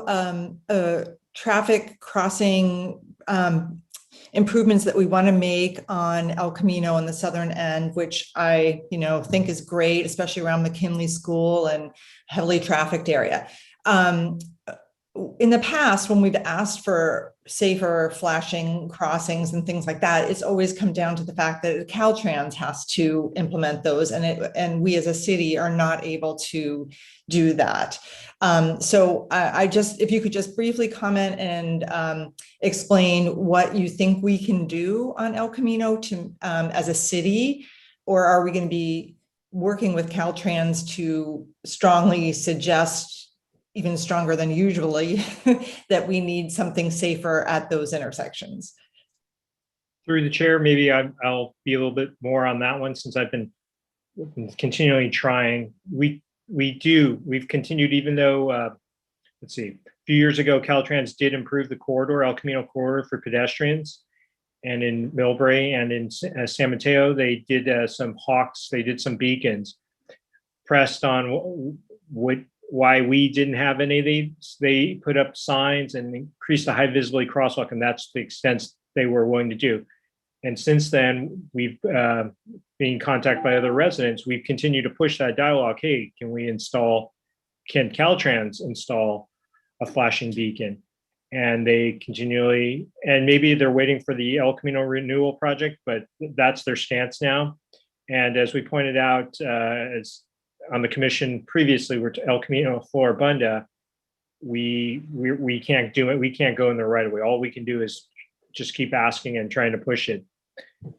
traffic crossing improvements that we want to make on El Camino on the southern end, which I think is great, especially around McKinley School and heavily trafficked area. In the past, when we've asked for safer flashing crossings and things like that, it's always come down to the fact that Caltrans has to implement those, and we as a city are not able to do that. So if you could just briefly comment and explain what you think we can do on El Camino to as a city, or are we going to be working with Caltrans to strongly suggest, even stronger than usually, that we need something safer at those intersections? Through the chair, maybe I'll be a little bit more on that one, since I've been continually trying. We've continued, even though, let's see, a few years ago, Caltrans did improve the corridor, El Camino corridor, for pedestrians. And in Millbrae and in San Mateo, they did some hawks, they did some beacons. Pressed on why we didn't have any of these, they put up signs and increased the high visibility crosswalk, and that's the extent they were willing to do. And since then, we've been contacted by other residents. We've continued to push that dialogue. Hey, can Caltrans install a flashing beacon? And they continually, and maybe they're waiting for the El Camino renewal project, but that's their stance now. And as we pointed out, as on the commission previously, we're to El Camino Floribunda, we can't do it. We can't go in the right of way. All we can do is just keep asking and trying to push it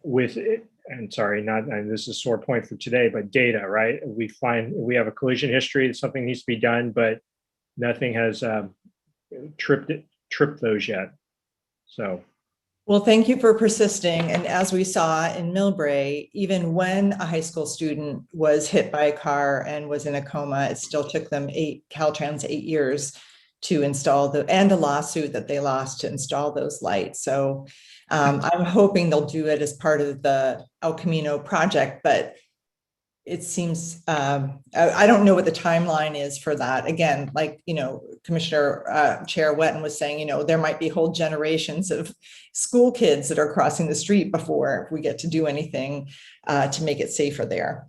with it. And sorry, and this is a sore point for today, but data, right? We have a collision history, something needs to be done, but nothing has tripped those yet. So. Well, thank you for persisting. And as we saw in Millbrae, even when a high school student was hit by a car and was in a coma, it still took them Caltrans 8 years to install and a lawsuit that they lost to install those lights. So I'm hoping they'll do it as part of the El Camino project, but it seems, I don't know what the timeline is for that. Again, like, Commissioner Chair Wetton was saying, there might be whole generations of school kids that are crossing the street before we get to do anything to make it safer there.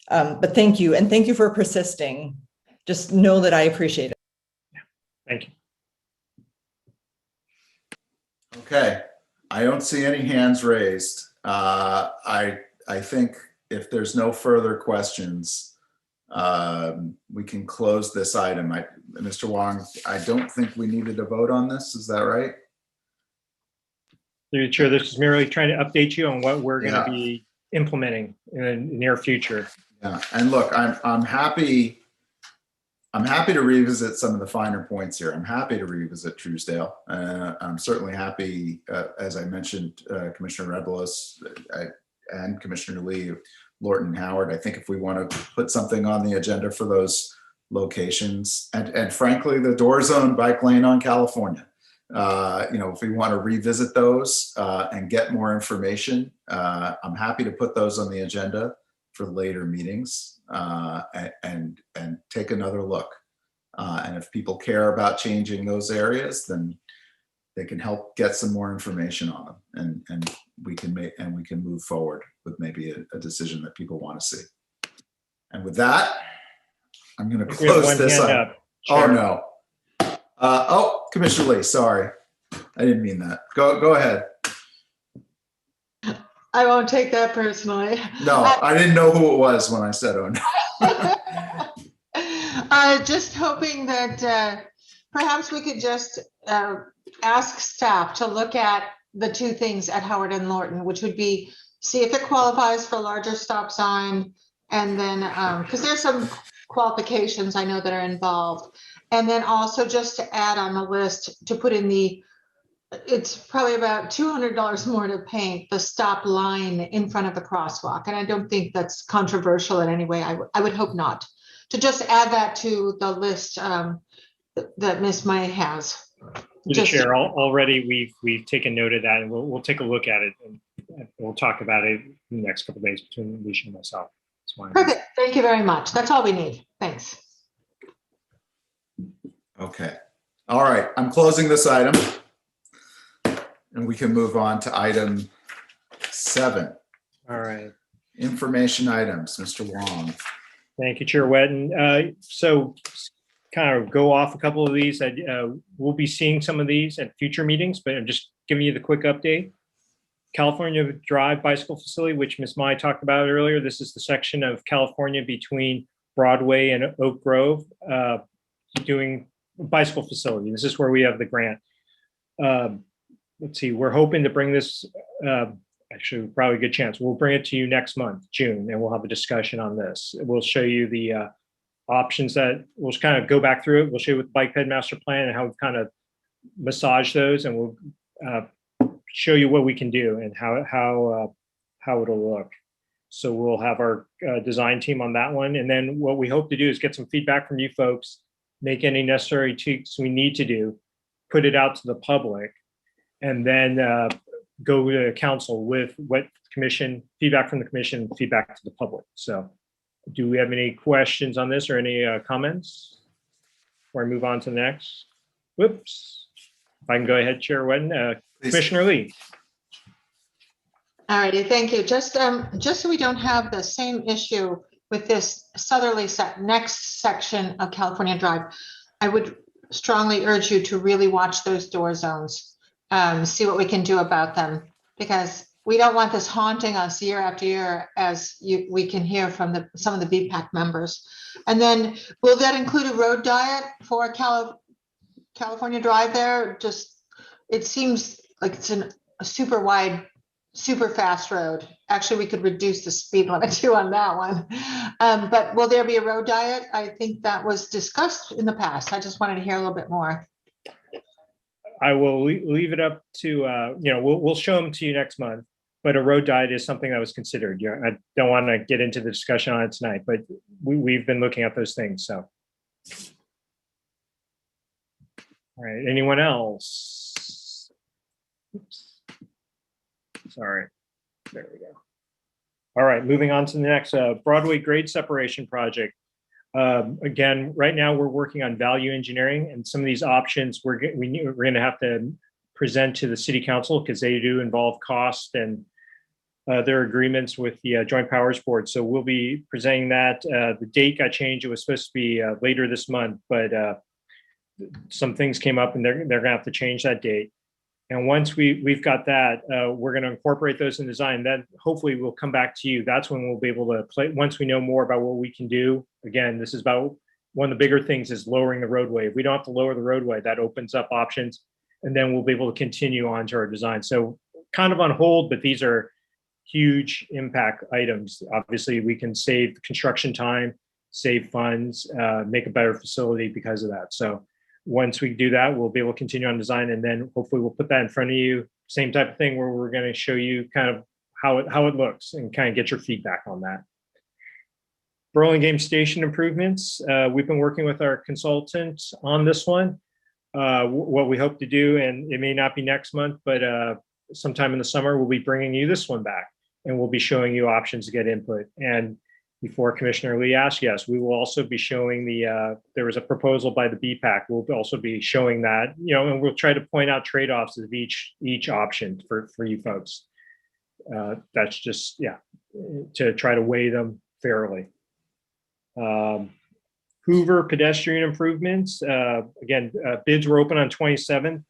But thank you. And thank you for persisting. Just know that I appreciate it. Thank you. Okay, I don't see any hands raised. I think if there's no further questions, we can close this item. Mr. Wong, I don't think we needed to vote on this. Is that right? Through the chair, this is merely trying to update you on what we're going to be implementing in the near future. Yeah, and look, I'm happy to revisit some of the finer points here. I'm happy to revisit Truesdale. I'm certainly happy, as I mentioned, Commissioner Rebelos and Commissioner Lee, Lorton, Howard. I think if we want to put something on the agenda for those locations, and frankly, the door zone bike lane on California, if we want to revisit those and get more information, I'm happy to put those on the agenda for later meetings and take another look. And if people care about changing those areas, then they can help get some more information on them, and we can move forward with maybe a decision that people want to see. And with that, I'm going to close this up. Oh no! Commissioner Lee, sorry. I didn't mean that. Go ahead. I won't take that personally. No, I didn't know who it was when I said, oh no. Just hoping that perhaps we could just ask staff to look at the two things at Howard and Lorton, which would be see if it qualifies for a larger stop sign, and then because there's some qualifications I know that are involved, and then also just to add on the list to put in it's probably about $200 more to paint the stop line in front of the crosswalk, and I don't think that's controversial in any way. I would hope not. To just add that to the list that Ms. May has. Through the chair, already we've taken note of that, and we'll take a look at it, and we'll talk about it in the next couple of days between Alicia and myself. Perfect. Thank you very much. That's all we need. Thanks. Okay. All right. I'm closing this item, and we can move on to item 7. All right. Information items, Mr. Wong. Thank you, Chair Wetton. So kind of go off a couple of these. We'll be seeing some of these at future meetings, but I'm just giving you the quick update. California Drive Bicycle Facility, which Ms. Mai talked about earlier. This is the section of California between Broadway and Oak Grove, doing bicycle facility. This is where we have the grant. Let's see, we're hoping to bring this, actually probably a good chance. We'll bring it to you next month, June, and we'll have a discussion on this. We'll show you the options that we'll kind of go back through it. We'll show you with the bike ped master plan and how we've kind of massage those, and we'll show you what we can do and how it'll look. So we'll have our design team on that one. And then what we hope to do is get some feedback from you folks, make any necessary tweaks we need to do, put it out to the public, and then go to council with what commission, feedback from the commission, feedback to the public. So do we have any questions on this or any comments before I move on to the next? Whoops. If I can go ahead, Chair Wetton. Commissioner Lee. All righty, thank you. Just so we don't have the same issue with this southerly next section of California Drive, I would strongly urge you to really watch those door zones, see what we can do about them, because we don't want this haunting us year after year, as we can hear from some of the BPAC members. And then will that include a road diet for California Drive there? It seems like it's a super wide, super fast road. Actually, we could reduce the speed limit too on that one. But will there be a road diet? I think that was discussed in the past. I just wanted to hear a little bit more. I will leave it up to, we'll show them to you next month, but a road diet is something that was considered. I don't want to get into the discussion on it tonight, but we've been looking at those things, so. All right, anyone else? Oops. Sorry, there we go. All right, moving on to the next Broadway grade separation project. Again, right now we're working on value engineering, and some of these options we're going to have to present to the city council because they do involve cost and their agreements with the Joint Powers Board. So we'll be presenting that. The date got changed. It was supposed to be later this month, but some things came up and they're going to have to change that date. And once we've got that, we're going to incorporate those in design. Then hopefully we'll come back to you. That's when we'll be able to play. Once we know more about what we can do. Again, this is about one of the bigger things is lowering the roadway. If we don't have to lower the roadway, that opens up options, and then we'll be able to continue on to our design. So kind of on hold, but these are huge impact items. Obviously, we can save construction time, save funds, make a better facility because of that. So once we do that, we'll be able to continue on design, and then hopefully we'll put that in front of you. Same type of thing where we're going to show you kind of how it looks and kind of get your feedback on that. Burlingame Station improvements. We've been working with our consultants on this one. What we hope to do, and it may not be next month, but sometime in the summer, we'll be bringing you this one back, and we'll be showing you options to get input. And before Commissioner Lee asked, yes, we will also be showing there was a proposal by the BPAC. We'll also be showing that, and we'll try to point out trade-offs of each option for you folks. That's just, to try to weigh them fairly. Hoover pedestrian improvements. Again, bids were open on 27th.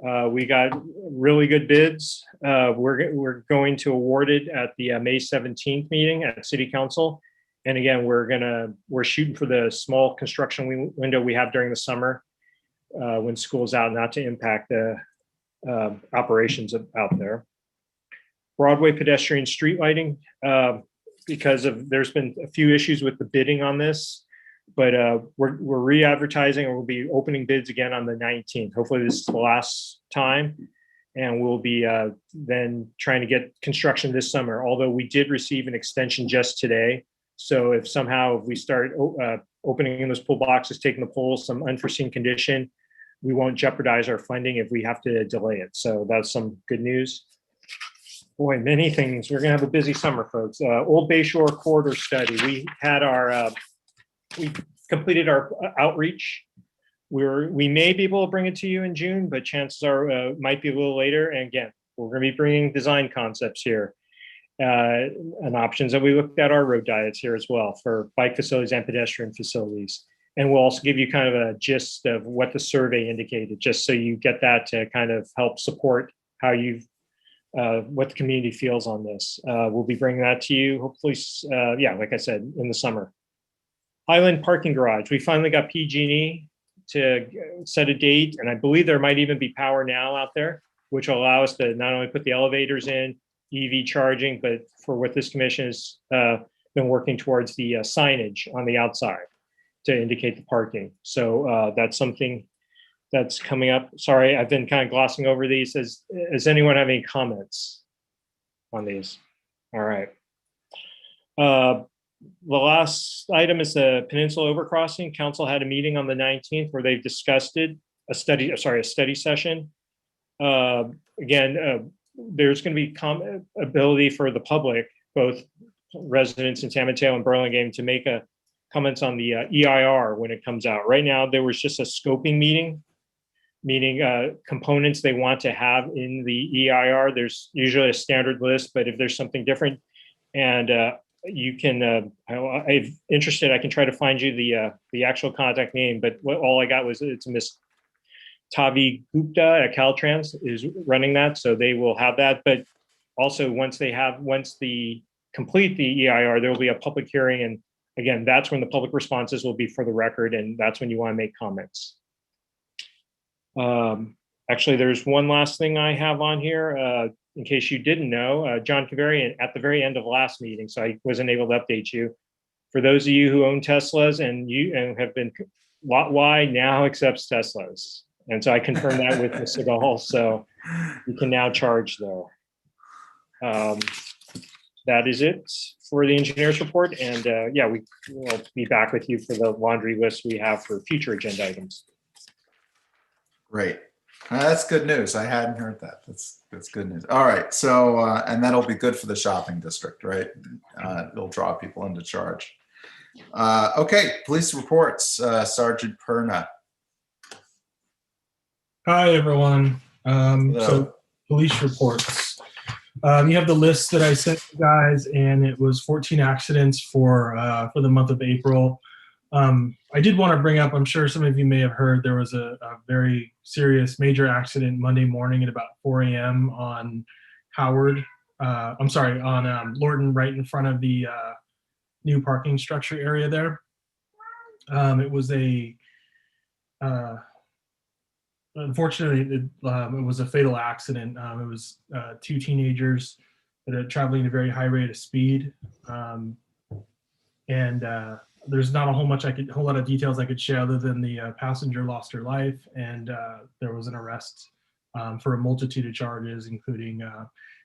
We got really good bids. We're going to award it at the May 17th meeting at City Council. And again, we're shooting for the small construction window we have during the summer when school's out, not to impact the operations out there. Broadway pedestrian street lighting, because there's been a few issues with the bidding on this, but we're re-advertising and we'll be opening bids again on the 19th. Hopefully this is the last time, and we'll be then trying to get construction this summer, although we did receive an extension just today. So if somehow we start opening those pool boxes, taking the poles, some unforeseen condition, we won't jeopardize our funding if we have to delay it. So that's some good news. Boy, many things. We're gonna have a busy summer, folks. Old Bayshore corridor study. We had we completed our outreach. We may be able to bring it to you in June, but chances are might be a little later. And again, we're gonna be bringing design concepts here and options. And we looked at our road diets here as well for bike facilities and pedestrian facilities. And we'll also give you kind of a gist of what the survey indicated, just so you get that to kind of help support how what the community feels on this. We'll be bringing that to you, hopefully, like I said, in the summer. Highland Parking Garage, we finally got PG&E to set a date, and I believe there might even be power now out there, which will allow us to not only put the elevators in, EV charging, but for what this commission has been working towards, the signage on the outside to indicate the parking. So that's something that's coming up. Sorry, I've been kind of glossing over these. Does anyone have any comments on these? All right. The last item is the Peninsula Overcrossing. Council had a meeting on the 19th where they've discussed it, a study session. Again, there's going to be ability for the public, both residents in San Mateo and Burlingame, to make comments on the EIR when it comes out. Right now, there was just a scoping meeting, meaning components they want to have in the EIR. There's usually a standard list, but if there's something different, and you can, I'm interested, I can try to find you the actual contact name, but all I got was it's Miss Tavi Gupta at Caltrans is running that, so they will have that. But also once they complete the EIR, there will be a public hearing, and again, that's when the public responses will be for the record, and that's when you want to make comments. Actually, there's one last thing I have on here. In case you didn't know, John Kavarian at the very end of last meeting, so I wasn't able to update you. For those of you who own Teslas and have been, Lot Y now accepts Teslas. And so I confirmed that with Ms. Segal, so you can now charge there. That is it for the engineer's report. And we will be back with you for the laundry list we have for future agenda items. Great. That's good news. I hadn't heard that. That's good news. All right. So, and that'll be good for the shopping district, right? It'll draw people into charge. Okay. Police reports, Sergeant Perna. Hi, everyone. So police reports. You have the list that I sent you guys, and it was 14 accidents for the month of April. I did want to bring up, I'm sure some of you may have heard, there was a very serious major accident Monday morning at about 4 a.m. on Howard. I'm sorry, on Lorton, right in front of the new parking structure area there. It was unfortunately, it was a fatal accident. It was two teenagers that are traveling at a very high rate of speed. There's not a whole lot of details I could share other than the passenger lost her life, and there was an arrest for a multitude of charges, including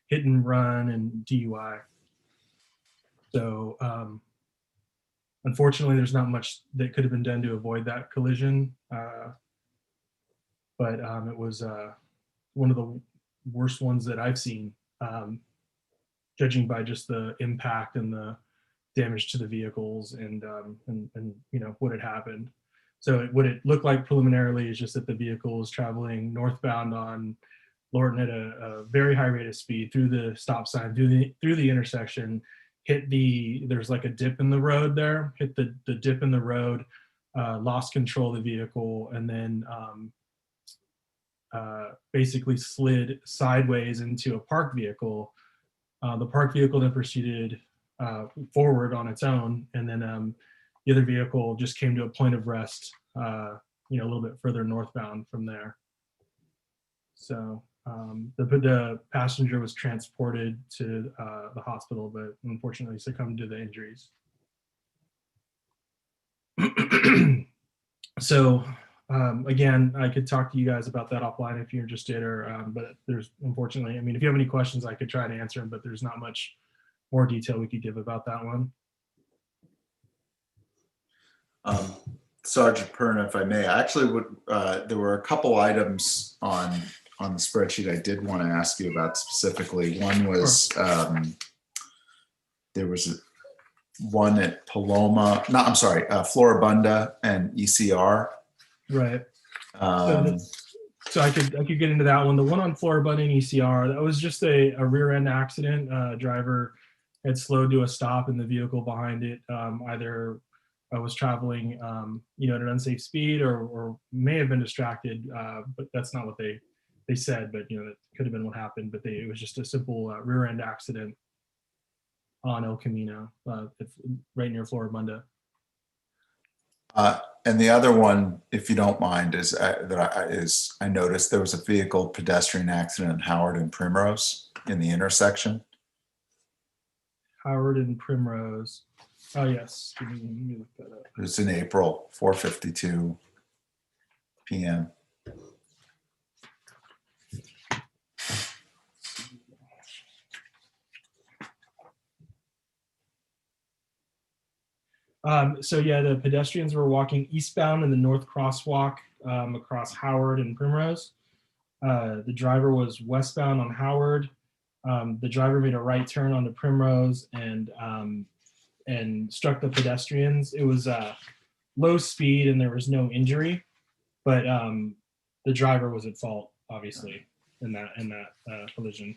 hit and run and DUI. So unfortunately, there's not much that could have been done to avoid that collision. But it was one of the worst ones that I've seen, judging by just the impact and the damage to the vehicles and what had happened. So what it looked like preliminarily is just that the vehicle was traveling northbound on Lorton at a very high rate of speed through the stop sign, through the intersection, there's like a dip in the road there, hit the dip in the road, lost control of the vehicle, and then basically slid sideways into a parked vehicle. The parked vehicle then proceeded forward on its own, and then the other vehicle just came to a point of rest, a little bit further northbound from there. So the passenger was transported to the hospital, but unfortunately succumbed to the injuries. So again, I could talk to you guys about that offline if you're interested, or but there's unfortunately, I mean, if you have any questions, I could try to answer them, but there's not much more detail we could give about that one. Sergeant Perna, if I may, I actually would, there were a couple items on the spreadsheet I did want to ask you about specifically. One was, there was one at Paloma, no, I'm sorry, Floribunda and ECR. Right. So I could get into that one. The one on Floribunda and ECR, that was just a rear end accident. Driver had slowed to a stop and the vehicle behind it either was traveling, at an unsafe speed or may have been distracted, but that's not what they said, but that could have been what happened. But it was just a simple rear end accident on El Camino, right near Floribunda. And the other one, if you don't mind, is I noticed there was a vehicle pedestrian accident in Howard and Primrose in the intersection. Howard and Primrose. Oh yes, let me look that up. It was in April, 4:52 p.m. So yeah, the pedestrians were walking eastbound in the north crosswalk across Howard and Primrose. The driver was westbound on Howard. The driver made a right turn onto Primrose and struck the pedestrians. It was low speed and there was no injury, but the driver was at fault, obviously, in that collision.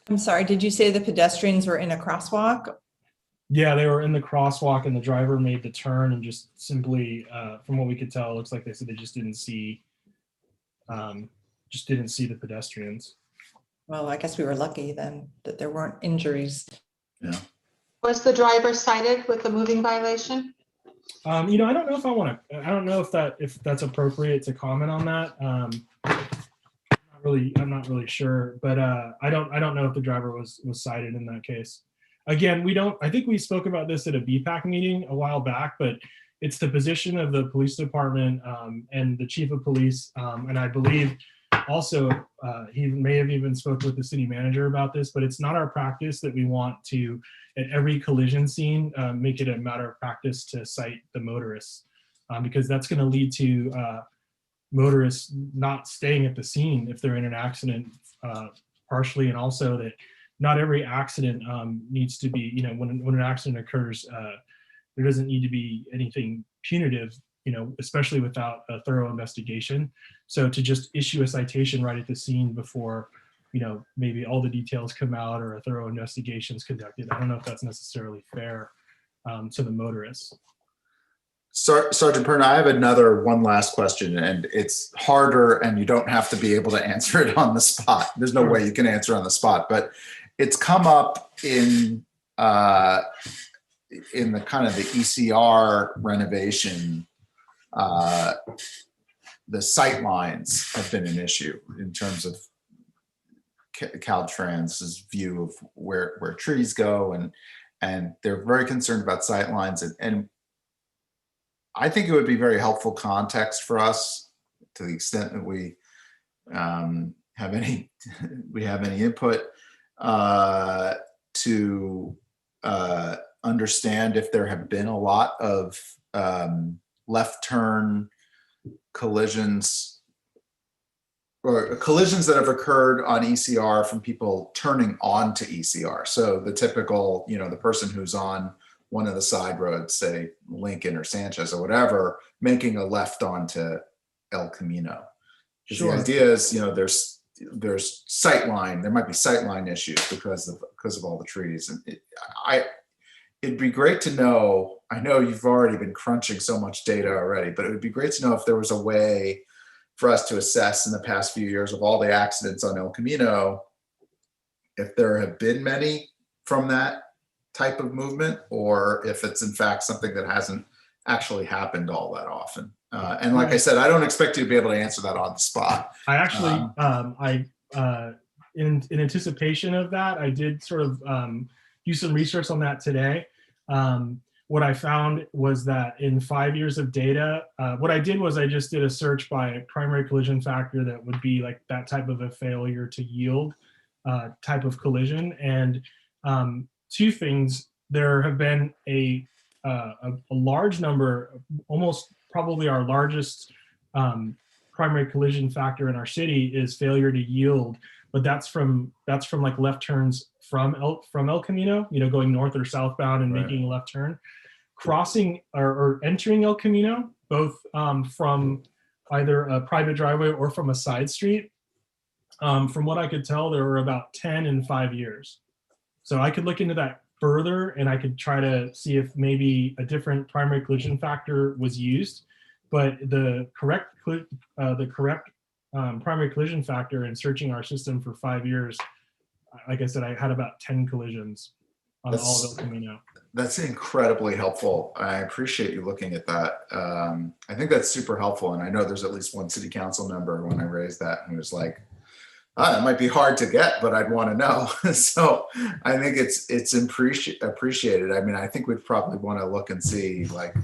I'm sorry, did you say the pedestrians were in a crosswalk? Yeah, they were in the crosswalk and the driver made the turn and just simply, from what we could tell, it looks like they said they just didn't see the pedestrians. Well, I guess we were lucky then that there weren't injuries. Yeah. Was the driver cited with a moving violation? I don't know if I don't know if that's appropriate to comment on that. I'm not really sure, but I don't know if the driver was cited in that case. Again, I think we spoke about this at a BPAC meeting a while back, but it's the position of the police department and the chief of police. And I believe also he may have even spoke with the city manager about this, but it's not our practice that we want to, at every collision scene, make it a matter of practice to cite the motorists, because that's going to lead to motorists not staying at the scene if they're in an accident, partially, and also that not every accident needs to be, when an accident occurs, there doesn't need to be anything punitive, especially without a thorough investigation. So to just issue a citation right at the scene before, maybe all the details come out or a thorough investigation is conducted, I don't know if that's necessarily fair to the motorists. Sergeant Perna, I have one last question, and it's harder and you don't have to be able to answer it on the spot. There's no way you can answer on the spot, but it's come up in the kind of the ECR renovation. The sight lines have been an issue in terms of Caltrans's view of where trees go, and they're very concerned about sight lines, and I think it would be very helpful context for us, to the extent that we have any input, to understand if there have been a lot of left turn collisions or collisions that have occurred on ECR from people turning onto ECR. So the typical, the person who's on one of the side roads, say Lincoln or Sanchez or whatever, making a left onto El Camino. Sure. The idea is, there's sightline. There might be sightline issues because of all the trees, and it'd be great to know. I know you've already been crunching so much data already, but it would be great to know if there was a way for us to assess in the past few years of all the accidents on El Camino, if there have been many from that type of movement, or if it's in fact something that hasn't actually happened all that often. And like I said, I don't expect you to be able to answer that on the spot. I actually, in anticipation of that, I did sort of do some research on that today. What I found was that in 5 years of data, what I did was I just did a search by primary collision factor that would be like that type of a failure to yield type of collision. And two things, there have been a large number, almost probably our largest primary collision factor in our city is failure to yield, but that's from like left turns from El Camino, going north or southbound and making a left turn, crossing or entering El Camino, both from either a private driveway or from a side street. From what I could tell, there were about 10 in 5 years. So I could look into that further, and I could try to see if maybe a different primary collision factor was used. But the correct primary collision factor in searching our system for 5 years, like I said, I had about 10 collisions on all of El Camino. That's incredibly helpful. I appreciate you looking at that. I think that's super helpful. And I know there's at least one city council member when I raised that who was like, it might be hard to get, but I'd want to know. So I think it's appreciated. I mean, I think we'd probably want to look and see, like,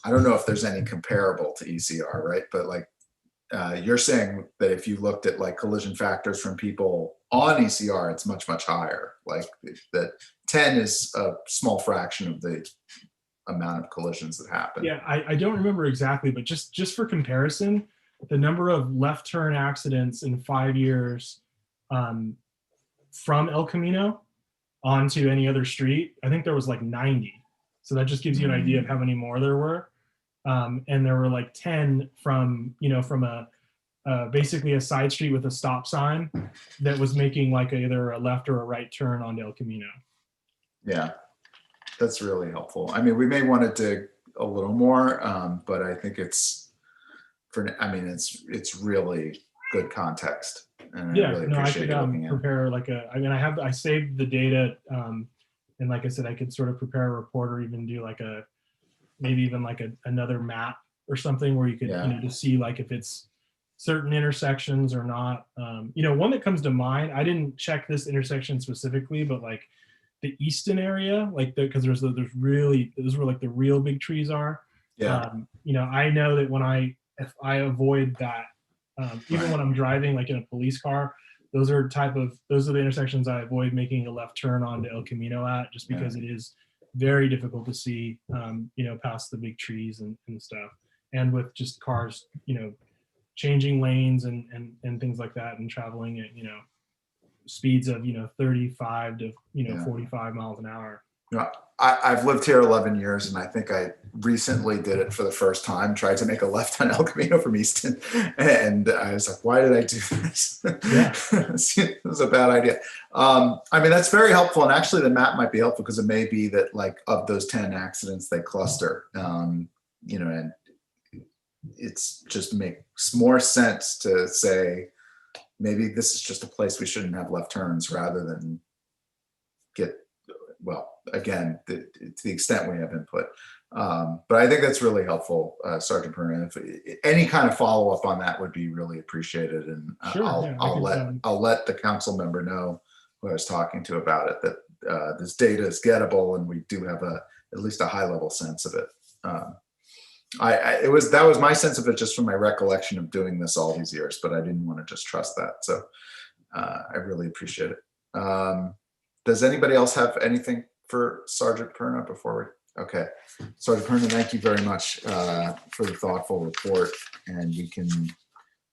I don't know if there's any comparable to ECR, right? But like you're saying that if you looked at like collision factors from people on ECR, it's much, much higher. Like that 10 is a small fraction of the amount of collisions that happen. Yeah, I don't remember exactly, but just for comparison, the number of left turn accidents in 5 years from El Camino onto any other street, I think there was like 90. So that just gives you an idea of how many more there were. And there were like 10 from basically a side street with a stop sign that was making like either a left or a right turn onto El Camino. Yeah, that's really helpful. I mean, we may want to dig a little more, but I think it's really good context. And Yeah, I really no, I appreciate could you looking at it. prepare I saved the data, and like I said, I could sort of prepare a report or even do like another map or something where you could, to see like if it's certain intersections or not. One that comes to mind, I didn't check this intersection specifically, but like the Easton area, like because those were like the real big trees are. Yeah. I know that if I avoid that, even when I'm driving like in a police car, those are the intersections I avoid making a left turn onto El Camino at, just because it is very difficult to see, past the big trees and stuff. And with just cars, changing lanes and things like that, and traveling at, speeds of, 35 to, 45 miles an hour. I've lived here 11 years, and I think I recently did it for the first time, tried to make a left on El Camino from Easton. And I was like, why did I do this? Yeah. It was a bad idea. That's very helpful. And actually the map might be helpful because it may be that like of those 10 accidents, they cluster, and it's just makes more sense to say, maybe this is just a place we shouldn't have left turns rather than again, to the extent we have input. But I think that's really helpful, Sergeant Perna. If any kind of follow-up on that would be really appreciated. And Sure, I'll let the council member know who I was talking to about it, that this data is gettable and we do have at least a high-level sense of it. That was my sense of it just from my recollection of doing this all these years, but I didn't want to just trust that. So I really appreciate it. Does anybody else have anything for Sergeant Perna before we? Okay, Sergeant Perna, thank you very much for the thoughtful report, and we can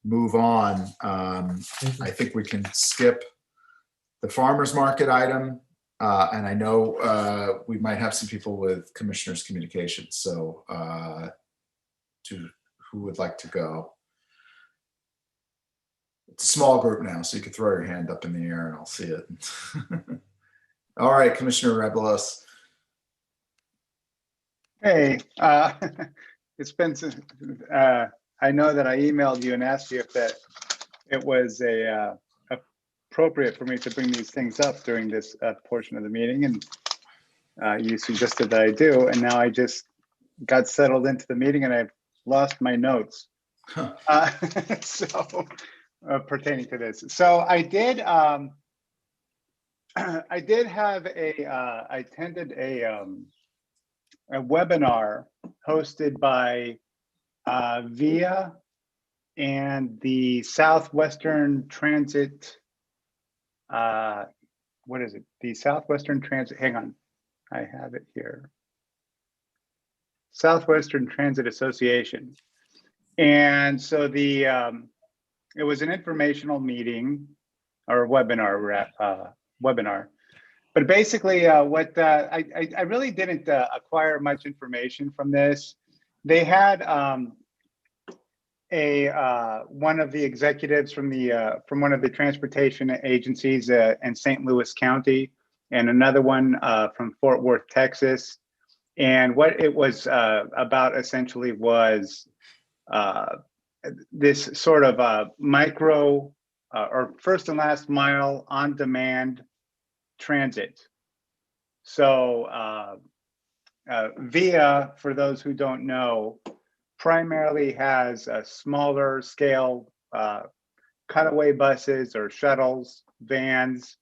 move on. I think we can skip the farmers market item, and I know we might have some people with commissioners' communications. So, who would like to go? It's a small group now, so you can throw your hand up in the air and I'll see it. All right, Commissioner Rebelos. Hey, it's been I know that I emailed you and asked you if that it was appropriate for me to bring these things up during this portion of the meeting, and you suggested that I do, and now I just got settled into the meeting and I've lost my notes. So pertaining to this. So I did I did have I attended a webinar hosted by VIA and the Southwestern Transit, what is it? The Southwestern Transit, hang on, I have it here. Southwestern Transit Association. And so it was an informational meeting or webinar, But basically what I really didn't acquire much information from this. They had one of the executives from one of the transportation agencies in St. Louis County, and another one from Fort Worth, Texas. And what it was about essentially was this sort of micro or first and last mile on demand transit. So VIA, for those who don't know, primarily has a smaller scale cutaway buses or shuttles, vans,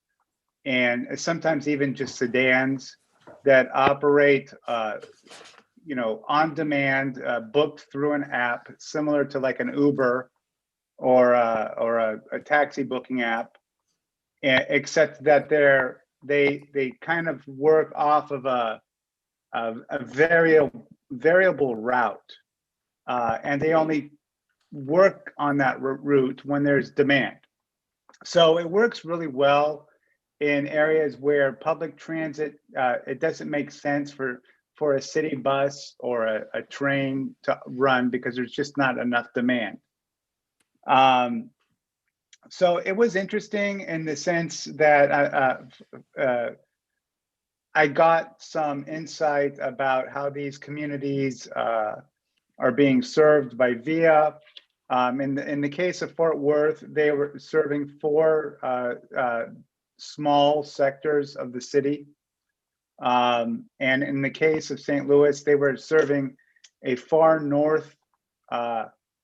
and sometimes even just sedans that operate on demand, booked through an app similar to like an Uber or a taxi booking app, except that they kind of work off of a variable route, and they only work on that route when there's demand. So it works really well in areas where public transit, it doesn't make sense for a city bus or a train to run because there's just not enough demand. So it was interesting in the sense that I got some insight about how these communities are being served by VIA. In the case of Fort Worth, they were serving 4 small sectors of the city. And in the case of St. Louis, they were serving a far north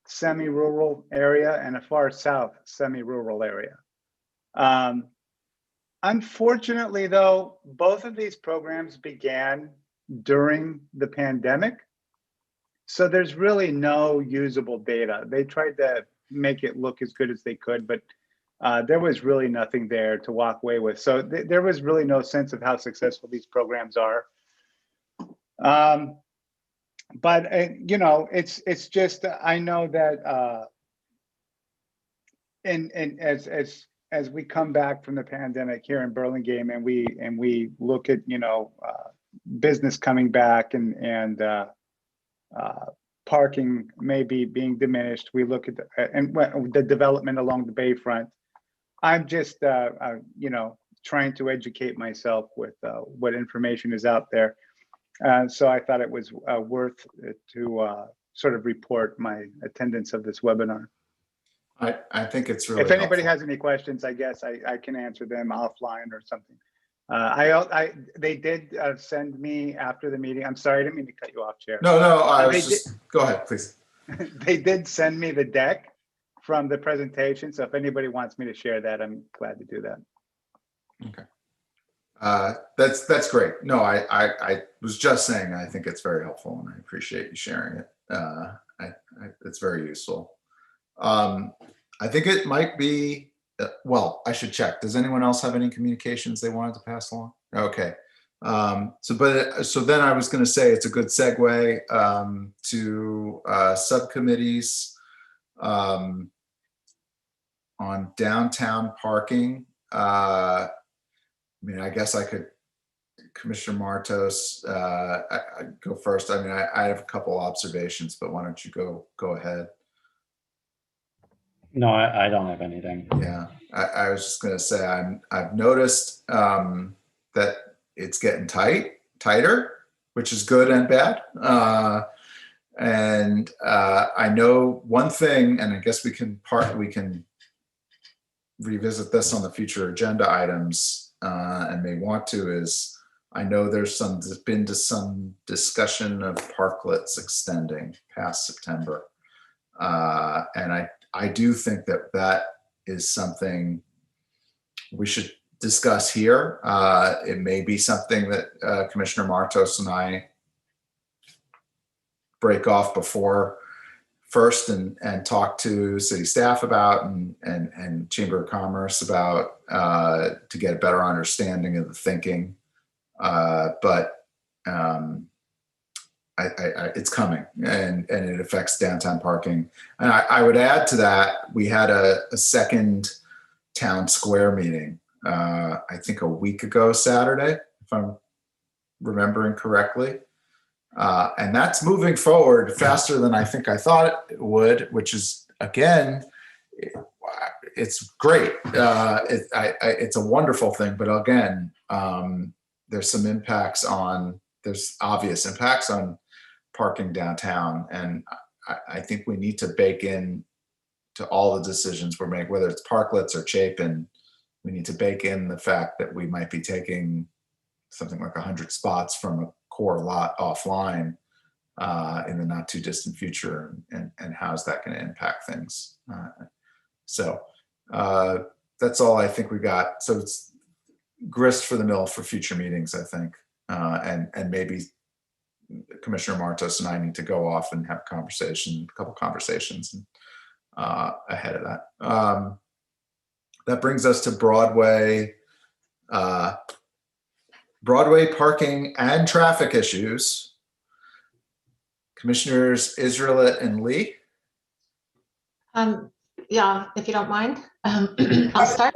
semi-rural area and a far south semi-rural area. Unfortunately, though, both of these programs began during the pandemic. So there's really no usable data. They tried to make it look as good as they could, but there was really nothing there to walk away with. So there was really no sense of how successful these programs are. But it's just, I know that and as we come back from the pandemic here in Burlingame, and we look at business coming back and parking maybe being diminished, we look at the development along the Bayfront. I'm just trying to educate myself with what information is out there. So I thought it was worth it to sort of report my attendance of this webinar. I think it's really If anybody helpful. has any questions, I guess I can answer them offline or something. They did send me after the meeting. I'm sorry, I didn't mean to cut you off, Chair. No, I was just, go ahead, please. They did send me the deck from the presentation. So if anybody wants me to share that, I'm glad to do that. Okay. That's great. No, I was just saying, I think it's very helpful and I appreciate you sharing it. It's very useful. I think it might be, well, I should check. Does anyone else have any communications they wanted to pass along? Okay. So then I was going to say it's a good segue to subcommittees on downtown parking. I mean, I guess I could, Commissioner Martos, go first. I mean, I have a couple observations, but why don't you go ahead? No, I don't have anything. Yeah, I was just going to say I've noticed that it's getting tighter, which is good and bad. And I know one thing, and I guess we can revisit this on the future agenda items, and may want to, is I know there's been some discussion of parklets extending past September. And I do think that is something we should discuss here. It may be something that Commissioner Martos and I break off before first and talk to city staff about and Chamber of Commerce about to get a better understanding of the thinking. But it's coming and it affects downtown parking. And I would add to that, we had a second town square meeting, I think a week ago Saturday, if I'm remembering correctly. And that's moving forward faster than I think I thought it would, which is, again, it's great. It's a wonderful thing, but again, there's obvious impacts on parking downtown. And I think we need to bake in to all the decisions we're making, whether it's parklets or Chapin, we need to bake in the fact that we might be taking something like 100 spots from a core lot offline in the not too distant future, and how's that going to impact things. So that's all I think we got. So it's grist for the mill for future meetings, I think. And maybe Commissioner Martos and I need to go off and have a couple conversations ahead of that. That brings us to Broadway parking and traffic issues. Commissioners Israelit and Lee. Yeah, if you don't mind, I'll start.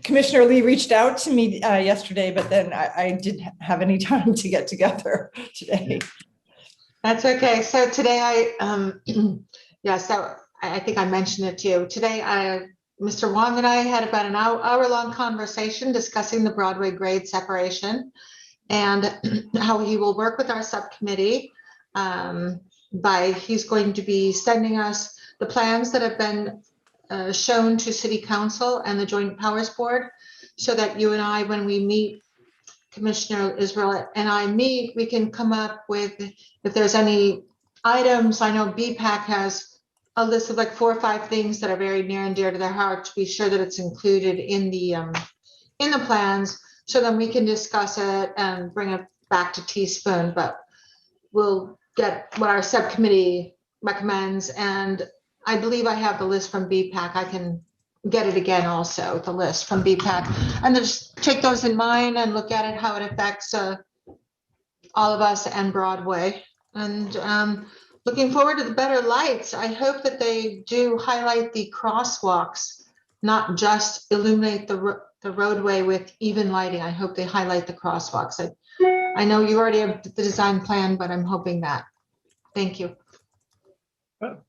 Commissioner Lee reached out to me yesterday, but then I didn't have any time to get together today. That's okay. So today so I think I mentioned it to you. Today, Mr. Wong and I had about an hour-long conversation discussing the Broadway grade separation and how he will work with our subcommittee. He's going to be sending us the plans that have been shown to City Council and the Joint Powers Board, so that you and I, when we meet, Commissioner Israel and I meet, we can come up with, if there's any items. I know BPAC has a list of like 4 or 5 things that are very near and dear to their heart, to be sure that it's included in the plans, so then we can discuss it and bring it back to Teaspoon. But we'll get what our subcommittee recommends, and I believe I have the list from BPAC. I can get it again also, the list from BPAC, and then just take those in mind and look at it, how it affects all of us and Broadway. And looking forward to the better lights. I hope that they do highlight the crosswalks, not just illuminate the roadway with even lighting. I hope they highlight the crosswalks. I know you already have the design plan, but I'm hoping that. Thank you.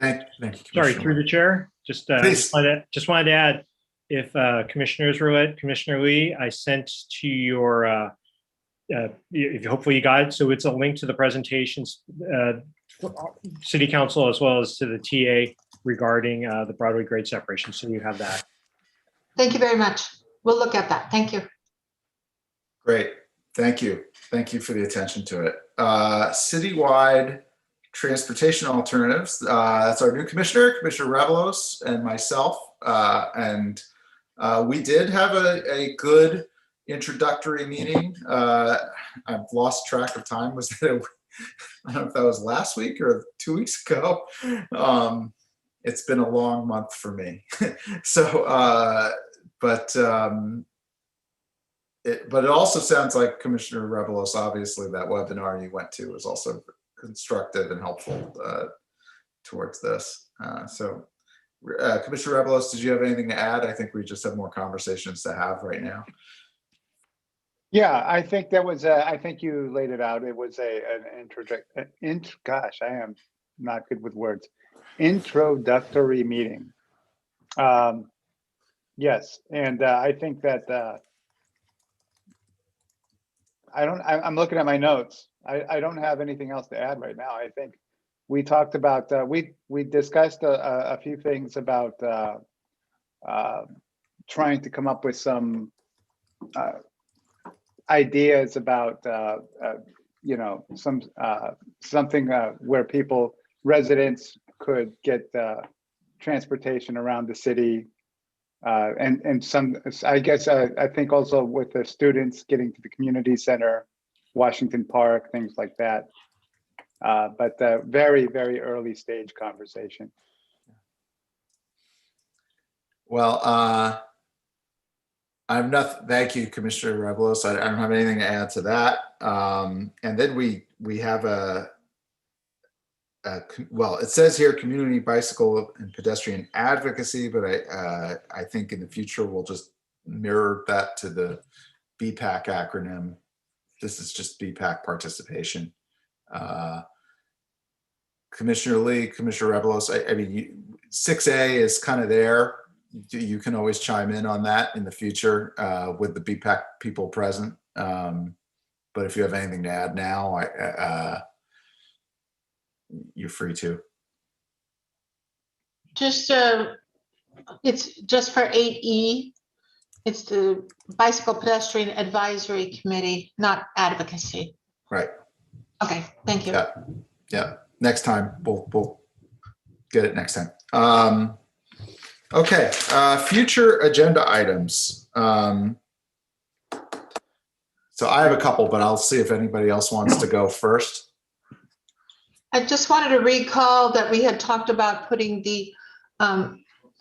Thank you. Sorry, through the chair. Just wanted to add, if Commissioner Israelit, Commissioner Lee, I sent to your, hopefully you got it. So it's a link to the presentations, City Council, as well as to the TA regarding the Broadway grade separation. So you have that. Thank you very much. We'll look at that. Thank you. Great. Thank you. Thank you for the attention to it. Citywide transportation alternatives. That's our new commissioner, Commissioner Revelos, and myself. We did have a good introductory meeting. I've lost track of time. Was that I don't know if that was last week or 2 weeks ago. It's been a long month for me. So, but it also sounds like Commissioner Revelos, obviously that webinar you went to was also constructive and helpful towards this. So Commissioner Revelos, did you have anything to add? I think we just have more conversations to have right now. Yeah, I think that was, I think you laid it out. It was gosh, I am not good with words. Introductory meeting. Yes, and I think that I'm looking at my notes. I don't have anything else to add right now. I think we talked about, we discussed a few things about trying to come up with some ideas about, something where residents could get transportation around the city. And some, I guess, I think also with the students getting to the community center, Washington Park, things like that. But very, very early stage conversation. Well, I'm not. Thank you, Commissioner Revelos. I don't have anything to add to that. And then we have well, it says here community bicycle and pedestrian advocacy, but I think in the future we'll just mirror that to the BPAC acronym. This is just BPAC participation. Commissioner Lee, Commissioner Revelos, I mean, 6A is kind of there. You can always chime in on that in the future with the BPAC people present. But if you have anything to add now, you're free to. Just, it's just for 8E. It's the Bicycle Pedestrian Advisory Committee, not advocacy. Right. Okay, thank you. Yeah. Yeah. Next time, we'll get it next time. Okay, future agenda items. So I have a couple, but I'll see if anybody else wants to go first. I just wanted to recall that we had talked about putting the,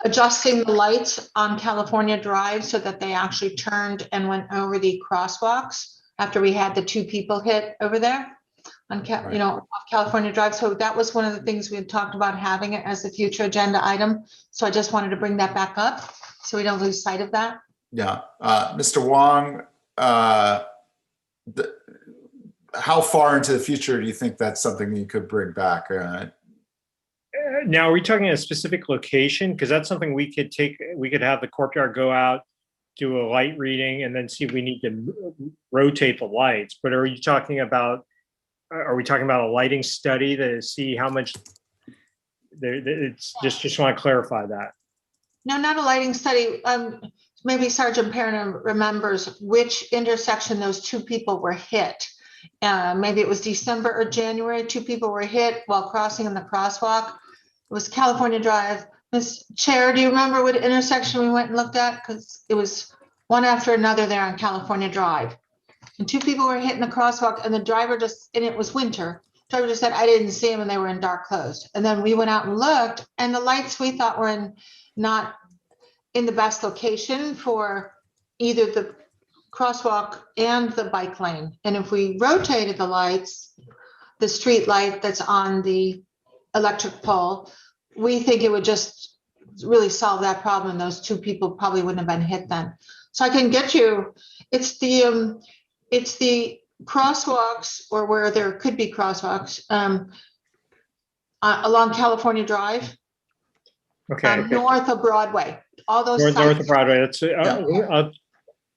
adjusting the lights on California Drive so that they actually turned and went over the crosswalks after we had the 2 people hit over there on, off California Drive. So that was one of the things we had talked about, having it as a future agenda item. So I just wanted to bring that back up so we don't lose sight of that. Yeah, Mr. Wong, how far into the future do you think that's something you could bring back? Now, are we talking a specific location? Because that's something we could have the courtyard go out, do a light reading, and then see if we need to rotate the lights. But are we talking about a lighting study to see how much it's just want to clarify that. No, not a lighting study. Maybe Sergeant Perrin remembers which intersection those 2 people were hit. Maybe it was December or January. 2 people were hit while crossing in the crosswalk. It was California Drive. Ms. Chair, do you remember what intersection we went and looked at? Because it was one after another there on California Drive. And 2 people were hit in the crosswalk, and the driver and it was winter. The driver just said, I didn't see them, and they were in dark clothes. And then we went out and looked, and the lights we thought were not in the best location for either the crosswalk and the bike lane. And if we rotated the lights, the street light that's on the electric pole, we think it would just really solve that problem. Those 2 people probably wouldn't have been hit then. So I can get you, it's the crosswalks, or where there could be crosswalks, along California Drive. Okay. North of Broadway. All those north of Broadway. That's Yeah.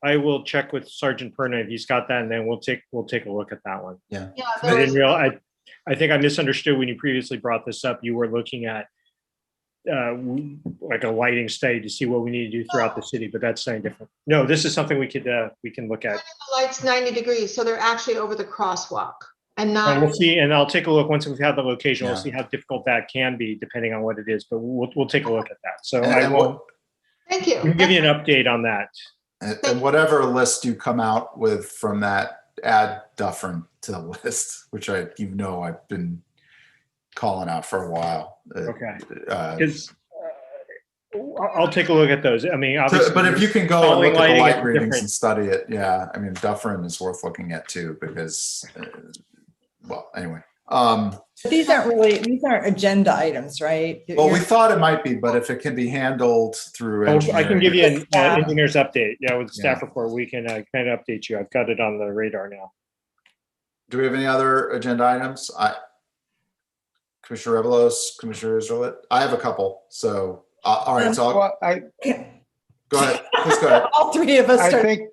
I will check with Sergeant Perna if he's got that, and then we'll take a look at that one. Yeah. Yeah, I didn't realize. I think I misunderstood when you previously brought this up. You were looking at like a lighting study to see what we need to do throughout the city, but that's something different. No, this is something we can look at. The lights 90 degrees, so they're actually over the crosswalk and not. And we'll see, and I'll take a look once we've had the location. Yeah. We'll see how difficult that can be depending on what it is, but we'll take a look at that. So And I will Thank you. give you an update on that. And whatever list you come out with from that, add Dufferin to the list, which I've been calling out for a while. Okay. Because I'll take a look at those. I mean, obviously, but if you can go and look at the lighting light is readings different. and study it, yeah, I mean, Dufferin is worth looking at too, because, well, anyway. But these aren't agenda items, right? Well, we thought it might be, but if it can be handled through I can give you an Yeah. engineer's update. Yeah, with the staff report, we can kind of update you. I've got it on the radar now. Do we have any other agenda items? Commissioner Revelos, Commissioner Israelit? I have a couple, so, all right, so Well, go ahead, please go ahead. All 3 of us I start. think,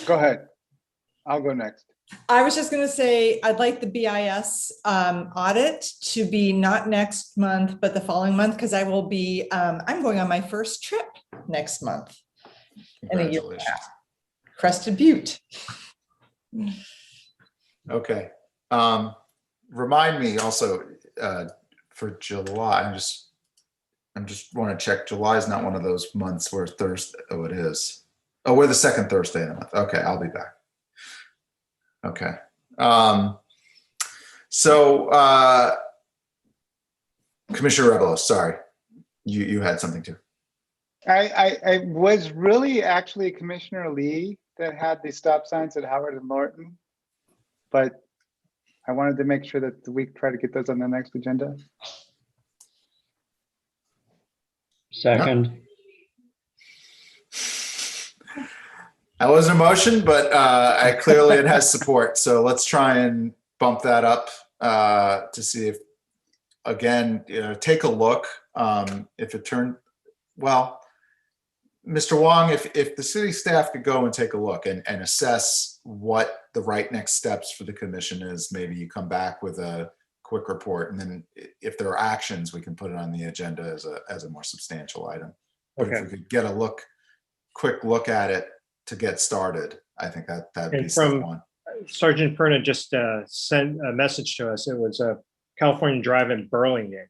go ahead. I'll go next. I was just going to say, I'd like the BIS audit to be not next month, but the following month, because I will be, I'm going on my first trip next month. Congratulations. Crested Butte. Okay. Remind me also for July, I'm just want to check. July is not one of those months where Thursday. Oh, it is. Oh, we're the second Thursday in the month. Okay, I'll be back. Okay. So Commissioner Rebelos, sorry, you had something too. I was really actually Commissioner Lee that had the stop signs at Howard and Lorton, but I wanted to make sure that we try to get those on the next agenda. Second. That wasn't a motion, but clearly it has support. So let's try and bump that up to see if, again, take a look. If it turned, well, Mr. Wong, if the city staff could go and take a look and assess what the right next steps for the commission is, maybe you come back with a quick report, and then if there are actions, we can put it on the agenda as a more substantial item. But Okay. if we could get a quick look at it to get started, I think that'd be step one. Sergeant Perna just sent a message to us. It was California Drive in Burlington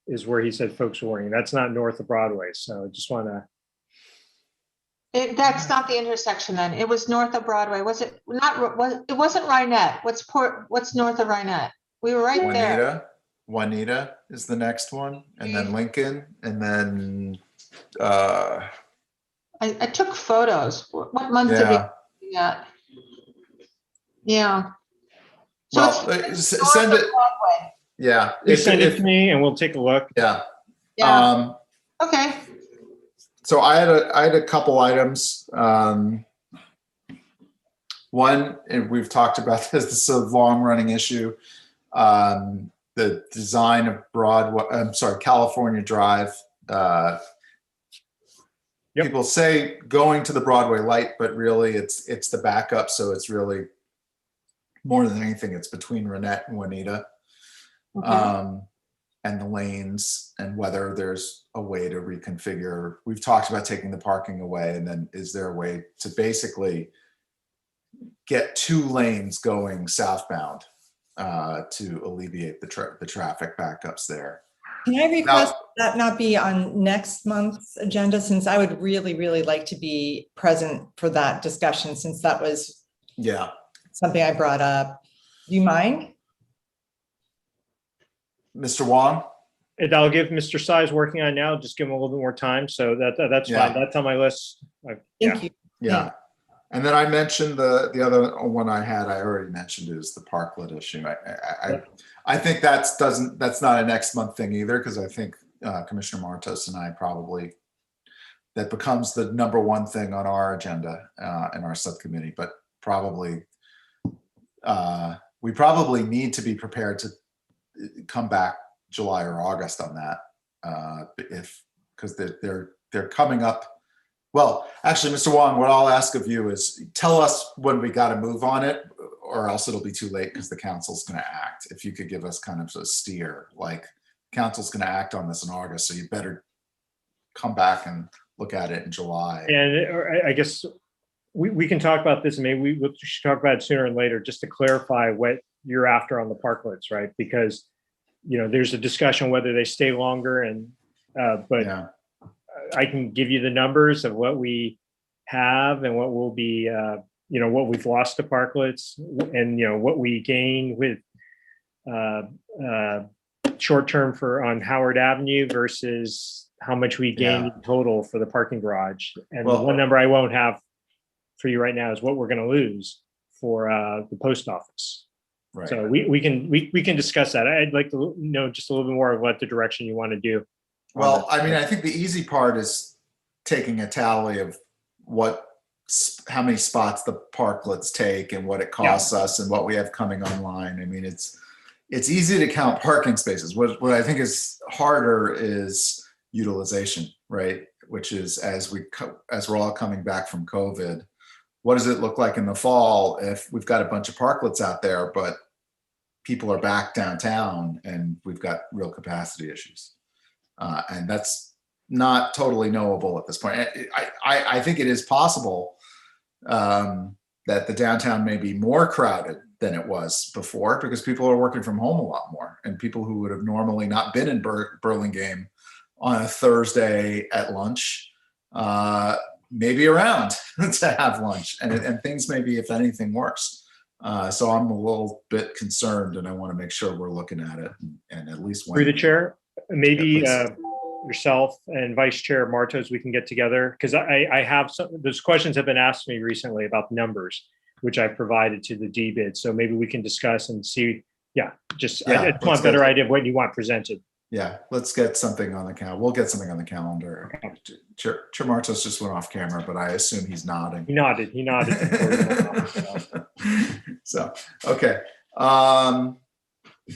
is where he said folks were warning. That's not north of Broadway. So I just want to. That's not the intersection then. It was north of Broadway. Was it not? It wasn't Rhinette. What's north of Rhinette? We were right there. Juanita is the next one, and then Lincoln, and then I took photos. What month did we do that? Yeah. So well, send it. Yeah. Send it to me and we'll take a look. Yeah. Yeah. Okay. So I had a couple items. One, and we've talked about this is a long running issue. The design of California Drive. People say going to the Broadway light, but really it's the backup. So it's really more than anything, it's between Rhinette and Juanita. Okay. And the lanes, and whether there's a way to reconfigure. We've talked about taking the parking away, and then is there a way to basically get 2 lanes going southbound to alleviate the traffic backups there? Can I request that not be on next month's agenda, since I would really, really like to be present for that discussion, since that was something I brought up. Do you mind? Mr. Wong? And I'll give Mr. Si's working on it now. Just give him a little bit more time. So that's fine. That's on my list. Thank you. Yeah. And then I mentioned the other one I already mentioned is the parklet issue. I think that's not a next month thing either, because I think Commissioner Martos and I probably, that becomes the number one thing on our agenda in our subcommittee, but probably we probably need to be prepared to come back July or August on that, because they're coming up. Well, actually, Mr. Wong, what I'll ask of you is tell us when we got to move on it, or else it'll be too late because the council's going to act. If you could give us kind of a steer, like council's going to act on this in August, so you better come back and look at it in July. And I guess we can talk about this, and maybe we should talk about it sooner and later, just to clarify what you're after on the parklets, right? Because there's a discussion whether they stay longer, and I can give you the numbers of what we have and what will be, what we've lost to parklets, and what we gain with short term on Howard Avenue versus how much we gain in total for the parking garage. And the one number I won't have for you right now is what we're going to lose for the post office. Right. So we can discuss that. I'd like to know just a little bit more of what the direction you want to do. Well, I mean, I think the easy part is taking a tally of how many spots the parklets take and what it costs us and what we have coming online. I mean, it's easy to count parking spaces. What I think is harder is utilization, right? Which is as we're all coming back from COVID, what does it look like in the fall if we've got a bunch of parklets out there, but people are back downtown and we've got real capacity issues. And that's not totally knowable at this point. I think it is possible that the downtown may be more crowded than it was before because people are working from home a lot more, and people who would have normally not been in Burlingame on a Thursday at lunch may be around to have lunch, and things may be, if anything, worse. So I'm a little bit concerned, and I want to make sure we're looking at it and at least one. Through the chair, maybe Yeah, yourself and Vice Chair Martos, we can get together, because I have some, those questions have been asked me recently about numbers, which I provided to the DBID. So maybe we can discuss and see. Yeah, I just want a better idea of what you want presented. Yeah, let's get something on the calendar. We'll get something on the calendar. Chair Martos just went off camera, but I assume he's nodding. He nodded. He nodded. So, okay.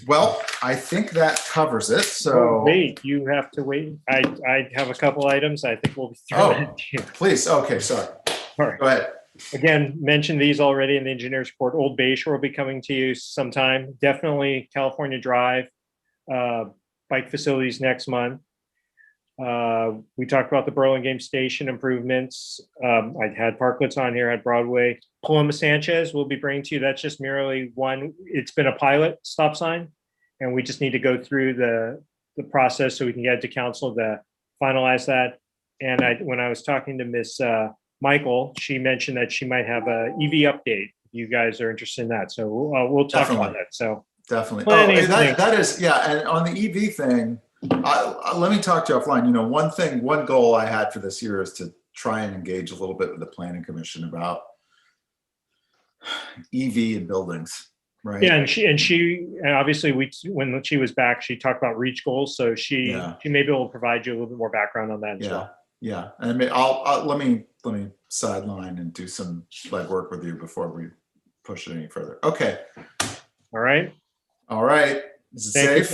Well, I think that covers it. So wait, you have to wait. I have a couple items. I think we'll be throwing it to you. Please. Okay, sorry. All right. Go ahead. Again, mentioned these already in the engineer's report. Old Bay Shore will be coming to you sometime. Definitely California Drive, bike facilities next month. We talked about the Burlingame Station improvements. I had parklets on here at Broadway. Paloma Sanchez will be bringing to you. That's just merely one. It's been a pilot stop sign, and we just need to go through the process so we can get it to council to finalize that. And when I was talking to Miss Michael, she mentioned that she might have a EV update. You guys are interested in that, so we'll talk about that. So definitely. That is, yeah. And on the EV thing, let me talk to you offline. You know, one goal I had for this year is to try and engage a little bit with the Planning Commission about EV in buildings, right? Yeah, and she obviously when she was back, she talked about reach goals. So she may be able to provide you a little bit more background on that as well. Yeah, and let me sideline and do some legwork with you before we push it any further. Okay. All right. Is it safe?